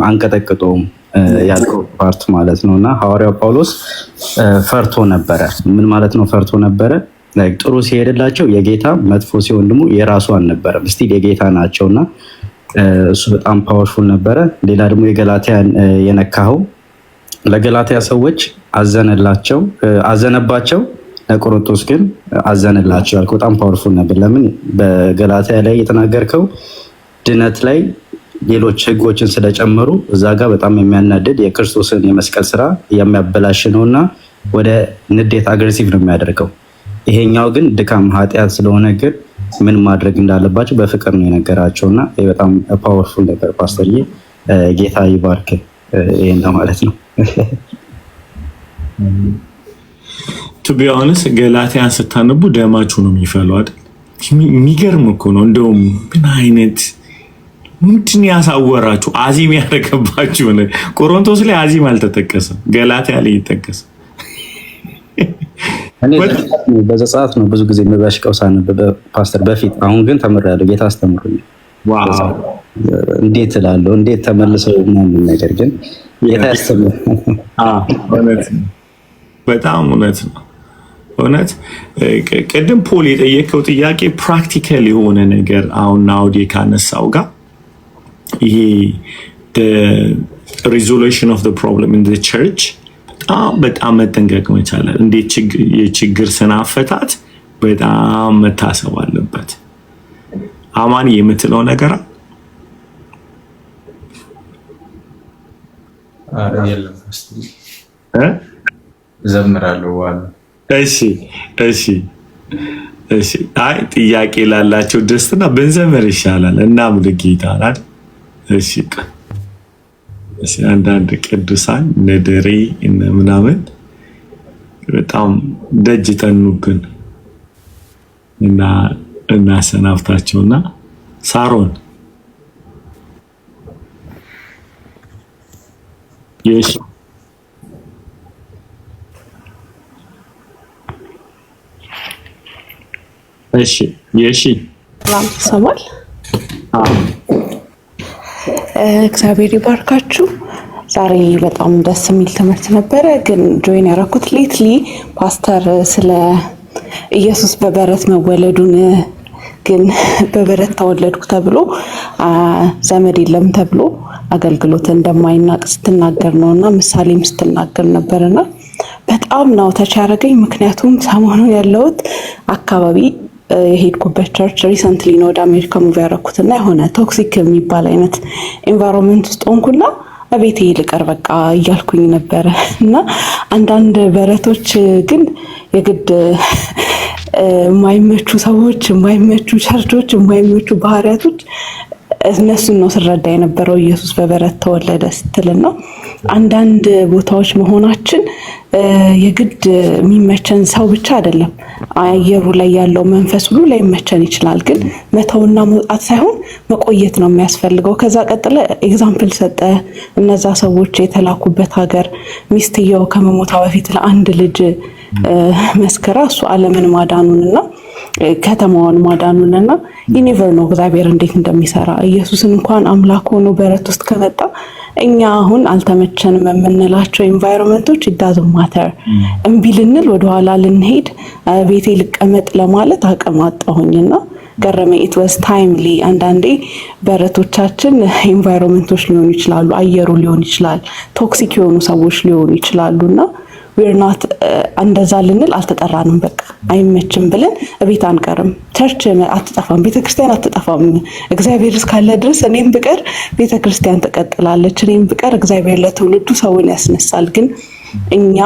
Speaker 7: አንቀጠቅጦም ያልከው ፓርት ማለት ነው እና ሐዋርያው ጳውሎስ ፈርቶ ነበረ። ምን ማለት ነው ፈርቶ ነበረ? ጥሩ ሲሄድላቸው የጌታ መጥፎ ሲሆን ደግሞ የራሱ አልነበረም፣ ስቲል የጌታ ናቸውና እሱ በጣም ፓወርፉል ነበረ። ሌላ ደግሞ የገላትያን የነካኸው ለገላትያ ሰዎች አዘነባቸው፣ ለቆሮንቶስ ግን አዘነላቸው ያልከው በጣም ፓወርፉል ነበር። ለምን በገላትያ ላይ የተናገርከው ድነት ላይ ሌሎች ህጎችን ስለጨመሩ እዛ ጋር በጣም የሚያናድድ የክርስቶስን የመስቀል ስራ የሚያበላሽ ነውና ወደ ንዴት አግሬሲቭ ነው የሚያደርገው። ይሄኛው ግን ድካም ኃጢአት ስለሆነ ግን ምን ማድረግ እንዳለባቸው በፍቅር ነው የነገራቸውና በጣም ፓወርፉል ነበር። ፓስተርዬ ጌታ ይባርክ። ይሄን ነው ማለት ነው።
Speaker 1: ቱ ቢ ኦነስት ገላትያን ስታነቡ ደማችሁ ነው የሚፈለው አይደል? የሚገርም እኮ ነው። እንደውም ምን አይነት ምንድን ያሳወራችሁ? አዚም ያደረገባችሁ? ቆሮንቶስ ላይ አዚም አልተጠቀሰም፣ ገላትያ ላይ ይጠቀስ።
Speaker 7: እኔ በዘጸአት ነው ብዙ ጊዜ የምበሽቀው ሳነብ ፓስተር በፊት። አሁን ግን ተምሬያለሁ፣ ጌታ አስተምሮኛል። እንዴት እላለሁ እንዴት ተመልሰው ምናምን ነገር ግን ጌታ ያስተምራል።
Speaker 1: በጣም እውነት ነው። እውነት ቅድም ፖል የጠየቀው ጥያቄ ፕራክቲካል የሆነ ነገር አሁን ናውዴ ካነሳው ጋር ይሄ ሪዞሉሽን ኦፍ ፕሮብለም ኢን ቸርች በጣም መጠንቀቅ መቻላል። እንዴት የችግር ስነ አፈታት በጣም መታሰብ አለበት። አማን የምትለው ነገር
Speaker 8: ዘምራለሁ ዋለ።
Speaker 1: እሺ አይ ጥያቄ ላላቸው ደስትና ብንዘምር ይሻላል እና ሙሉጌታ አይደል? እሺ አንዳንድ ቅዱሳን ነደሬ እና ምናምን በጣም ደጅ ጠኑብን እና ሰናፍታቸውና ሳሮን የሺ
Speaker 9: ሰማል። እግዚአብሔር ይባርካችሁ። ዛሬ በጣም ደስ የሚል ትምህርት ነበረ። ግን ጆይን ያደረኩት ሌትሊ ፓስተር ስለ ኢየሱስ በበረት መወለዱን ግን በበረት ተወለድኩ ተብሎ ዘመድ የለም ተብሎ አገልግሎት እንደማይናቅ ስትናገር ነውና ምሳሌም ስትናገር ነበርና በጣም ነው ተቻረገኝ። ምክንያቱም ሰሞኑን ያለውት አካባቢ የሄድኩበት ቸርች ሪሰንትሊ ነው ወደ አሜሪካ ሙቭ ያደረኩትና የሆነ ቶክሲክ የሚባል አይነት ኤንቫይሮንመንት ውስጥ ሆንኩና ቤቴ ልቀር በቃ እያልኩኝ ነበረ። እና አንዳንድ በረቶች ግን የግድ የማይመቹ ሰዎች፣ የማይመቹ ቸርቾች፣ የማይመቹ ባህሪያቶች እነሱን ነው ስረዳ የነበረው ኢየሱስ በበረት ተወለደ ስትልና አንዳንድ ቦታዎች መሆናችን የግድ የሚመቸን ሰው ብቻ አይደለም፣ አየሩ ላይ ያለው መንፈስ ሁሉ ላይ መቸን ይችላል። ግን መተውና መውጣት ሳይሆን መቆየት ነው የሚያስፈልገው። ከዛ ቀጥለ ኤግዛምፕል ሰጠ። እነዛ ሰዎች የተላኩበት ሀገር ሚስትየው ከመሞታ በፊት ለአንድ ልጅ መስከራ እሱ ዓለምን ማዳኑንና ከተማውን ማዳኑንና ዩኒቨር ነው እግዚአብሔር እንዴት እንደሚሰራ ኢየሱስን እንኳን አምላክ ሆኖ በረት ውስጥ ከመጣ እኛ አሁን አልተመቸንም የምንላቸው ኤንቫይሮንመንቶች ዳዝንት ማተር እምቢ ልንል ወደኋላ ልንሄድ ቤቴ ልቀመጥ ለማለት አቅም አጣሁኝና ገረመ። ኢት ዋዝ ታይምሊ። አንዳንዴ በረቶቻችን ኤንቫይሮንመንቶች ሊሆኑ ይችላሉ፣ አየሩ ሊሆን ይችላል፣ ቶክሲክ የሆኑ ሰዎች ሊሆኑ ይችላሉና we're not እንደዛ ልንል አልተጠራንም። በቃ አይመችም ብለን እቤት አንቀርም። ቸርች አትጠፋም፣ ቤተክርስቲያን አትጠፋም። እግዚአብሔር እስካለ ድረስ እኔም ብቀር ቤተክርስቲያን ትቀጥላለች፣ እኔም ብቀር እግዚአብሔር ለትውልዱ ሰውን ያስነሳል። ግን እኛ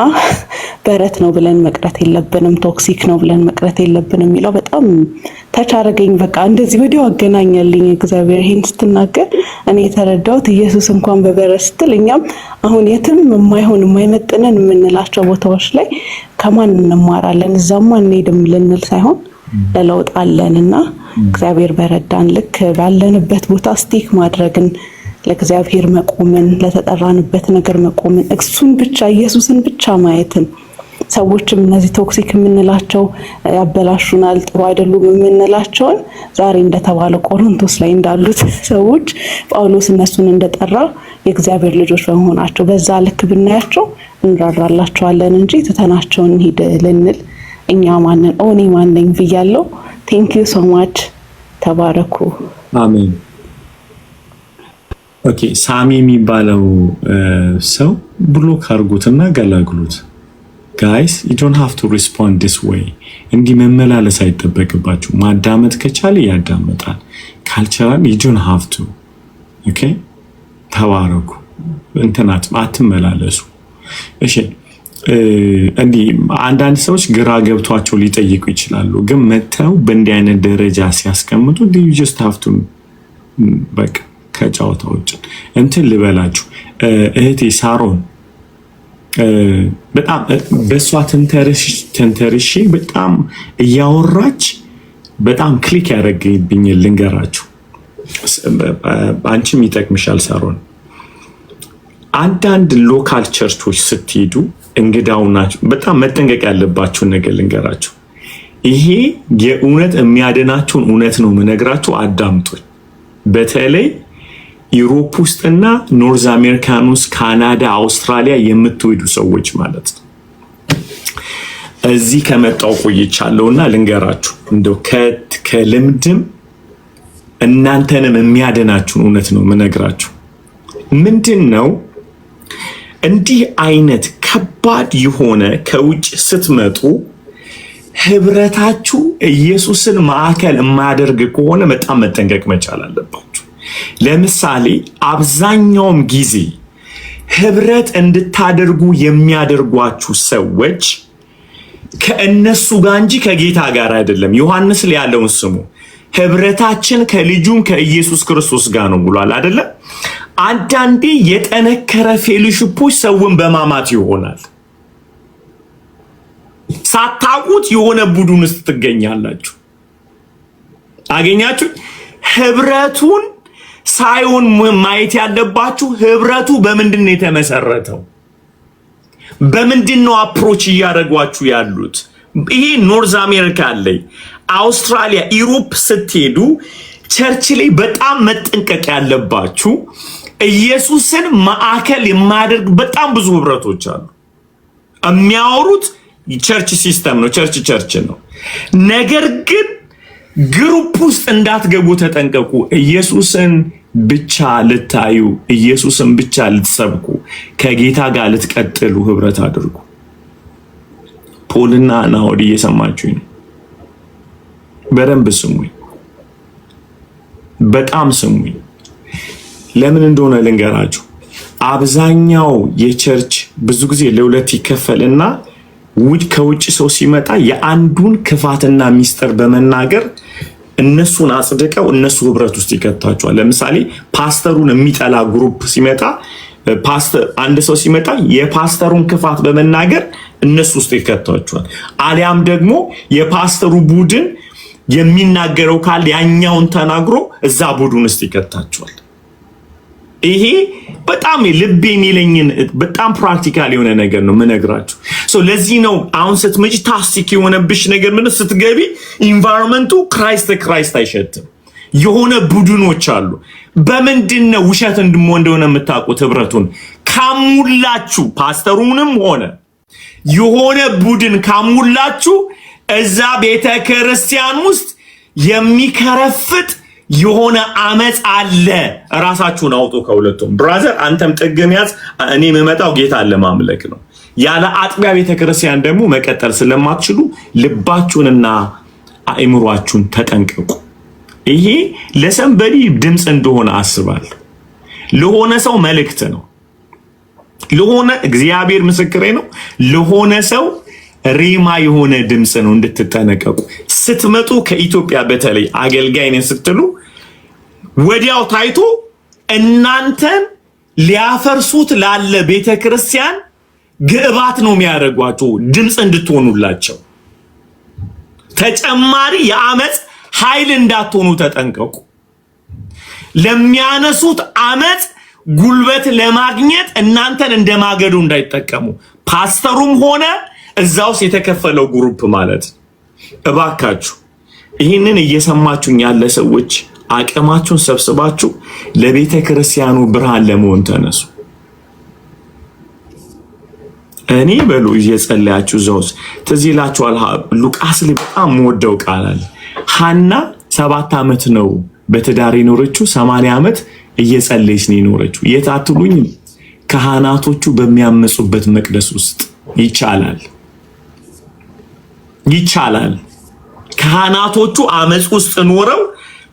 Speaker 9: በረት ነው ብለን መቅረት የለብንም፣ ቶክሲክ ነው ብለን መቅረት የለብንም የሚለው በጣም ተቻረገኝ። በቃ እንደዚህ ወዲያው አገናኛልኝ እግዚአብሔር ይሄን ስትናገር እኔ የተረዳሁት ኢየሱስ እንኳን በበረት ስትል እኛም አሁን የትም የማይሆን የማይመጥነን የምንላቸው ቦታዎች ላይ ከማን እንማራለን እዛማ እንሄድም ልንል ሳይሆን ለለውጥ አለንና እግዚአብሔር በረዳን ልክ ባለንበት ቦታ ስቲክ ማድረግን፣ ለእግዚአብሔር መቆምን፣ ለተጠራንበት ነገር መቆምን፣ እሱን ብቻ ኢየሱስን ብቻ ማየትን። ሰዎችም እነዚህ ቶክሲክ የምንላቸው ያበላሹናል፣ ጥሩ አይደሉም የምንላቸውን ዛሬ እንደተባለ ቆሮንቶስ ላይ እንዳሉት ሰዎች ጳውሎስ እነሱን እንደጠራ የእግዚአብሔር ልጆች በመሆናቸው በዛ ልክ ብናያቸው እንራራላቸዋለን እንጂ ትተናቸውን እንሂድ ልንል እኛ ማንን ኦኔ ማንነኝ ብያለሁ። ቴንክ ዩ ሶ ማች። ተባረኩ።
Speaker 1: አሜን። ኦኬ ሳሚ የሚባለው ሰው ብሎክ አድርጉትና ገላግሉት። ጋይስ you don't have to respond this way። እንዲህ መመላለስ አይጠበቅባችሁ። ማዳመጥ ከቻለ ያዳመጣል፣ ካልቻለ you don't have to። ኦኬ ተባረኩ። እንትናት አትመላለሱ። እሺ እንዲህ አንዳንድ ሰዎች ግራ ገብቷቸው ሊጠይቁ ይችላሉ። ግን መተው በእንዲህ አይነት ደረጃ ሲያስቀምጡ you just have to በቃ ከጫወታው ውጭ እንትን ልበላችሁ። እህቴ ሳሮን በጣም በሷ ተንተርሼ በጣም እያወራች በጣም ክሊክ ያደረገብኝ ልንገራችሁ። አንቺም ይጠቅምሻል ሳሮን። አንዳንድ ሎካል ቸርቾች ስትሄዱ እንግዳው ናቸው። በጣም መጠንቀቅ ያለባችሁን ነገር ልንገራችሁ። ይሄ የእውነት የሚያድናችሁን እውነት ነው የምነግራችሁ፣ አዳምጡኝ። በተለይ ዩሮፕ ውስጥና ኖርዝ አሜሪካን ውስጥ፣ ካናዳ፣ አውስትራሊያ የምትወዱ ሰዎች ማለት ነው። እዚህ ከመጣው ቆይቻለሁና ልንገራችሁ፣ እንደው ከልምድም እናንተንም የሚያድናችሁን እውነት ነው የምነግራችሁ። ምንድን ነው እንዲህ አይነት ከባድ የሆነ ከውጭ ስትመጡ ህብረታችሁ ኢየሱስን ማዕከል የማያደርግ ከሆነ በጣም መጠንቀቅ መቻል አለባችሁ። ለምሳሌ አብዛኛውም ጊዜ ህብረት እንድታደርጉ የሚያደርጓችሁ ሰዎች ከእነሱ ጋር እንጂ ከጌታ ጋር አይደለም። ዮሐንስ ላይ ያለውን ስሙ። ህብረታችን ከልጁም ከኢየሱስ ክርስቶስ ጋር ነው ብሏል አይደለም? አንዳንዴ የጠነከረ ፌሎሺፖች ሰውን በማማት ይሆናል። ሳታውቁት የሆነ ቡድን ውስጥ ትገኛላችሁ። አገኛችሁ? ህብረቱን ሳይሆን ማየት ያለባችሁ ህብረቱ በምንድን ነው የተመሰረተው? በምንድን ነው አፕሮች እያደረጓችሁ ያሉት? ይሄ ኖርዝ አሜሪካ ላይ፣ አውስትራሊያ፣ ኢሮፕ ስትሄዱ ቸርች ላይ በጣም መጠንቀቅ ያለባችሁ ኢየሱስን ማዕከል የማያደርግ በጣም ብዙ ህብረቶች አሉ። የሚያወሩት ቸርች ሲስተም ነው፣ ቸርች ነው። ነገር ግን ግሩፕ ውስጥ እንዳትገቡ ተጠንቀቁ። ኢየሱስን ብቻ ልታዩ፣ ኢየሱስን ብቻ ልትሰብኩ፣ ከጌታ ጋር ልትቀጥሉ ህብረት አድርጉ። ፖልና ናኦድ እየሰማችሁኝ ነው? በደንብ ስሙኝ፣ በጣም ስሙኝ። ለምን እንደሆነ ልንገራችሁ። አብዛኛው የቸርች ብዙ ጊዜ ለሁለት ይከፈልና ከውጭ ሰው ሲመጣ የአንዱን ክፋትና ሚስጥር በመናገር እነሱን አጽድቀው እነሱ ህብረት ውስጥ ይከታቸዋል። ለምሳሌ ፓስተሩን የሚጠላ ግሩፕ ሲመጣ፣ አንድ ሰው ሲመጣ የፓስተሩን ክፋት በመናገር እነሱ ውስጥ ይከታቸዋል። አሊያም ደግሞ የፓስተሩ ቡድን የሚናገረው ካለ ያኛውን ተናግሮ እዛ ቡድን ውስጥ ይከታቸዋል። ይሄ በጣም ልብ የሚለኝን በጣም ፕራክቲካል የሆነ ነገር ነው የምነግራችሁ። ለዚህ ነው አሁን ስትመጪ ታስቲክ የሆነብሽ ነገር ምን ስትገቢ ኢንቫይሮንመንቱ ክራይስት አይሸትም። የሆነ ቡድኖች አሉ። በምንድን ነው ውሸት እንደሆነ የምታውቁት? ህብረቱን ካሙላችሁ፣ ፓስተሩንም ሆነ የሆነ ቡድን ካሙላችሁ እዛ ቤተ ክርስቲያን ውስጥ የሚከረፍት የሆነ አመጽ አለ። ራሳችሁን አውጡ ከሁለቱም። ብራዘር አንተም ጥግን ያዝ፣ እኔ የምመጣው ጌታ ለማምለክ ነው። ያለ አጥቢያ ቤተክርስቲያን ደግሞ መቀጠል ስለማትችሉ ልባችሁንና አእምሯችሁን ተጠንቀቁ። ይሄ ለሰንበዲ ድምፅ እንደሆነ አስባለሁ። ለሆነ ሰው መልእክት ነው። ለሆነ እግዚአብሔር ምስክሬ ነው። ለሆነ ሰው ሬማ የሆነ ድምፅ ነው። እንድትጠነቀቁ ስትመጡ ከኢትዮጵያ በተለይ አገልጋይ ነን ስትሉ ወዲያው ታይቶ እናንተን ሊያፈርሱት ላለ ቤተክርስቲያን ግዕባት ነው የሚያደርጓቸው፣ ድምፅ እንድትሆኑላቸው። ተጨማሪ የአመፅ ኃይል እንዳትሆኑ ተጠንቀቁ። ለሚያነሱት አመፅ ጉልበት ለማግኘት እናንተን እንደማገዱ እንዳይጠቀሙ፣ ፓስተሩም ሆነ እዛ ውስጥ የተከፈለው ግሩፕ ማለት። እባካችሁ ይህንን እየሰማችሁኝ ያለ ሰዎች አቅማችሁን ሰብስባችሁ ለቤተ ክርስቲያኑ ብርሃን ለመሆን ተነሱ። እኔ በሉ እየጸለያችሁ ዘውስ ትዝ ይላችኋል። ሉቃስ ላይ በጣም የምወደው ቃል አለ። ሐና 7 ዓመት ነው በትዳር የኖረችው፣ 80 ዓመት እየጸለየች ነው የኖረችው። የት አትሉኝ? ካህናቶቹ በሚያመጹበት መቅደስ ውስጥ። ይቻላል። ካህናቶቹ አመጽ ውስጥ ኖረው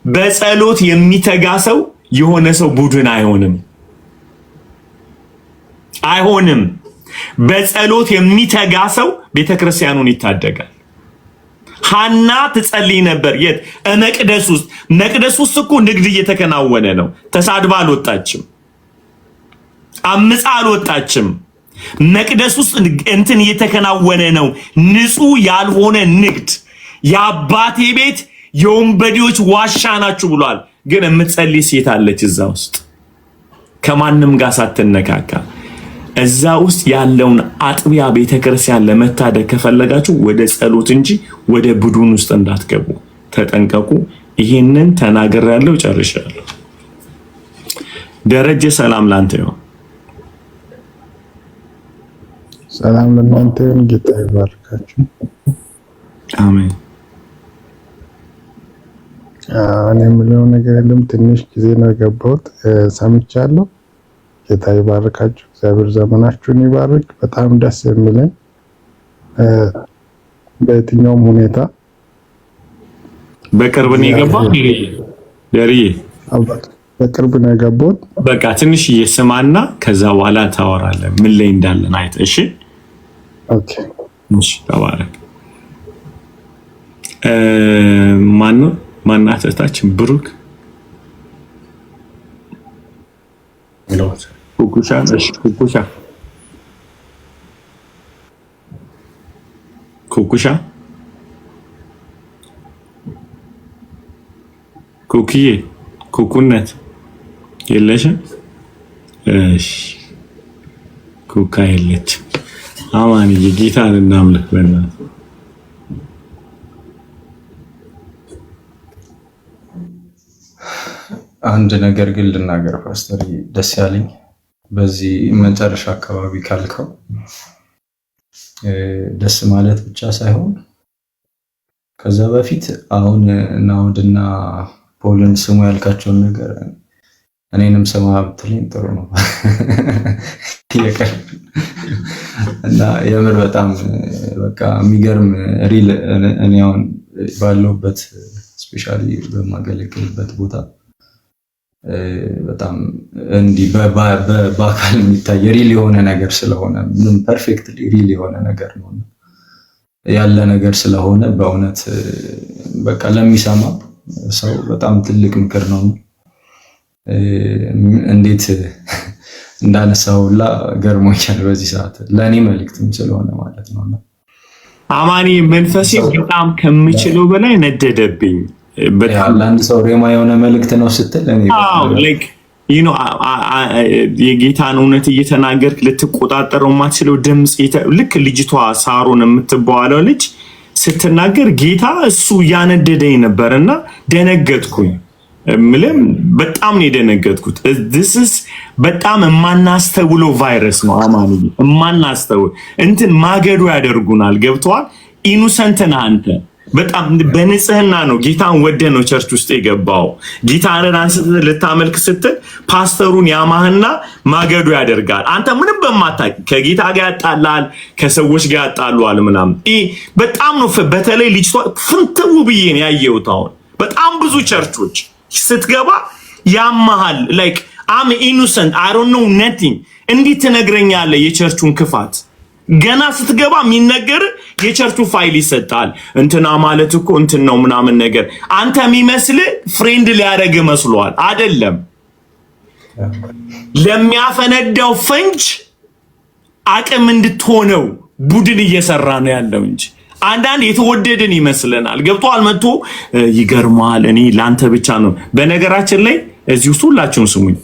Speaker 1: በጸሎት የሚተጋ ሰው የሆነ ሰው ቡድን አይሆንም። በጸሎት የሚተጋ ሰው ቤተክርስቲያኑን ይታደጋል። ሐና ትጸልይ ነበር። የት? መቅደስ ውስጥ። መቅደስ ውስጥ እኮ ንግድ እየተከናወነ ነው። ተሳድባ አልወጣችም፣ አምጻ አልወጣችም። መቅደስ ውስጥ እንትን እየተከናወነ ነው። ንጹህ ያልሆነ ንግድ። የአባቴ ቤት የወንበዴዎች ዋሻ ናችሁ ብሏል ግን የምትጸልይ ሴት አለች እዛ ውስጥ ከማንም ጋር ሳትነካካ። እዛ ውስጥ ያለውን አጥቢያ ቤተክርስቲያን ለመታደግ ከፈለጋችሁ ወደ ጸሎት እንጂ ወደ ቡድን ውስጥ እንዳትገቡ ተጠንቀቁ። ይሄንን ተናግሬያለሁ፣ ጨርሻለሁ። ደረጀ ሰላም ላንተ ይሁን።
Speaker 10: ሰላም ለእናንተ ይሁን። ጌታ ይባርካችሁ።
Speaker 1: አሜን።
Speaker 10: እኔ የምለው ነገር የለም። ትንሽ ጊዜ ነው የገባሁት፣ ሰምቻለሁ። ጌታ ይባርካችሁ። እግዚአብሔር ዘመናችሁን ይባርክ። በጣም ደስ የሚለኝ በየትኛውም ሁኔታ
Speaker 1: በቅርብ ነው የገባው ደርዬ፣
Speaker 10: በቅርብ ነው የገባሁት።
Speaker 1: በቃ ትንሽ እየሰማና ከዛ በኋላ ታወራለህ ምን ላይ እንዳለን አይተህ። እሺ
Speaker 10: ኦኬ፣
Speaker 1: እሺ፣ ተባረክ። ማናት እህታችን ብሩክ ኩኩሻ? እሺ ኩኩሻ ኩኪዬ ኩኩነት የለሽም? እሺ ኩካ የለችም። አማንዬ ጌታን እናምልክ በእናትህ።
Speaker 8: አንድ ነገር ግን ልናገር ፓስተር፣ ደስ ያለኝ በዚህ መጨረሻ አካባቢ ካልከው ደስ ማለት ብቻ ሳይሆን ከዛ በፊት አሁን ናውድና ፖልን ስሙ ያልካቸውን ነገር እኔንም ስማ ብትለኝ ጥሩ ነው። እና የምር በጣም በቃ የሚገርም ሪል እኔ አሁን ባለሁበት ስፔሻሊ በማገለግልበት ቦታ በጣም እንዲህ በአካል የሚታይ ሪል የሆነ ነገር ስለሆነ ምንም ፐርፌክትሊ ሪል የሆነ ነገር ነው ያለ ነገር ስለሆነ በእውነት በቃ ለሚሰማ ሰው በጣም ትልቅ ምክር ነው። እንዴት እንዳነሳውላ ገርሞኛል በዚህ ሰዓት ለኔ መልእክትም ስለሆነ ማለት ነው።
Speaker 1: አማኒ መንፈሴ በጣም ከምችለው በላይ ነደደብኝ።
Speaker 8: በጣም ለአንድ ሰው ሬማ የሆነ መልእክት ነው ስትል እኔ
Speaker 1: ላይክ ዩ ኖ የጌታን እውነት እየተናገርክ ልትቆጣጠረው የማትችለው ድምጽ ልክ ልጅቷ ሳሮን የምትባለው ልጅ ስትናገር ጌታ እሱ ያነደደኝ ነበርና ደነገጥኩኝ። ምንም በጣም ነው የደነገጥኩት። this is በጣም የማናስተውለው ቫይረስ ነው አማኒ፣ የማናስተውል እንትን ማገዶ ያደርጉናል። ገብቷል? ኢኑሰንት ነህ አንተ። በጣም በንጽህና ነው ጌታን ወደ ነው ቸርች ውስጥ የገባው። ጌታን አንስተህ ልታመልክ ስትል ፓስተሩን ያማህና ማገዶ ያደርጋል። አንተ ምንም በማታውቅ ከጌታ ጋር ያጣላል፣ ከሰዎች ጋር ያጣሏል ምናምን። በጣም ነው በተለይ ልጅቷ ፍንትው ብዬ ነው ያየሁት። አሁን በጣም ብዙ ቸርቾች ስትገባ ያማሃል። ላይክ አም ኢኖሰንት አይ ዶንት ኖ ነቲንግ እንዴት ትነግረኛለህ የቸርቹን ክፋት? ገና ስትገባ የሚነገር የቸርቹ ፋይል ይሰጣል። እንትና ማለት እኮ እንትን ነው ምናምን ነገር አንተ የሚመስል ፍሬንድ ሊያደርግ መስሏል። አይደለም፣ ለሚያፈነዳው ፈንጅ አቅም እንድትሆነው ቡድን እየሰራ ነው ያለው እንጂ አንዳንድ የተወደደን ይመስለናል። ገብቷል? መጥቶ ይገርማል። እኔ ላንተ ብቻ ነው። በነገራችን ላይ እዚህ ውስጥ ሁላችሁም ስሙኝ፣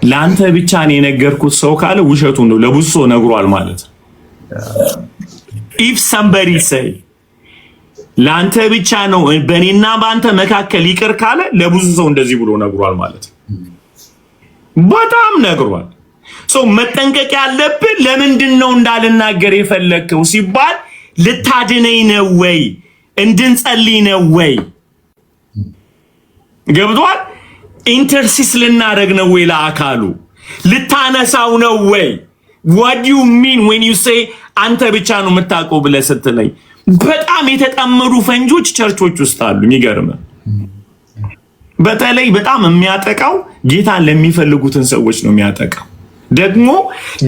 Speaker 1: ላንተ ብቻ ነው የነገርኩት ሰው ካለ ውሸቱን ነው ለብዙ ሰው ነግሯል ማለት ነው። if somebody say ላንተ ብቻ ነው በእኔና በአንተ መካከል ይቅር ካለ ለብዙ ሰው እንደዚህ ብሎ ነግሯል ማለት ነው። በጣም ነግሯል። ሰው መጠንቀቅ ያለብን ለምንድን ነው እንዳልናገር የፈለከው ሲባል ልታድነኝ ነው ወይ እንድንጸልይ ነው ወይ? ገብቷል? ኢንተርሲስ ልናደርግ ነው ወይ? ለአካሉ ልታነሳው ነው ወይ? what do you mean when you say አንተ ብቻ ነው የምታውቀው ብለህ ስትለኝ በጣም የተጠመዱ ፈንጆች ቸርቾች ውስጥ አሉ። የሚገርም በተለይ በጣም የሚያጠቃው ጌታን ለሚፈልጉትን ሰዎች ነው የሚያጠቃው። ደግሞ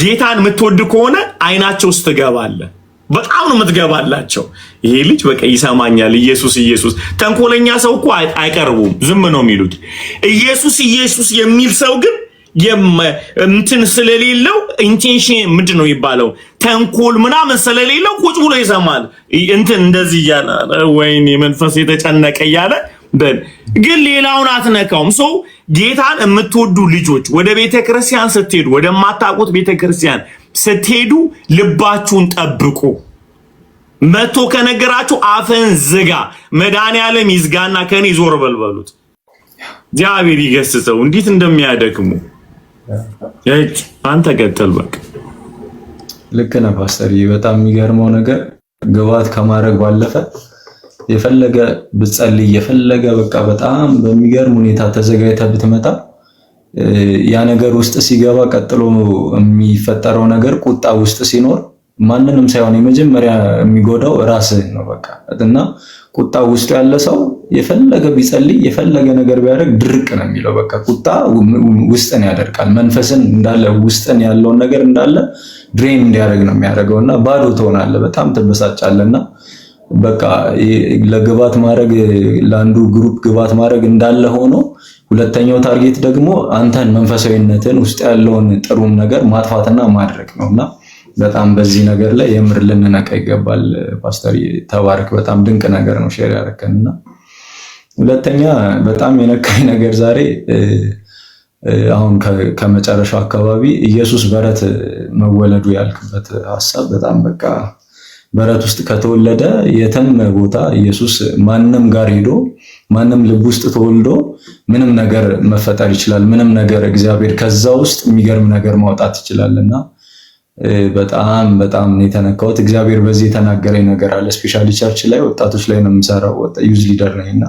Speaker 1: ጌታን የምትወድ ከሆነ አይናቸው ውስጥ ትገባለህ። በጣም ነው የምትገባላቸው። ይሄ ልጅ በቃ ይሰማኛል፣ ኢየሱስ ኢየሱስ። ተንኮለኛ ሰው እኮ አይቀርቡም፣ ዝም ነው የሚሉት። ኢየሱስ ኢየሱስ የሚል ሰው ግን እንትን ስለሌለው ኢንቴንሽን ምንድን ነው ይባለው ተንኮል ምናምን ስለሌለው ቁጭ ብሎ ይሰማል። እንትን እንደዚህ እያለ ወይኔ መንፈስ የተጨነቀ እያለ በል ግን ሌላውን አትነካውም። ሰው ጌታን የምትወዱ ልጆች ወደ ቤተክርስቲያን ስትሄዱ፣ ወደማታውቁት ቤተክርስቲያን ስትሄዱ ልባችሁን ጠብቁ። መቶ ከነገራችሁ አፈን ዝጋ። መድኃኒዓለም ይዝጋና ከኔ ዞር በልበሉት። እግዚአብሔር ይገስጸው እንዴት እንደሚያደክሙ። አንተ ቀጥል በቃ።
Speaker 8: ልክ ነህ ፓስተር። በጣም የሚገርመው ነገር ግባት ከማድረግ ባለፈ የፈለገ ብትጸልይ የፈለገ በቃ በጣም በሚገርም ሁኔታ ተዘጋጅተህ ብትመጣ ያ ነገር ውስጥ ሲገባ ቀጥሎ የሚፈጠረው ነገር ቁጣ ውስጥ ሲኖር ማንንም ሳይሆን የመጀመሪያ የሚጎዳው ራስህን ነው በቃ። እና ቁጣ ውስጥ ያለ ሰው የፈለገ ቢጸልይ የፈለገ ነገር ቢያደርግ ድርቅ ነው የሚለው በቃ። ቁጣ ውስጥን ያደርቃል። መንፈስን እንዳለ ውስጥን ያለውን ነገር እንዳለ ድሬን እንዲያደርግ ነው የሚያደርገውና ባዶ ትሆናለህ፣ በጣም ትበሳጫለህና በቃ ለግባት ማድረግ ለአንዱ ግሩፕ ግባት ማድረግ እንዳለ ሆኖ ሁለተኛው ታርጌት ደግሞ አንተን መንፈሳዊነትን ውስጥ ያለውን ጥሩም ነገር ማጥፋትና ማድረግ ነውና በጣም በዚህ ነገር ላይ የምር ልንነቃ ይገባል። ፓስተር ተባረክ። በጣም ድንቅ ነገር ነው ሼር ያደረከንና ሁለተኛ በጣም የነካኝ ነገር ዛሬ አሁን ከመጨረሻው አካባቢ ኢየሱስ በረት መወለዱ ያልክበት ሐሳብ በጣም በቃ በረት ውስጥ ከተወለደ የትም ቦታ ኢየሱስ ማንንም ጋር ሄዶ ማንንም ልብ ውስጥ ተወልዶ ምንም ነገር መፈጠር ይችላል። ምንም ነገር እግዚአብሔር ከዛ ውስጥ የሚገርም ነገር ማውጣት ይችላልና በጣም በጣም የተነካሁት። እግዚአብሔር በዚህ የተናገረኝ ነገር አለ። ስፔሻሊ ቸርች ላይ ወጣቶች ላይ ነው የምሰራው። ዩዝ ሊደር ነኝና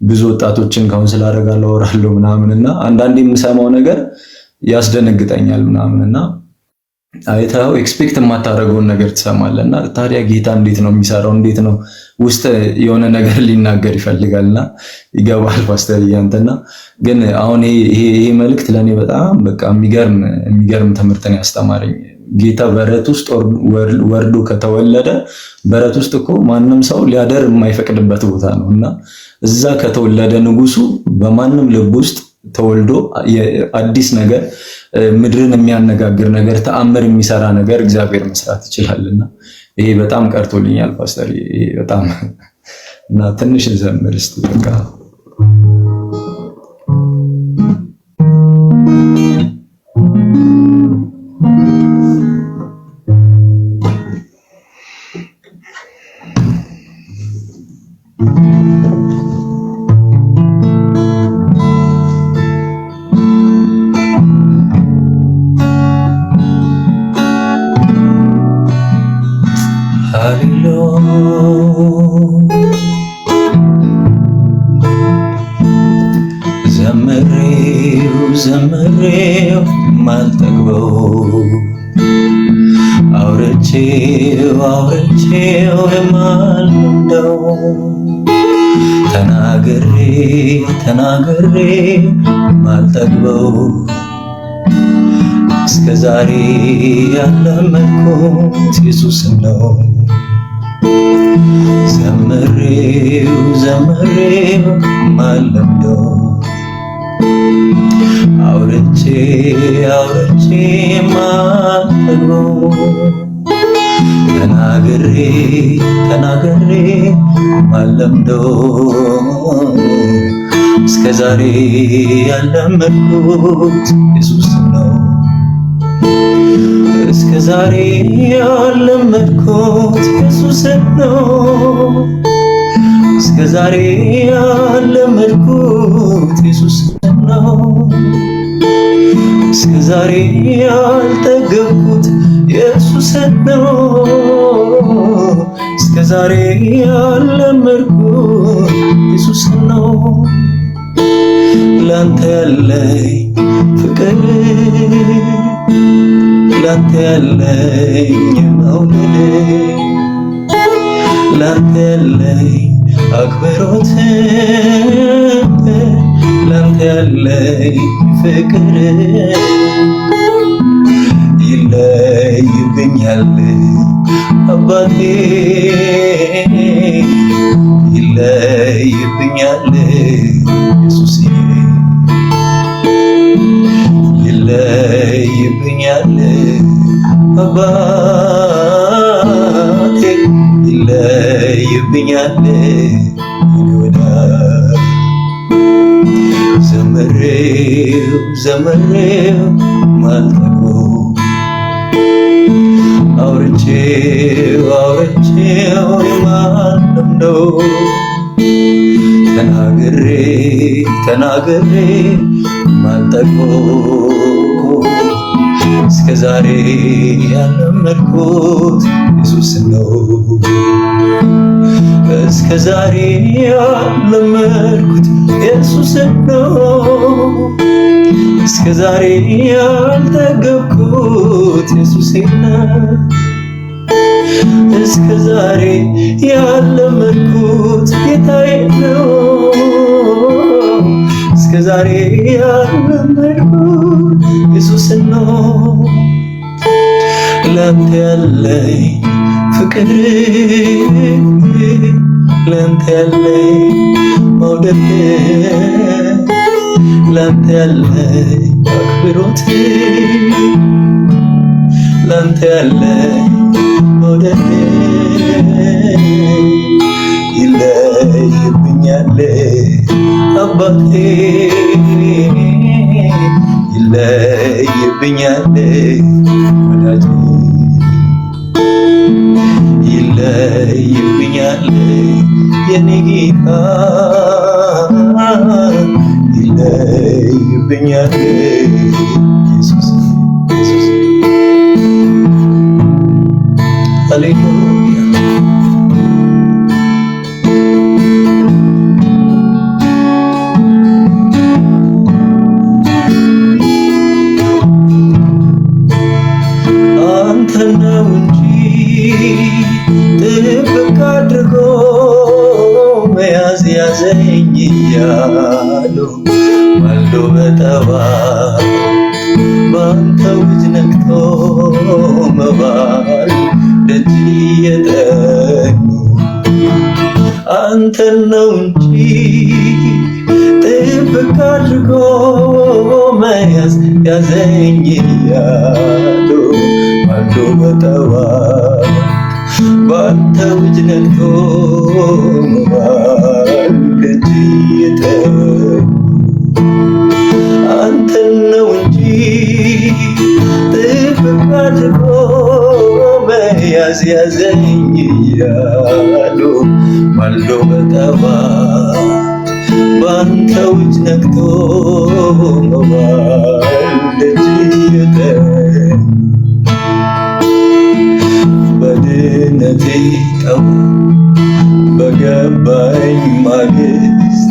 Speaker 8: ብዙ ወጣቶችን ካውንስል አደርጋለሁ፣ አወራለሁ ምናምንና አንዳንዴ የምሰማው ነገር ያስደነግጠኛል ምናምንና አይታው ኤክስፔክት የማታደርገውን ነገር ትሰማለና ታዲያ ጌታ እንዴት ነው የሚሰራው? እንዴት ነው ውስጥ የሆነ ነገር ሊናገር ይፈልጋልና ይገባል ፓስተር ያንተና ግን አሁን ይሄ መልእክት ለኔ በጣም በቃ የሚገርም ትምህርትን ያስተማረኝ። ጌታ በረት ውስጥ ወርዶ ከተወለደ በረት ውስጥ እኮ ማንም ሰው ሊያደር የማይፈቅድበት ቦታ ነውና እዛ ከተወለደ ንጉሱ በማንም ልብ ውስጥ ተወልዶ አዲስ ነገር ምድርን የሚያነጋግር ነገር ተአምር የሚሰራ ነገር እግዚአብሔር መስራት ይችላልና ይሄ በጣም ቀርቶልኛል ፓስተር። ይሄ በጣም እና ትንሽ ዘምር እስቲ በቃ ዘምሬው ማልጠግበው አውርቼው የማልወደው ተናግሬ ማልጠግበው እስከዛሬ ያለመድኩት ኢየሱስ ነው። ዘምሬው ማልወደው አውርቼ ማልጠግበው ተናግሬ ማለምደው እስከዛሬ ያለመድኩት ኢየሱስ ነው። እስከዛሬ ያለመድኩት ኢየሱስ ነው። እስከዛሬ ያለመድኩት ኢየሱስ ነው። እስከዛሬ ያልጠገብኩት ኢየሱስ ነው። እስከዛሬ ያለመድኩት ኢየሱስ ነው። ላንተ ያለኝ ፍቅር ላንተ ያለኝ መውደድ ላንተ ያለኝ አክብሮት ላንተ ያለኝ ፍቅር ይለይብኛል አባቴ ይለይብኛል ኢየሱስ ይለይብኛል አባቴ ይለይብኛል ወዳጅ ዘምሬው ማልጠግበው አውርቼው የማልለምደው ተናግሬ ማልጠግበው እስከዛሬ ያለመድኩት ኢየሱስ ነው። እስከዛሬ ያለመድኩት ኢየሱስ ነው። እስከዛሬ ያልጠገብኩት ኢየሱስ ነው። እስከዛሬ ያለመድኩት ጌታዬ ነው። እስከዛሬ ያለመድኩት ኢየሱስ ነው። ላንተ ያለኝ ፍቅር ላንተ ያለኝ መውደድ ላንተ ያለኝ አክብሮት ላንተ ያለኝ መውደድ ይለይብኛል አባቴ ይለይብኛል ወዳጄ ይለይብኛል የኔ ጌታ ይለይብኛል ኢየሱስ ሃሌሉያ አንተ ነው እንጂ ጥብቅ አድርጎ መያዝ ያዘኝ እያሉ ማልዶ በጠዋት በአንተ እጅ ነክቶ መባል ደጅ እየጠኑ አንተን ነው እንጂ ጥብቅ አድርጎ መያዝ ያዘኝ እያሉ ማልዶ በጠዋት በአንተ እጅ ነክቶ መባል ደጅ እየጠኑ አንተን ነው እንጂ ጥብቅ አድርጎ መያዝ ያዘኝ እያሉ ማልዶ በጠዋት በአንተ እጅ ነክቶ መባል ደጅ እየጠኑ በድነቴ ጠዋት በገባኝ ማግስት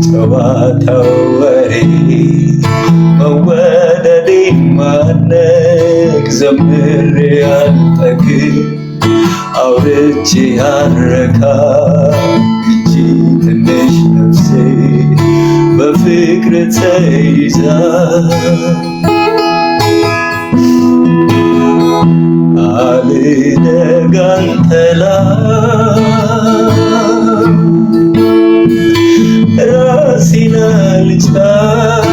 Speaker 8: ጨዋታው ወሬ መወደዴ ማነቅ ዘምሬ አልጠግብ አውርቼ አልረካ ይቺ ትንሽ ነፍሴ በፍቅር ተይዛ አልደግ አንተ ላይ ራሴን አልቻል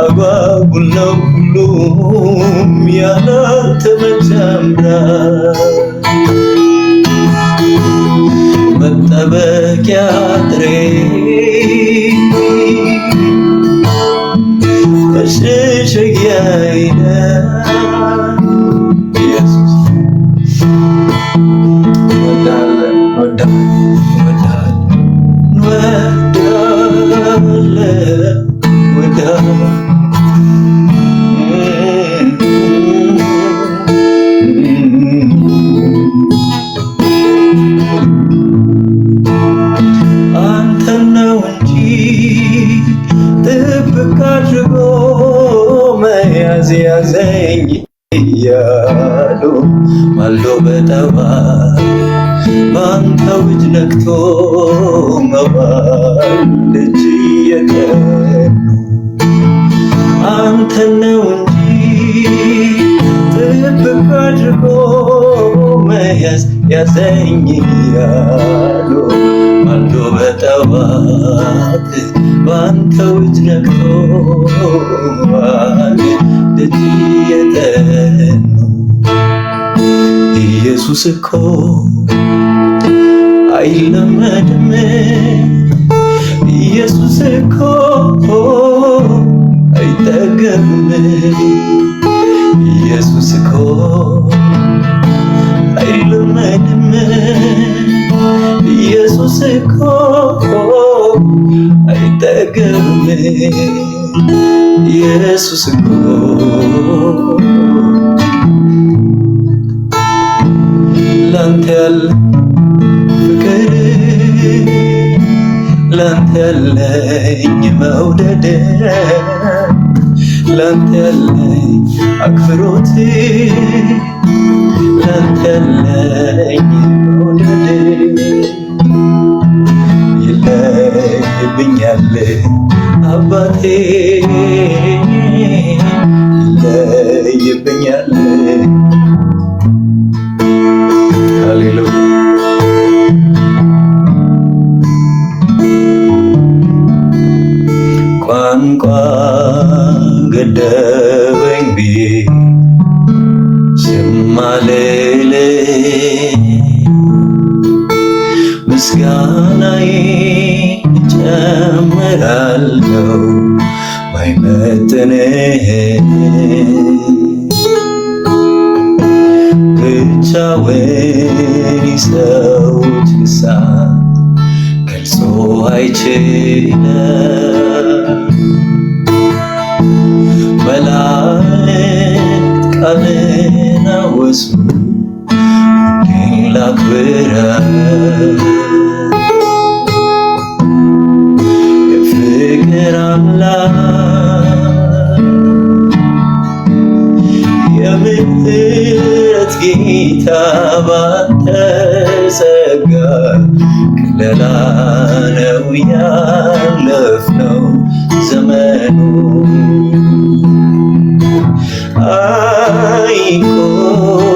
Speaker 8: አጓጉል ነው ሁሉም ያላንተ መጀመሪያ መጠበቂያ ጥሬ መሸሸጊያዬ ኢየሱስ አንተ ነው እንጂ ጥብቅ አድርጎ መያዝ ያዘኝ እያሉ ማልዶ በጠዋት በአንተው እጅ ነክቶ መባል ደጅ እየጠኑ አንተ ነው እንጂ ጥብቅ አድርጎ መያዝ ያዘኝ እያሉ ማልዶ በጠዋት በአንተው እጅ ነክቶ መባል ደጅ እየጠኑ ኢየሱስ እኮ አይለመድም ኢየሱስ እኮ ላንተ ያለ ፍቅር ላንተ ያለኝ መውደድ ላንተ ያለኝ አክብሮት ላንተ ያለኝ መውደድ ይለይብኛል አባቴ ይለይብኛል። ሃሌሉያ ቋንቋ ገደበኝ ብዬ ስማልል ምስጋናዬ ጨምራለሁ ባይመጥንህ ብቻውን የሰዎች ልሳን ገልጾ አይችልም። መላእክት ቃልን አወሱ ላክብረው የፍቅር አምላክ የምህረት ጌታ ባንተ ጸጋ ቅለላ ነው ያለፍነው ዘመኑ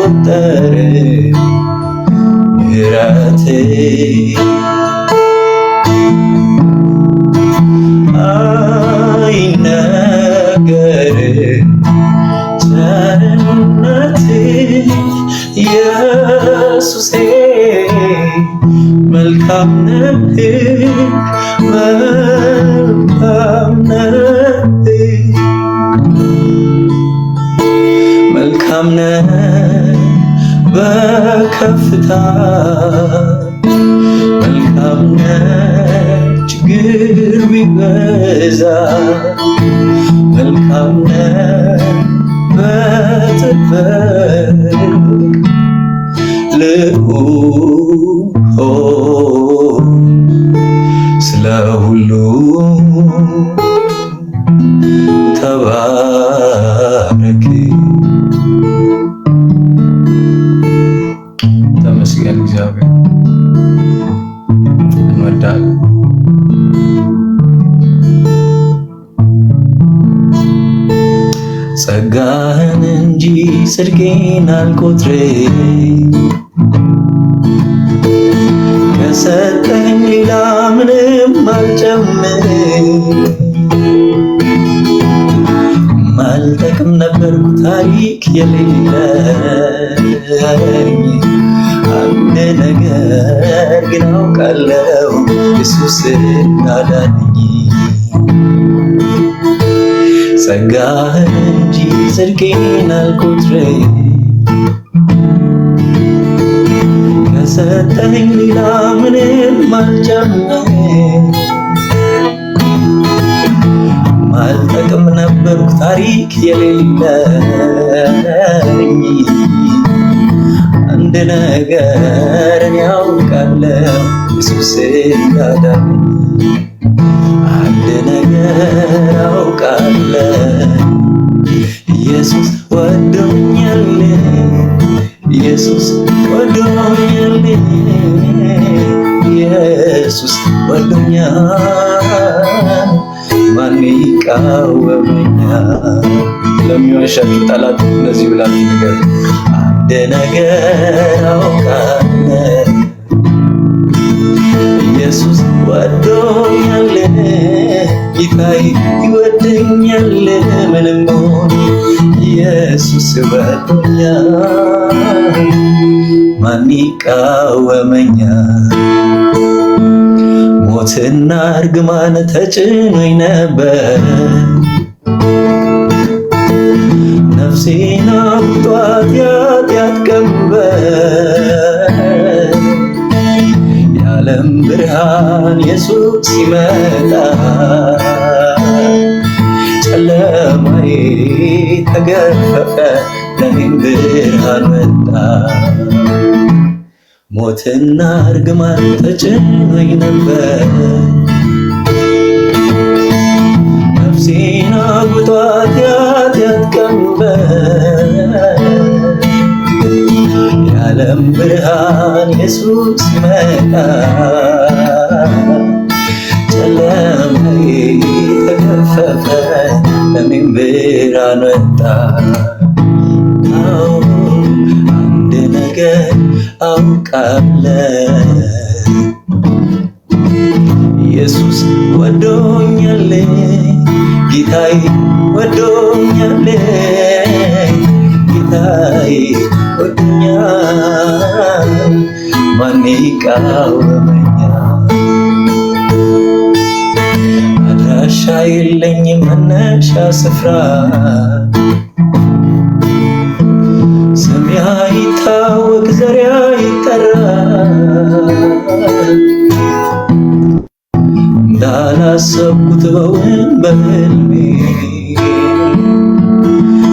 Speaker 8: አይቆጠርም ምሕረትህ አይነገርም ቸርነትህ ኢየሱሴ መልካም ነህ መልካም ነህ መልካም ነህ በከፍታ መልካም ነህ ችግር ቢበዛ መልካም ነህ በጥበቅ ልዑል ስለ ሁሉ ተባረክ። ተመስገን እግዚአብሔር እንወዳለን። ጸጋህን እንጂ ጽድቄን አልቆጥርም ከሰጠኝ ሌላ ምንም አልጨምርም። ማልጠቅም ነበርኩ ታሪክ የሌለኝ አንድ ነገር ግን አውቃለሁ ኢየሱስ አዳነኝ። ጸጋህን እንጂ ጽድቄን አልቆጥርም ከሰጠኝ ሌላ ምንም አልጨምርም። ማልጠቅም ነበርኩ ታሪክ የሌለኝ አንድ ነገርን ያውቃለሁ ኢየሱስ አዳነኝ። አንድ ነገር አውቃለሁ ኢየሱስ ወዶኛል ኢየሱስ ወዶኛል ኢየሱስ ወዶኛል ማን ይቃወመኛል? ለሚዋሻችሁ ጠላት እንደዚህ ብላችሁ ነገር አንድ ነገር አውቃለሁ ኢየሱስ ወዶኛል ጌታዬ ይወደኛል ምንም ሆነ ኢየሱስ ወዶኛል ማን ይቃወመኛል? ሞትና እርግማን ተጭኖኝ ነበር ነፍሴን አምጧት የኃጢአት ቀንበር የዓለም ብርሃን ኢየሱስ ሲመጣ
Speaker 11: ጨለማዬ ተገፈፈ ለኔም ብርሃን መጣ። ሞትና እርግማን ተጭኖኝ ነበር ነፍሴን አጉቷት የኃጢአት ቀንበር የዓለም ብርሃን ኢየሱስ ሲመጣ ጨለማዬ ተገፈፈ ለኔም ብርሃን ወጣ። አንድ ነገር አውቃለሁ ኢየሱስ ወዶኛል ጌታዬ ወዶኛል ጌታዬ ወዶኛል ማን ይቃወመኛል? አድራሻ የለኝም መነሻ ስፍራ ስሜ አይታወቅ ዘሬ አይጠራ እንዳላሰብኩት በውን በህልሜ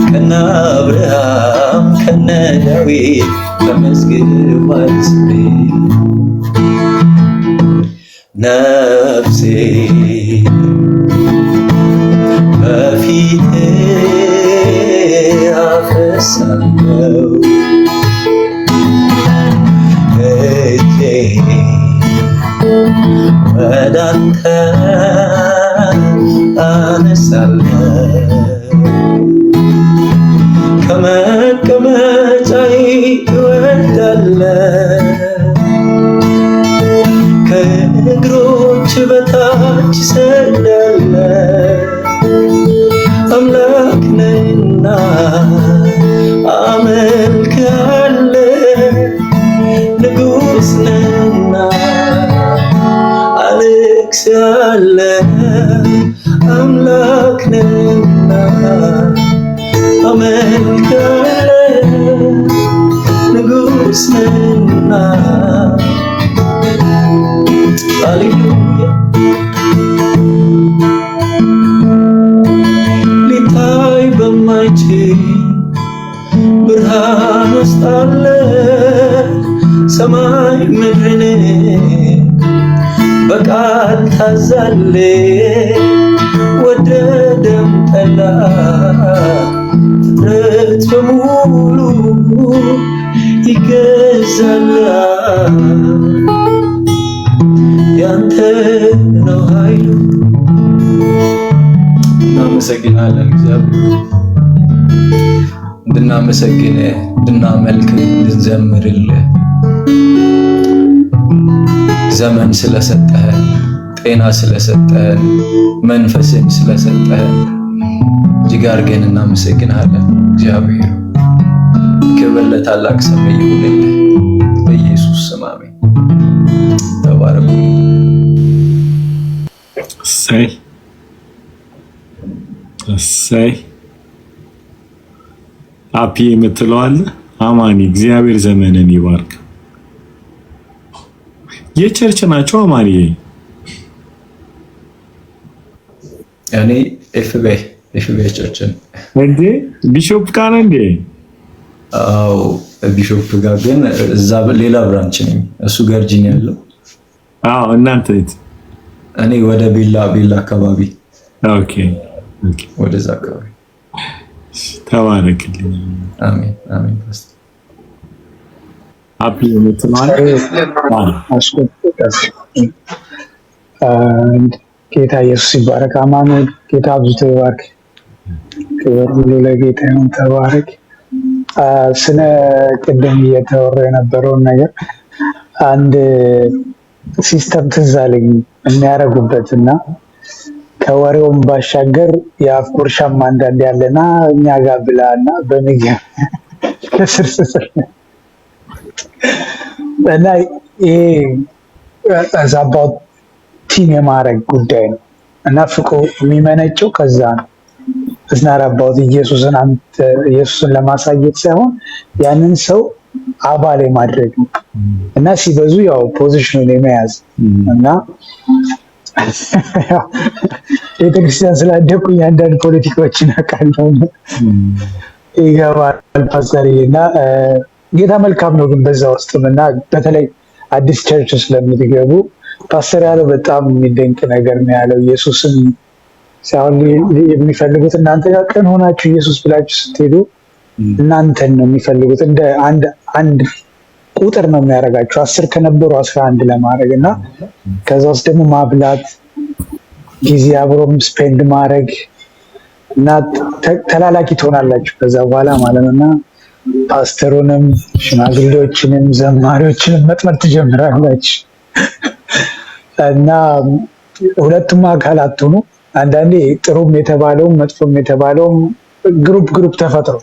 Speaker 11: ከነ አብርሃም ከነ ዳዊት ተመዝግቧል ስሜ። ነፍሴ በፊትህ አፈሳለሁ እጄን ወደ አንተ አነሳለሁ ከመቀመጫዬ እወርዳለሁ ከእግሮች በታች እሰግዳለሁ። አምላክ ነህና አመልክሃለሁ ንጉሥ ነህና አለቅሳለሁ። አምላክ ነህና አመልክሃለሁ ንጉሥ ነህና ሃሌሉያ። ሊታይ በማይችል ብርሃን ውስጥ አለ ሰማይ ምድርን በቃል ታዛለ ወደደም ጠላ ፍጥረት በሙሉ ይገዛል ያንተ ነው ኃይሉ። እናመሰግናለን እግዚአብሔር እንድናመሰግን እንድናመልክ እንድንዘምርልህ ዘመን ስለሰጠህን ጤና ስለሰጠህን መንፈስን ስለሰጠህን እጅግ አድርገን እናመሰግናለን እግዚአብሔር። ክብር ለታላቅ ስም ይሁንልህ በኢየሱስ ስም አሜን። ተባረኩ።
Speaker 1: እሰይ እሰይ አፒ የምትለዋል አማኒ እግዚአብሔር ዘመንን ይባርክ። የቸርች ናቸው አማኒ።
Speaker 8: እኔ ኤፍቤ ቸርችን
Speaker 1: እንዴ ቢሾፕ ካን እንዴ?
Speaker 8: አዎ ቢሾፕ ጋር ግን እዛ ሌላ ብራንች ነኝ። እሱ ገርጂን ያለው።
Speaker 1: አዎ እናንተ
Speaker 8: እኔ ወደ ቤላ አካባቢ።
Speaker 1: ኦኬ
Speaker 8: ወደዛ አካባቢ።
Speaker 1: ተባረክልኝ።
Speaker 8: አሜን አሜን። ፓስተር
Speaker 1: አፒ የምትለዋል
Speaker 5: ጌታ ኢየሱስ ይባረክ። አማኑኤል ጌታ አብዝቶ ይባርክ። ክብር ሁሉ ለጌታ ይሁን። ተባረክ። ስለ ቅድም እየተወራ የነበረውን ነገር አንድ ሲስተም ትዝ አለኝ የሚያደርጉበት እና ከወሬውም ባሻገር የአፍ ጉርሻም አንዳንድ ያለና እኛ ጋር ብላና በምግብ ከስርስር እና ይሄ ዛባው ቲም የማድረግ ጉዳይ ነው እና ፍቅሩ የሚመነጨው ከዛ ነው። እስናራባውት ኢየሱስን ለማሳየት ሳይሆን ያንን ሰው አባል የማድረግ ነው እና ሲበዙ ያው ፖዚሽኑን የመያዝ እና ቤተክርስቲያን ስላደኩኝ አንዳንድ ፖለቲካዎችን አውቃለሁ። ይገባል ፓስተር እና ጌታ መልካም ነው። ግን በዛ ውስጥም እና በተለይ አዲስ ቸርች ስለምትገቡ ፓስተር ያለው በጣም የሚደንቅ ነገር ነው ያለው። ኢየሱስን ሳይሆን የሚፈልጉት እናንተ ጋር ቀን ሆናችሁ ኢየሱስ ብላችሁ ስትሄዱ እናንተን ነው የሚፈልጉት። እንደ አንድ ቁጥር ነው የሚያደርጋችሁ 10 ከነበሩ 11 ለማድረግ እና ከዛ ውስጥ ደግሞ ማብላት፣ ጊዜ አብሮም ስፔንድ ማድረግ እና ተላላኪ ትሆናላችሁ ከዛ በኋላ ማለት ነው። እና ፓስተሩንም ሽማግሌዎችንም ዘማሪዎችንም መጥመር ትጀምራላችሁ እና ሁለቱም አካላት ሆኑ። አንዳንዴ ጥሩም የተባለውም መጥፎም የተባለውም ግሩፕ ተፈጥሮ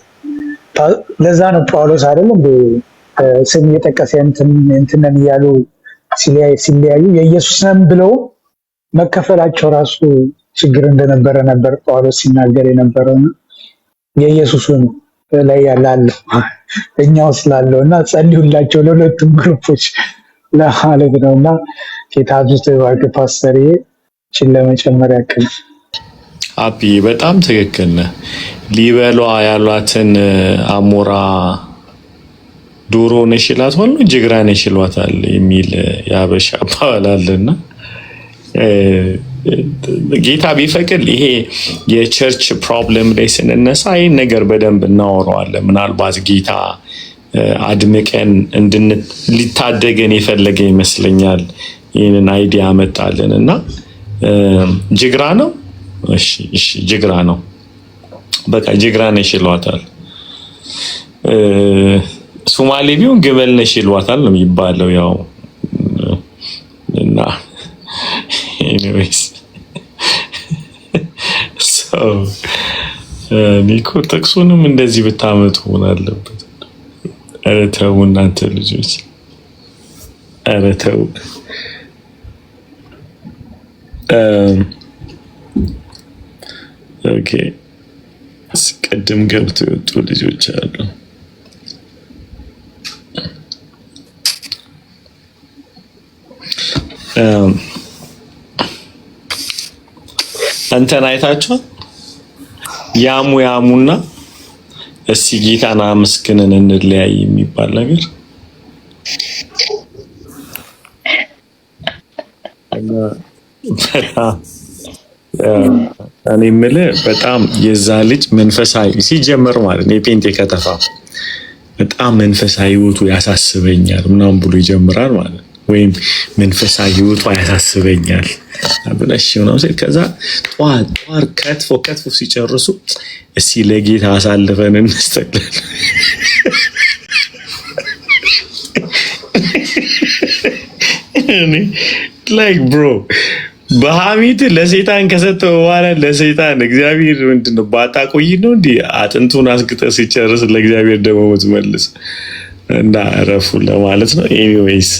Speaker 5: ለዛ ነው ጳውሎስ አይደለም ስም የጠቀሰ እንትንን እያሉ ሲለያዩ የኢየሱስ ነን ብለው መከፈላቸው ራሱ ችግር እንደነበረ ነበር ጳውሎስ ሲናገር የነበረው። የኢየሱስን ላይ ያላለው እኛው ስላለው እና ጸልዩላቸው ለሁለቱም ግሩፖች ለማለት ነው። እና ጌታ ኢየሱስ ተባረከ። ፓስተርዬ ችን ለመጨመር ያክል
Speaker 1: አቢ በጣም ትክክል ነህ። ሊበሏ ያሏትን አሞራ ዶሮ ነሽ ይላታል ነው ጅግራ ነሽ ይሏታል የሚል ያበሻ አባባል አለና ጌታ ቢፈቅድ ይሄ የቸርች ፕሮብሌም ላይ ስንነሳ ይህን ነገር በደንብ እናወራዋለን። ምናልባት ጌታ አድምቀን ሊታደገን የፈለገ ይመስለኛል። ይህንን አይዲያ መጣልን እና ጅግራ ነው። እሺ ጅግራ ነው። በቃ ጅግራ ነሽ ይሏታል። ሶማሌ ቢሆን ግመል ነሽ ይሏታል ነው የሚባለው። ያው እና ኤኒዌይስ ኒኮ ጥቅሱንም እንደዚህ ብታመጡ ሆነ አለበት። ኧረ ተው እናንተ ልጆች፣ ኧረ ተው። ኦኬ ቅድም ገብተው የወጡ ልጆች አሉ። አንተን አይታችኋል? ያሙና እስኪ ጌታን አመስግነን እንለያይ የሚባል ነገር እኔ የምልህ በጣም የዛ ልጅ መንፈሳዊ ሲጀመር ማለት ነው የጴንጤ ከተፋ በጣም መንፈሳዊ ህይወቱ ያሳስበኛል ምናምን ብሎ ይጀምራል ማለት ነው። ወይም መንፈሳዊ ህይወቱ ያሳስበኛል ብለሽ ነው። ከዛ ጧር ከትፎ ሲጨርሱ እስኪ ለጌታ አሳልፈን እንስተላለን። ላይክ ብሮ በሐሜት ለሰይጣን ከሰጠው በኋላ ለሰይጣን እግዚአብሔር ምንድነው ባጣቆይ ነው እንዴ? አጥንቱን አስግጠ ሲጨርስ ለእግዚአብሔር ደግሞ መልስ እና ረፉ ለማለት ነው። ኤኒዌይስ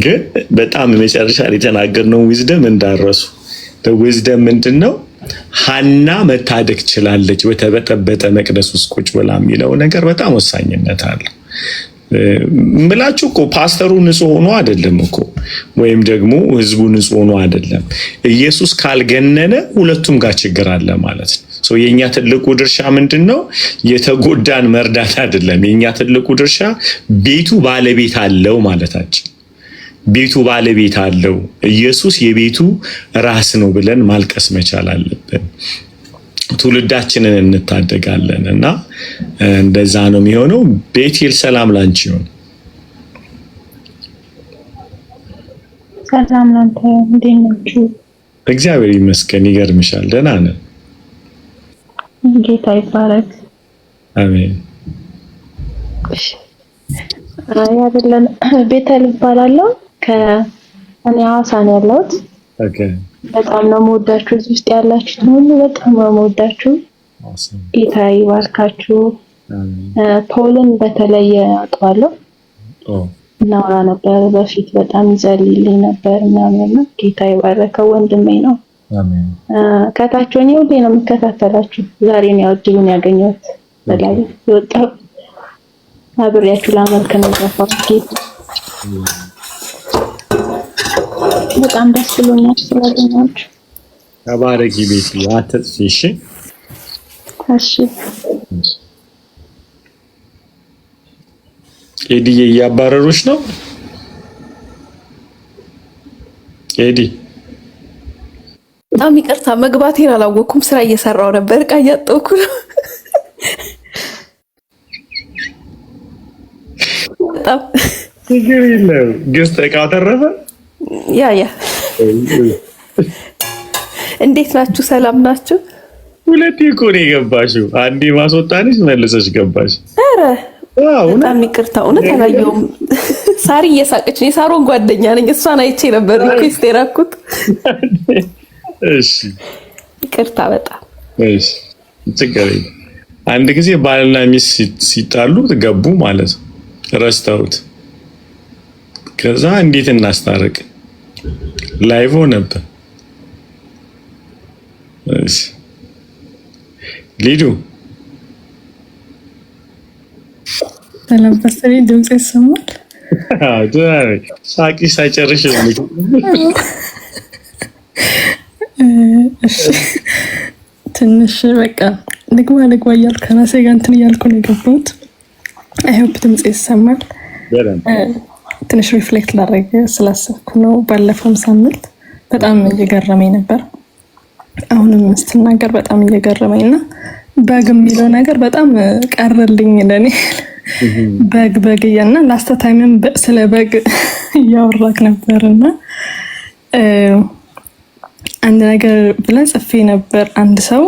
Speaker 1: ግን በጣም መጨረሻ ላይ የተናገርነው ዊዝደም እንዳረሱ ዊዝደም ምንድነው? ሐና መታደግ ችላለች በተበጠበጠ መቅደስ ውስጥ ቁጭ ብላ የሚለው ነገር በጣም ወሳኝነት አለው። ምላችሁ እኮ ፓስተሩ ንጹህ ሆኖ አይደለም እኮ ወይም ደግሞ ህዝቡ ንጹህ ሆኖ አይደለም። ኢየሱስ ካልገነነ ሁለቱም ጋር ችግር አለ ማለት ነው። የኛ ትልቁ ድርሻ ምንድነው? የተጎዳን መርዳት አይደለም። የኛ ትልቁ ድርሻ ቤቱ ባለቤት አለው ማለታችን። ቤቱ ባለቤት አለው፣ ኢየሱስ የቤቱ ራስ ነው ብለን ማልቀስ መቻል አለብን። ትውልዳችንን እንታደጋለን እና እንደዛ ነው የሚሆነው። ቤቴል ሰላም ላንቺ ይሁን።
Speaker 12: ሰላም ላንተ እንዴት ናችሁ?
Speaker 1: እግዚአብሔር ይመስገን። ይገርምሻል፣ ደህና ነን።
Speaker 12: ጌታ ይባረክ።
Speaker 1: አሜን።
Speaker 12: አይደለም ቤተል ይባላለሁ። ከእኔ ሐዋሳ ነው ያለሁት። ኦኬ። በጣም ነው የምወዳችሁ፣ እዚህ ውስጥ ያላችሁት ሁሉ በጣም ነው የምወዳችሁ። ጌታ ይባርካችሁ። ፖልን በተለየ አውቀዋለሁ። እናወራ ነበር በፊት፣ በጣም ይጸልይልኝ ነበር ምናምን። ጌታ ይባርከው፣ ወንድሜ ነው። አሜን። ከታች ሆኜ ሁሌ ነው የምከታተላችሁ። ዛሬ ነው እድሉን ያገኘሁት። በላይ ወጣው አብሬያችሁ ላመልክ ነው የገባሁት። በጣም ደስ ብሎኛል ስላገኛችሁ።
Speaker 1: ተባረኪ ቤት አትጥፊ። እሺ
Speaker 12: እሺ።
Speaker 1: ኤዲዬ እያባረሩሽ ነው? ኤዲ
Speaker 13: በጣም ይቅርታ መግባቴን አላወኩም። ስራ እየሰራው ነበር፣ ዕቃ እያጠብኩ ነው። በጣም
Speaker 1: ችግር የለም። ግን ዕቃው ተረፈ።
Speaker 13: ያ እንዴት ናችሁ? ሰላም ናችሁ?
Speaker 1: ሁለቴ እኮ ነው የገባሽው። አንዴ ማስወጣንሽ መልሰሽ ገባሽ።
Speaker 13: ኧረ በጣም ይቅርታ፣ እውነት አላየሁም። ሳሪ እየሳቀች ነው። የሳሮን ጓደኛ ነኝ። እሷን አይቼ ነበር ሪኩዌስት የራኩት።
Speaker 1: እሺ
Speaker 13: ይቅርታ በጣም
Speaker 1: እሺ። ችግር የለም። አንድ ጊዜ ባልና ሚስት ሲጣሉ ገቡ ማለት ነው፣ ረስተውት። ከዛ እንዴት እናስታርቅ ላይቭ ነበር። እሺ ሊዱ
Speaker 14: ሰላም ፓስተር፣ ድምጽ ይሰማል?
Speaker 1: ሳቂ ሳይጨርሽ
Speaker 14: ትንሽ በቃ ልግባ እያልኩ ከራሴ ጋር እንትን እያልኩ ነው የገባሁት። አይ ሆፕ ድምጽ ይሰማል። ትንሽ ሪፍሌክት ላደርግ ስላሰብኩ ነው። ባለፈውም ሳምንት በጣም እየገረመኝ ነበር፣ አሁንም ስትናገር በጣም እየገረመኝ እና በግ የሚለው ነገር በጣም ቀረልኝ ለኔ። በግ እና ላስት ታይምም ስለ በግ እያወራክ ነበርና አንድ ነገር ብለን ጽፌ ነበር። አንድ ሰው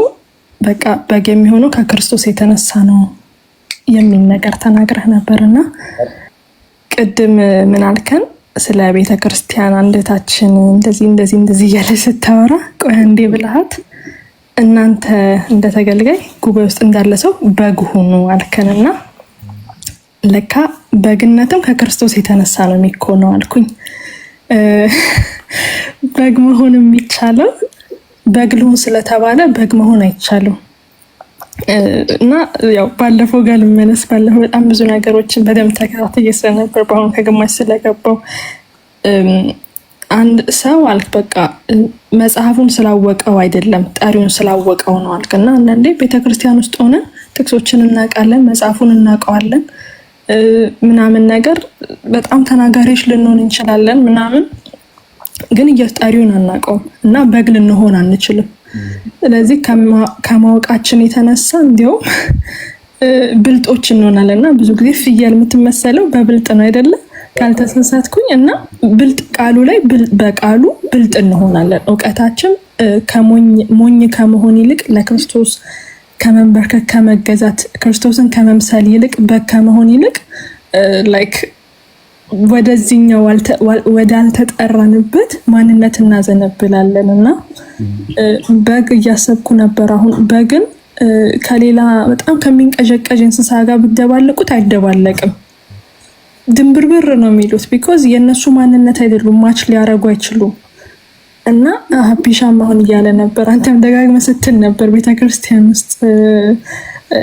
Speaker 14: በቃ በግ የሚሆነው ከክርስቶስ የተነሳ ነው የሚል ነገር ተናግረህ ነበርና ቅድም ምን አልከን? ስለ ቤተ ክርስቲያን አንደታችን እንደዚህ እያለ ስታወራ ቆይ አንዴ ብልሃት እናንተ እንደተገልጋይ ጉባኤ ውስጥ እንዳለ ሰው በግ ሁኑ አልከንና ለካ በግነትም ከክርስቶስ የተነሳ ነው የሚኮነው አልኩኝ። በግ መሆን የሚቻለው በግ ልሁን ስለተባለ በግ መሆን አይቻልም። እና ያው ባለፈው ጋር ልመለስ። ባለፈው በጣም ብዙ ነገሮችን በደንብ ተከታትዬ ስለነበር በአሁን ከግማሽ ስለገባው አንድ ሰው አልክ በቃ መጽሐፉን ስላወቀው አይደለም ጠሪውን ስላወቀው ነው አልክና አንዳንዴ ቤተክርስቲያን ውስጥ ሆነን ጥቅሶችን እናውቃለን፣ መጽሐፉን እናውቀዋለን ምናምን ነገር በጣም ተናጋሪዎች ልንሆን እንችላለን ምናምን፣ ግን ጠሪውን አናውቀውም እና በግ ልንሆን አንችልም። ስለዚህ ከማወቃችን የተነሳ እንዲያውም ብልጦች እንሆናለን። እና ብዙ ጊዜ ፍየል የምትመሰለው በብልጥ ነው አይደለም ካልተሳሳትኩኝ። እና ብልጥ ቃሉ ላይ በቃሉ ብልጥ እንሆናለን። እውቀታችን ሞኝ ከመሆን ይልቅ ለክርስቶስ ከመንበርከክ ከመገዛት ክርስቶስን ከመምሰል ይልቅ በግ ከመሆን ይልቅ ላይክ ወደዚህኛው ወዳልተጠራንበት ማንነት እናዘነብላለን። እና በግ እያሰብኩ ነበር። አሁን በግን ከሌላ በጣም ከሚንቀዠቀዥ እንስሳ ጋር ብደባለቁት አይደባለቅም፣ ድንብርብር ነው የሚሉት። ቢኮዝ የእነሱ ማንነት አይደሉም፣ ማች ሊያረጉ አይችሉም። እና ሀፒሻም አሁን እያለ ነበር፣ አንተም ደጋግመህ ስትል ነበር ቤተክርስቲያን ውስጥ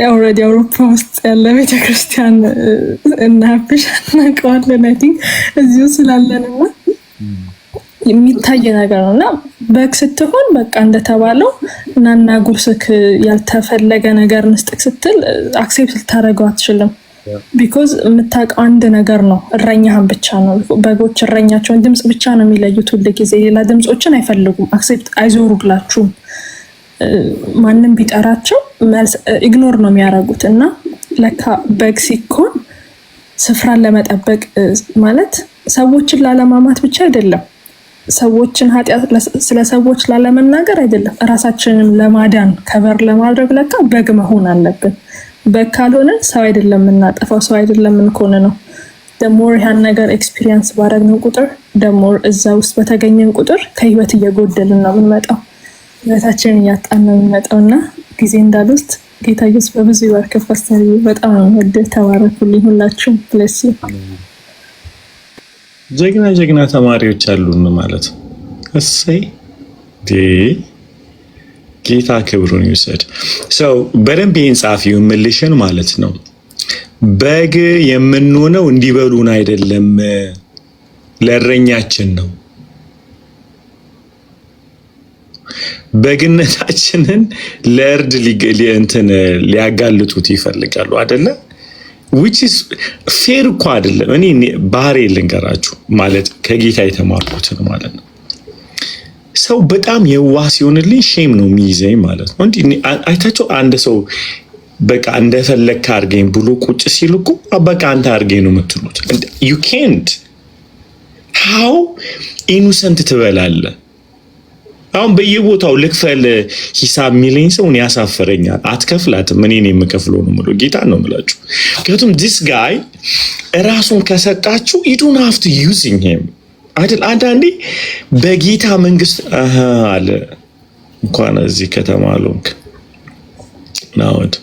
Speaker 14: ኦልሬዲ አውሮፓ ውስጥ ያለ ቤተክርስቲያን እና ሀፒሻ እናውቀዋለን። አይ ቲንክ እዚሁ ስላለንና የሚታይ ነገር ነው። እና በግ ስትሆን በቃ እንደተባለው እናና ጉርስክ ያልተፈለገ ነገር ንስጥቅ ስትል አክሴፕት ልታደርገው አትችልም። ቢኮዝ የምታውቀው አንድ ነገር ነው፣ እረኛህን ብቻ ነው። በጎች እረኛቸውን ድምፅ ብቻ ነው የሚለዩት። ሁል ጊዜ ሌላ ድምፆችን አይፈልጉም፣ አክሴፕት አይዞሩላችሁም። ማንም ቢጠራቸው ኢግኖር ነው የሚያደርጉት። እና ለካ በግ ሲኮን ስፍራን ለመጠበቅ ማለት ሰዎችን ላለማማት ብቻ አይደለም፣ ሰዎችን ኃጢአት ስለ ሰዎች ላለመናገር አይደለም፣ እራሳችንንም ለማዳን ከበር ለማድረግ ለካ በግ መሆን አለብን። በግ ካልሆነ ሰው አይደለም የምናጠፋው፣ ሰው አይደለም የምንኮን ነው። ደሞር ያን ነገር ኤክስፒሪየንስ ባደረግነው ቁጥር ደሞር እዛ ውስጥ በተገኘን ቁጥር ከህይወት እየጎደልን ነው የምንመጣው፣ ህይወታችንን እያጣን ነው የምንመጣው። እና ጊዜ እንዳልወስድ ጌታ ኢየሱስ በብዙ ይባርክ። ፓስተር በጣም ወደ ተባረኩልኝ ሁላችሁም። ብለስ
Speaker 1: ጀግና ተማሪዎች አሉን ማለት ነው። እሰይ ጌታ ክብሩን ይውሰድ። ሰው በደንብ ይህን ጻፊው ምልሽን ማለት ነው። በግ የምንሆነው እንዲበሉን አይደለም፣ ለእረኛችን ነው። በግነታችንን ለእርድ እንትን ሊያጋልጡት ይፈልጋሉ አይደለ? which is fair እኮ አይደለም። እኔ ባህሪ ልንገራችሁ ማለት ከጌታ የተማርኩትን ማለት ነው። ሰው በጣም የዋህ ሲሆንልኝ ሼም ነው የሚይዘኝ ማለት ነው። እንዴ አይታችሁ አንድ ሰው በቃ እንደፈለክ አድርገኝ ብሎ ቁጭ ሲል እኮ በቃ አንተ አድርገኝ ነው የምትሉት። you can't how innocent ትበላለህ። አሁን በየቦታው ልክፈል ሂሳብ የሚለኝ ሰው ያሳፈረኛል። አትከፍላትም፣ እኔ ነኝ የምከፍለው ነው የምለው። ጌታ ነው የምላችሁ። ምክንያቱም this guy ራሱን ከሰጣችሁ you don't have to using him አይደል? አንዳንዴ በጌታ መንግስት አለ እንኳን እዚህ ከተማ አልሆንክ ናውድ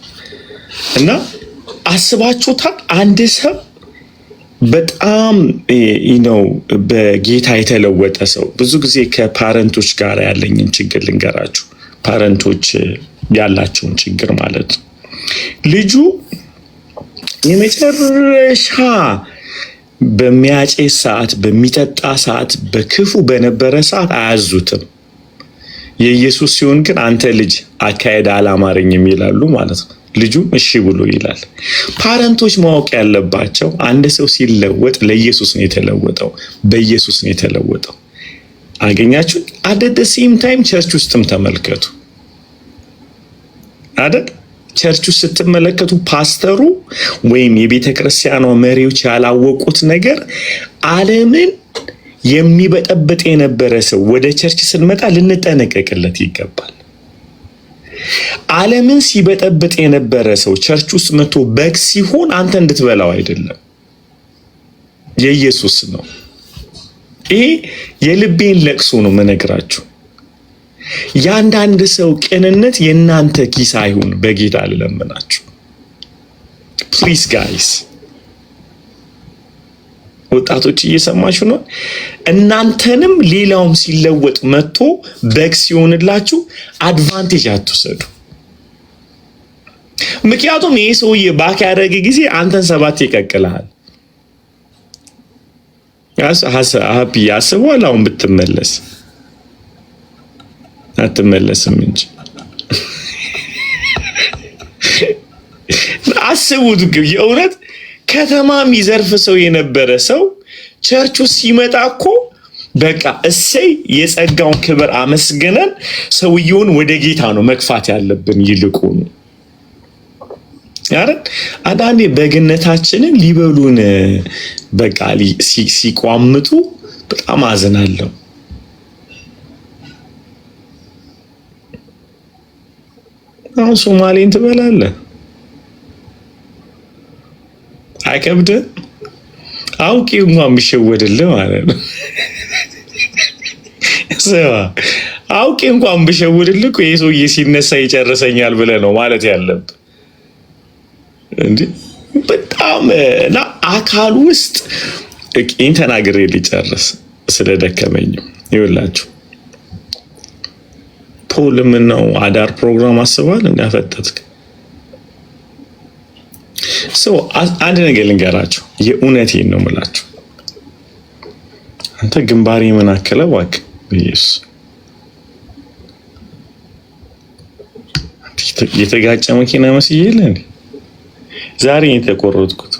Speaker 1: እና አስባችሁታል? አንድ ሰው በጣም በጌታ የተለወጠ ሰው ብዙ ጊዜ ከፓረንቶች ጋር ያለኝን ችግር ልንገራችሁ። ፓረንቶች ያላቸውን ችግር ማለት ነው። ልጁ የመጨረሻ በሚያጨስ ሰዓት፣ በሚጠጣ ሰዓት፣ በክፉ በነበረ ሰዓት አያዙትም። የኢየሱስ ሲሆን ግን አንተ ልጅ አካሄድ አላማረኝም ይላሉ ማለት ነው። ልጁም እሺ ብሎ ይላል። ፓረንቶች ማወቅ ያለባቸው አንድ ሰው ሲለወጥ ለኢየሱስ ነው የተለወጠው፣ በኢየሱስ ነው የተለወጠው። አገኛችሁ? አት ዘ ሴም ታይም ቸርች ውስጥም ተመልከቱ አይደል? ቸርች ውስጥ ስትመለከቱ ፓስተሩ ወይም የቤተ ክርስቲያኗ መሪዎች ያላወቁት ነገር ዓለምን የሚበጠብጥ የነበረ ሰው ወደ ቸርች ስንመጣ ልንጠነቀቅለት ይገባል። ዓለምን ሲበጠብጥ የነበረ ሰው ቸርች ውስጥ መጥቶ በግ ሲሆን አንተ እንድትበላው አይደለም፣ የኢየሱስ ነው። ይሄ የልቤን ለቅሶ ነው መነግራችሁ። ያንዳንድ ሰው ቅንነት የእናንተ ኪስ አይሁን፣ በጌታ ልለምናችሁ ፕሊዝ ጋይስ። ወጣቶች እየሰማችሁ ነው? እናንተንም ሌላውም ሲለወጥ መጥቶ በግ ሲሆንላችሁ አድቫንቴጅ አትወሰዱ። ምክንያቱም ይሄ ሰውዬ ባክ ያደረገ ጊዜ አንተን 7 ይቀቅልሃል። ሀፒ ያስበዋል። አሁን ብትመለስ አትመለስም እንጂ አስቡት። የእውነት ከተማ የሚዘርፍ ሰው የነበረ ሰው ቸርቹ ሲመጣ እኮ በቃ እሰይ የጸጋውን ክብር አመስግነን ሰውየውን ወደ ጌታ ነው መግፋት ያለብን። ይልቁኑ ያረ አንዳንዴ በግነታችንን ሊበሉን በቃ ሲቋምጡ በጣም አዝናለሁ። አሁን ሶማሌን ትበላለህ አይከብድም? አውቄ እንኳን ብሸወድልህ ማለት ነው። አውቄ እንኳን ብሸወድልህ እኮ ይሄ ሰውዬ ሲነሳ ይጨርሰኛል ብለህ ነው ማለት ያለብህ እንዴ። በጣም እና አካል ውስጥ እቂን ተናግሬ ሊጨርስ ስለደከመኝም ይኸውላችሁ ፖል ምን ነው አዳር ፕሮግራም አስባል እንዳፈጠጥክ ሰው አንድ ነገር ልንገራችሁ፣ የእውነቴን ነው የምላችሁ። አንተ ግንባሬ ምን አከለ ዋክ ኢየሱስ የተጋጨ መኪና መስየለ እንዴ ዛሬ የተቆረጥኩት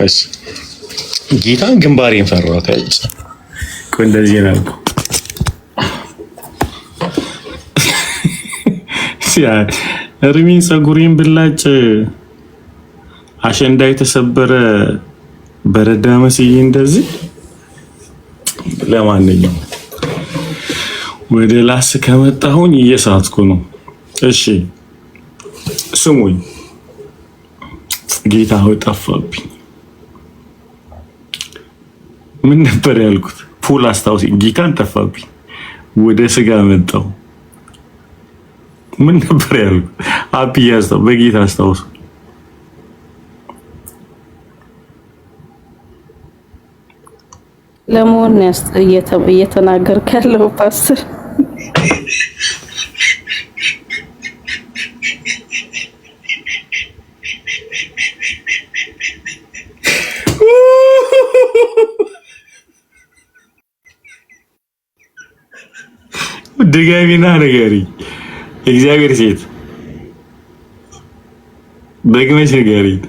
Speaker 1: እሺ ጌታን ግንባሬን ፈራሁት አይደል? እንደዚህ ነው እርሚን ፀጉሬን ብላጭ አሸንዳ የተሰበረ በረዳ መስዬ እንደዚህ። ለማንኛውም ወደ ላስ ከመጣሁኝ እየሳትኩ ነው። እሺ ስሙኝ፣ ጌታ ሆይ ጠፋብኝ። ምን ነበር ያልኩት? ፑል አስታውሲ። ጌታን ጠፋብኝ፣ ወደ ስጋ መጣሁ። ምን ነበር ያልኩት? አፕ ያስታው በጌታ አስታውሱ።
Speaker 13: ለመሆን እየተናገርክ ያለው ፓስተር
Speaker 1: ድጋሚና ንገሪኝ። እግዚአብሔር ሴት ደግመሽ ንገሪኝ።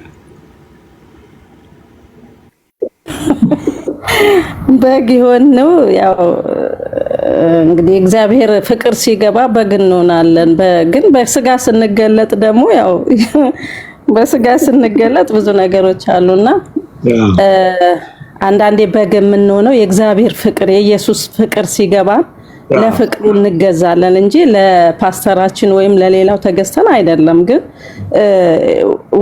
Speaker 15: በግ ይሆን ነው ያው እንግዲህ እግዚአብሔር ፍቅር ሲገባ በግ እንሆናለን። ግን በስጋ ስንገለጥ ደግሞ ያው በስጋ ስንገለጥ ብዙ ነገሮች አሉና አንዳንዴ በግ የምንሆነው የእግዚአብሔር ፍቅር የኢየሱስ ፍቅር ሲገባ ለፍቅሩ እንገዛለን እንጂ ለፓስተራችን ወይም ለሌላው ተገዝተን አይደለም። ግን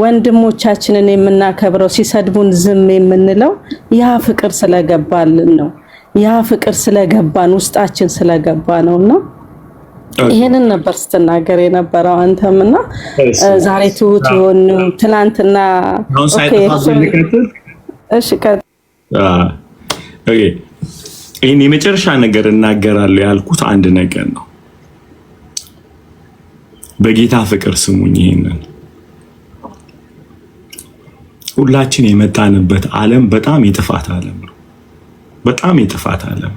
Speaker 15: ወንድሞቻችንን የምናከብረው ሲሰድቡን ዝም የምንለው ያ ፍቅር ስለገባልን ነው። ያ ፍቅር ስለገባን ውስጣችን ስለገባ ነውና ይሄንን ነበር ስትናገር የነበረው አንተምና ዛሬ ትሁት ይሆን ትናንትና እሺ
Speaker 1: ኦኬ ይሄን የመጨረሻ ነገር እናገራለሁ ያልኩት አንድ ነገር ነው። በጌታ ፍቅር ስሙኝ። ይሄንን ሁላችን የመጣንበት ዓለም በጣም የጥፋት ዓለም ነው። በጣም የጥፋት ዓለም።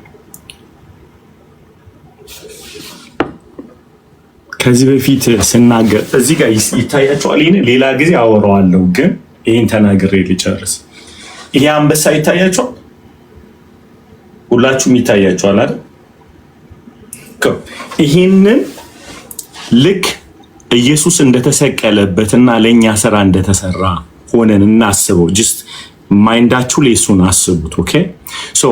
Speaker 1: ከዚህ በፊት ስናገር እዚህ ጋር ይታያቸዋል። ይሄን ሌላ ጊዜ አወራዋለሁ፣ ግን ይሄን ተናግሬ ልጨርስ። ይሄ አንበሳ ይታያቸዋል። ሁላችሁም ይታያቸዋል አይደል? ይሄንን ልክ ኢየሱስ እንደተሰቀለበትና ለኛ ስራ እንደተሰራ ሆነን እናስበው። ጀስት ማይንዳችሁ ላይ እሱን አስቡት። ኦኬ ሶ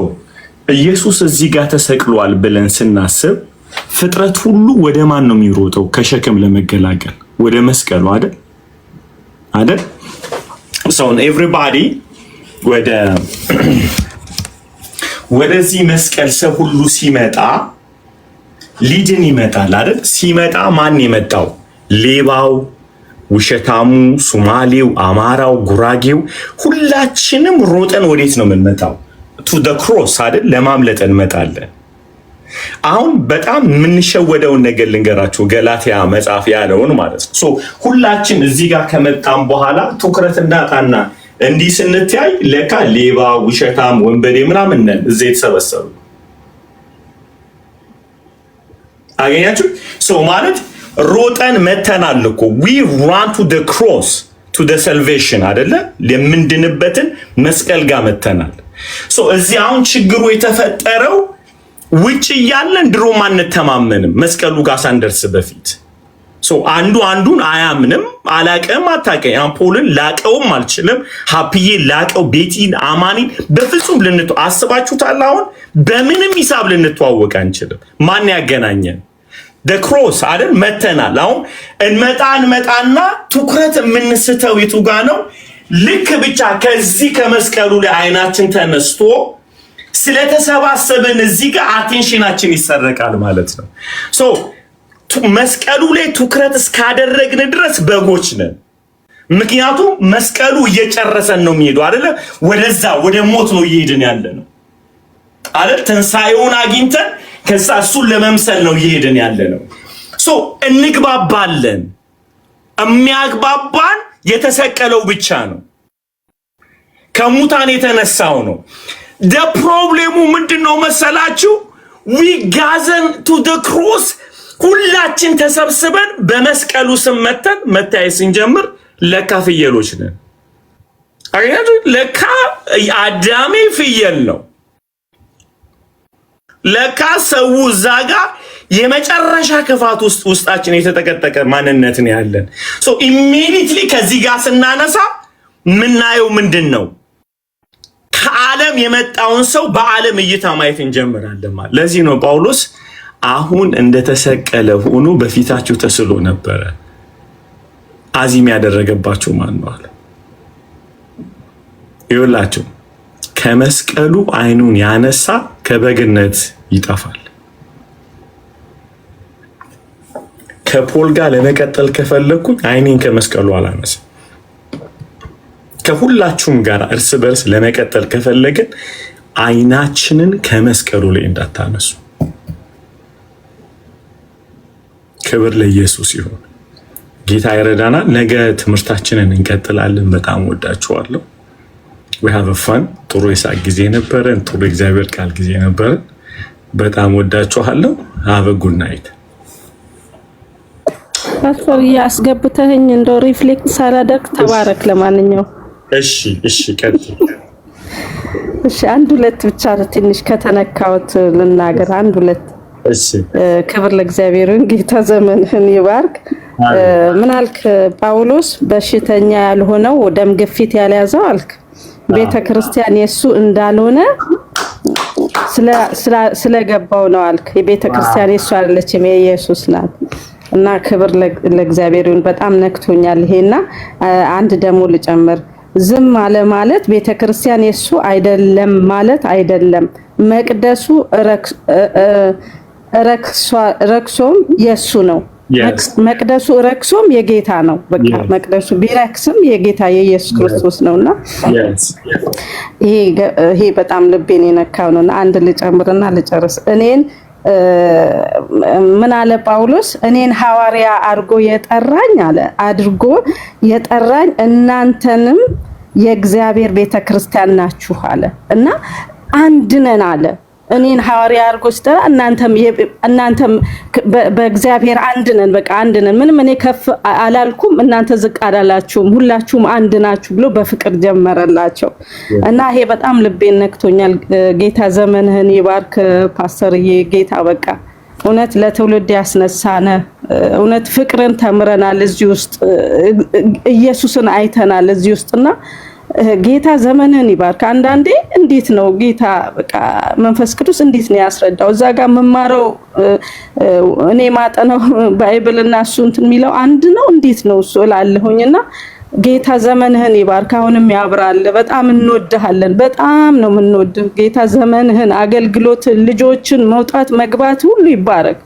Speaker 1: ኢየሱስ እዚህ ጋር ተሰቅሏል ብለን ስናስብ ፍጥረት ሁሉ ወደ ማን ነው የሚሮጠው? ከሸክም ለመገላገል ወደ መስቀሉ አይደል? አይደል? ሶ ኤቭሪባዲ ወደዚህ መስቀል ሰው ሁሉ ሲመጣ ሊድን ይመጣል አይደል? ሲመጣ ማን የመጣው? ሌባው፣ ውሸታሙ፣ ሶማሌው፣ አማራው፣ ጉራጌው ሁላችንም ሮጠን ወዴት ነው የምንመጣው? ቱ ዘ ክሮስ አይደል? ለማምለጥ እንመጣለን። አሁን በጣም የምንሸወደውን ነገር ልንገራችሁ። ገላትያ መጽሐፍ ያለውን ማለት ነው። ሶ ሁላችን እዚህ ጋር ከመጣም በኋላ ትኩረት እንዳጣና እንዲህ ስንታይ ለካ ሌባ፣ ውሸታም፣ ወንበዴ ምናምን ነን እዚህ የተሰበሰቡ። አገኛችሁ? ሶ ማለት ሮጠን መተናል እኮ we run to the cross to the salvation አይደለ? ለምንድንበትን መስቀል ጋር መተናል። ሶ እዚህ አሁን ችግሩ የተፈጠረው ውጭ እያለን ድሮ አንተማመንም መስቀሉ ጋር ሳንደርስ በፊት። ሶ አንዱ አንዱን አያምንም። አላቀም፣ አታቀኝ። አምፖልን ላቀውም አልችልም። ሃፒዬ ላቀው፣ ቤቲን፣ አማኒን በፍጹም አስባችሁታል? አሁን በምንም ሂሳብ ልንተዋወቅ አንችልም። ማን ያገናኘን? ክሮስ አይደል? መተናል። አሁን እንመጣና ትኩረት የምንስተው የቱ ጋ ነው? ልክ ብቻ ከዚህ ከመስቀሉ ላይ አይናችን ተነስቶ ስለተሰባሰብን እዚህ ጋር አቴንሽናችን ይሰረቃል ማለት ነው። ሶ መስቀሉ ላይ ትኩረት እስካደረግን ድረስ በጎች ነን። ምክንያቱም መስቀሉ እየጨረሰን ነው የሚሄደው አይደለ? ወደዛ ወደ ሞት ነው እየሄድን ያለ ነው አይደል? ትንሳኤውን አግኝተን ከዛ እሱን ለመምሰል ነው እየሄድን ያለ ነው። ሶ እንግባባለን። የሚያግባባን የተሰቀለው ብቻ ነው፣ ከሙታን የተነሳው ነው። ፕሮብሌሙ ምንድነው መሰላችሁ? ዊ ጋዘን ቱ ዘ ክሮስ ሁላችን ተሰብስበን በመስቀሉ ስም መታየት ስንጀምር ለካ ፍየሎች ነን። አያችሁ? ለካ አዳሜ ፍየል ነው። ለካ ሰው እዛ ጋር የመጨረሻ ክፋት ውስጣችን የተጠቀጠቀ ማንነትን ያለን። ሶ ኢሚዲየትሊ ከዚህ ጋር ስናነሳ ምናየው ምንድን ነው? ከዓለም የመጣውን ሰው በዓለም እይታ ማየት እንጀምራለን ማለት። ለዚህ ነው ጳውሎስ አሁን እንደተሰቀለ ሆኖ በፊታችሁ ተስሎ ነበረ፣ አዚም ያደረገባችሁ ማን ነው አለ። ይኸውላችሁ ከመስቀሉ አይኑን ያነሳ ከበግነት ይጠፋል። ከፖል ጋር ለመቀጠል ከፈለኩኝ አይኔን ከመስቀሉ አላነሳም። ከሁላችሁም ጋር እርስ በርስ ለመቀጠል ከፈለግን አይናችንን ከመስቀሉ ላይ እንዳታነሱ። ክብር ለኢየሱስ ይሁን። ጌታ ይረዳናል። ነገ ትምህርታችንን እንቀጥላለን። በጣም ወዳችኋለሁ። we have a fun ጥሩ የሳቅ ጊዜ ነበረን። ጥሩ እግዚአብሔር ቃል ጊዜ ነበረን። በጣም ወዳችኋለሁ። ሃቭ አ ጉድ ናይት።
Speaker 15: ፓስተር ያስገብተህኝ እንደው ሪፍሌክት ሳላደርግ ተባረክ። ለማንኛውም
Speaker 1: እሺ ቀጥል።
Speaker 15: እሺ አንድ ሁለት ብቻ ትንሽ ከተነካሁት ልናገር። አንድ ሁለት።
Speaker 1: እሺ
Speaker 15: ክብር ለእግዚአብሔር። ጌታ ዘመንህን ይባርክ። ምን አልክ ጳውሎስ? በሽተኛ ያልሆነው ደም ግፊት ያልያዘው አልክ ቤተክርስቲያን የሱ እንዳልሆነ ስለገባው ነው አልክ። የቤተክርስቲያን የሱ አይደለችም የኢየሱስ ናት። እና ክብር ለእግዚአብሔር ይሁን። በጣም ነክቶኛል ይሄና አንድ ደግሞ ልጨምር። ዝም አለ ማለት ቤተክርስቲያን የሱ አይደለም ማለት አይደለም። መቅደሱ ረክሶም የሱ ነው። መቅደሱ ረክሶም የጌታ ነው። በቃ መቅደሱ ቢረክስም የጌታ የኢየሱስ ክርስቶስ ነውና ይሄ በጣም ልቤን የነካው ነውና አንድ ልጨምርና ልጨርስ። እኔን ምን አለ ጳውሎስ? እኔን ሐዋርያ አድርጎ የጠራኝ እናንተንም የእግዚአብሔር ቤተክርስቲያን ናችሁ አለ እና አንድ ነን አለ። እኔን ሐዋርያ አድርጎ ሲጠራ እናንተም በእግዚአብሔር አንድ ነን፣ በቃ አንድ ነን። ምንም እኔ ከፍ አላልኩም፣ እናንተ ዝቅ አላላችሁም፣ ሁላችሁም አንድ ናችሁ ብሎ በፍቅር ጀመረላቸው እና ይሄ በጣም ልቤን ነክቶኛል። ጌታ ዘመንህን ይባርክ ፓስተርዬ። ጌታ በቃ እውነት ለትውልድ ያስነሳነ እውነት ፍቅርን ተምረናል እዚህ ውስጥ፣ ኢየሱስን አይተናል እዚህ ውስጥና ጌታ ዘመንን ይባርክ። አንዳንዴ እንዴት ነው ጌታ በቃ መንፈስ ቅዱስ እንዴት ነው ያስረዳው? እዛ ጋር መማረው እኔ ማጠነው ባይብልና እሱ እንትን የሚለው አንድ ነው። እንዴት ነው እሱ እላለሁኝና ጌታ ዘመንህን ይባርክ። አሁንም ያብራል። በጣም እንወድሃለን። በጣም ነው የምንወድህ ጌታ። ዘመንህን፣ አገልግሎት፣ ልጆችን መውጣት መግባት ሁሉ ይባረክ።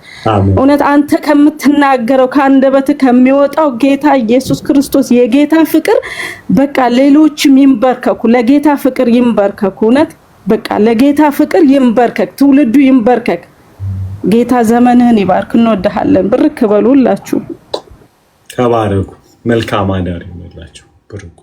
Speaker 15: እውነት አንተ ከምትናገረው ከአንደበት ከሚወጣው ጌታ ኢየሱስ ክርስቶስ የጌታ ፍቅር በቃ ሌሎችም ይንበርከኩ፣ ለጌታ ፍቅር ይንበርከኩ። እውነት በቃ ለጌታ ፍቅር ይንበርከክ፣ ትውልዱ ይንበርከክ። ጌታ ዘመንህን ይባርክ። እንወድሃለን። ብርክ በሉላችሁ።
Speaker 1: ተባረኩ። መልካም አዳር ይሁንላችሁ። ብርኩ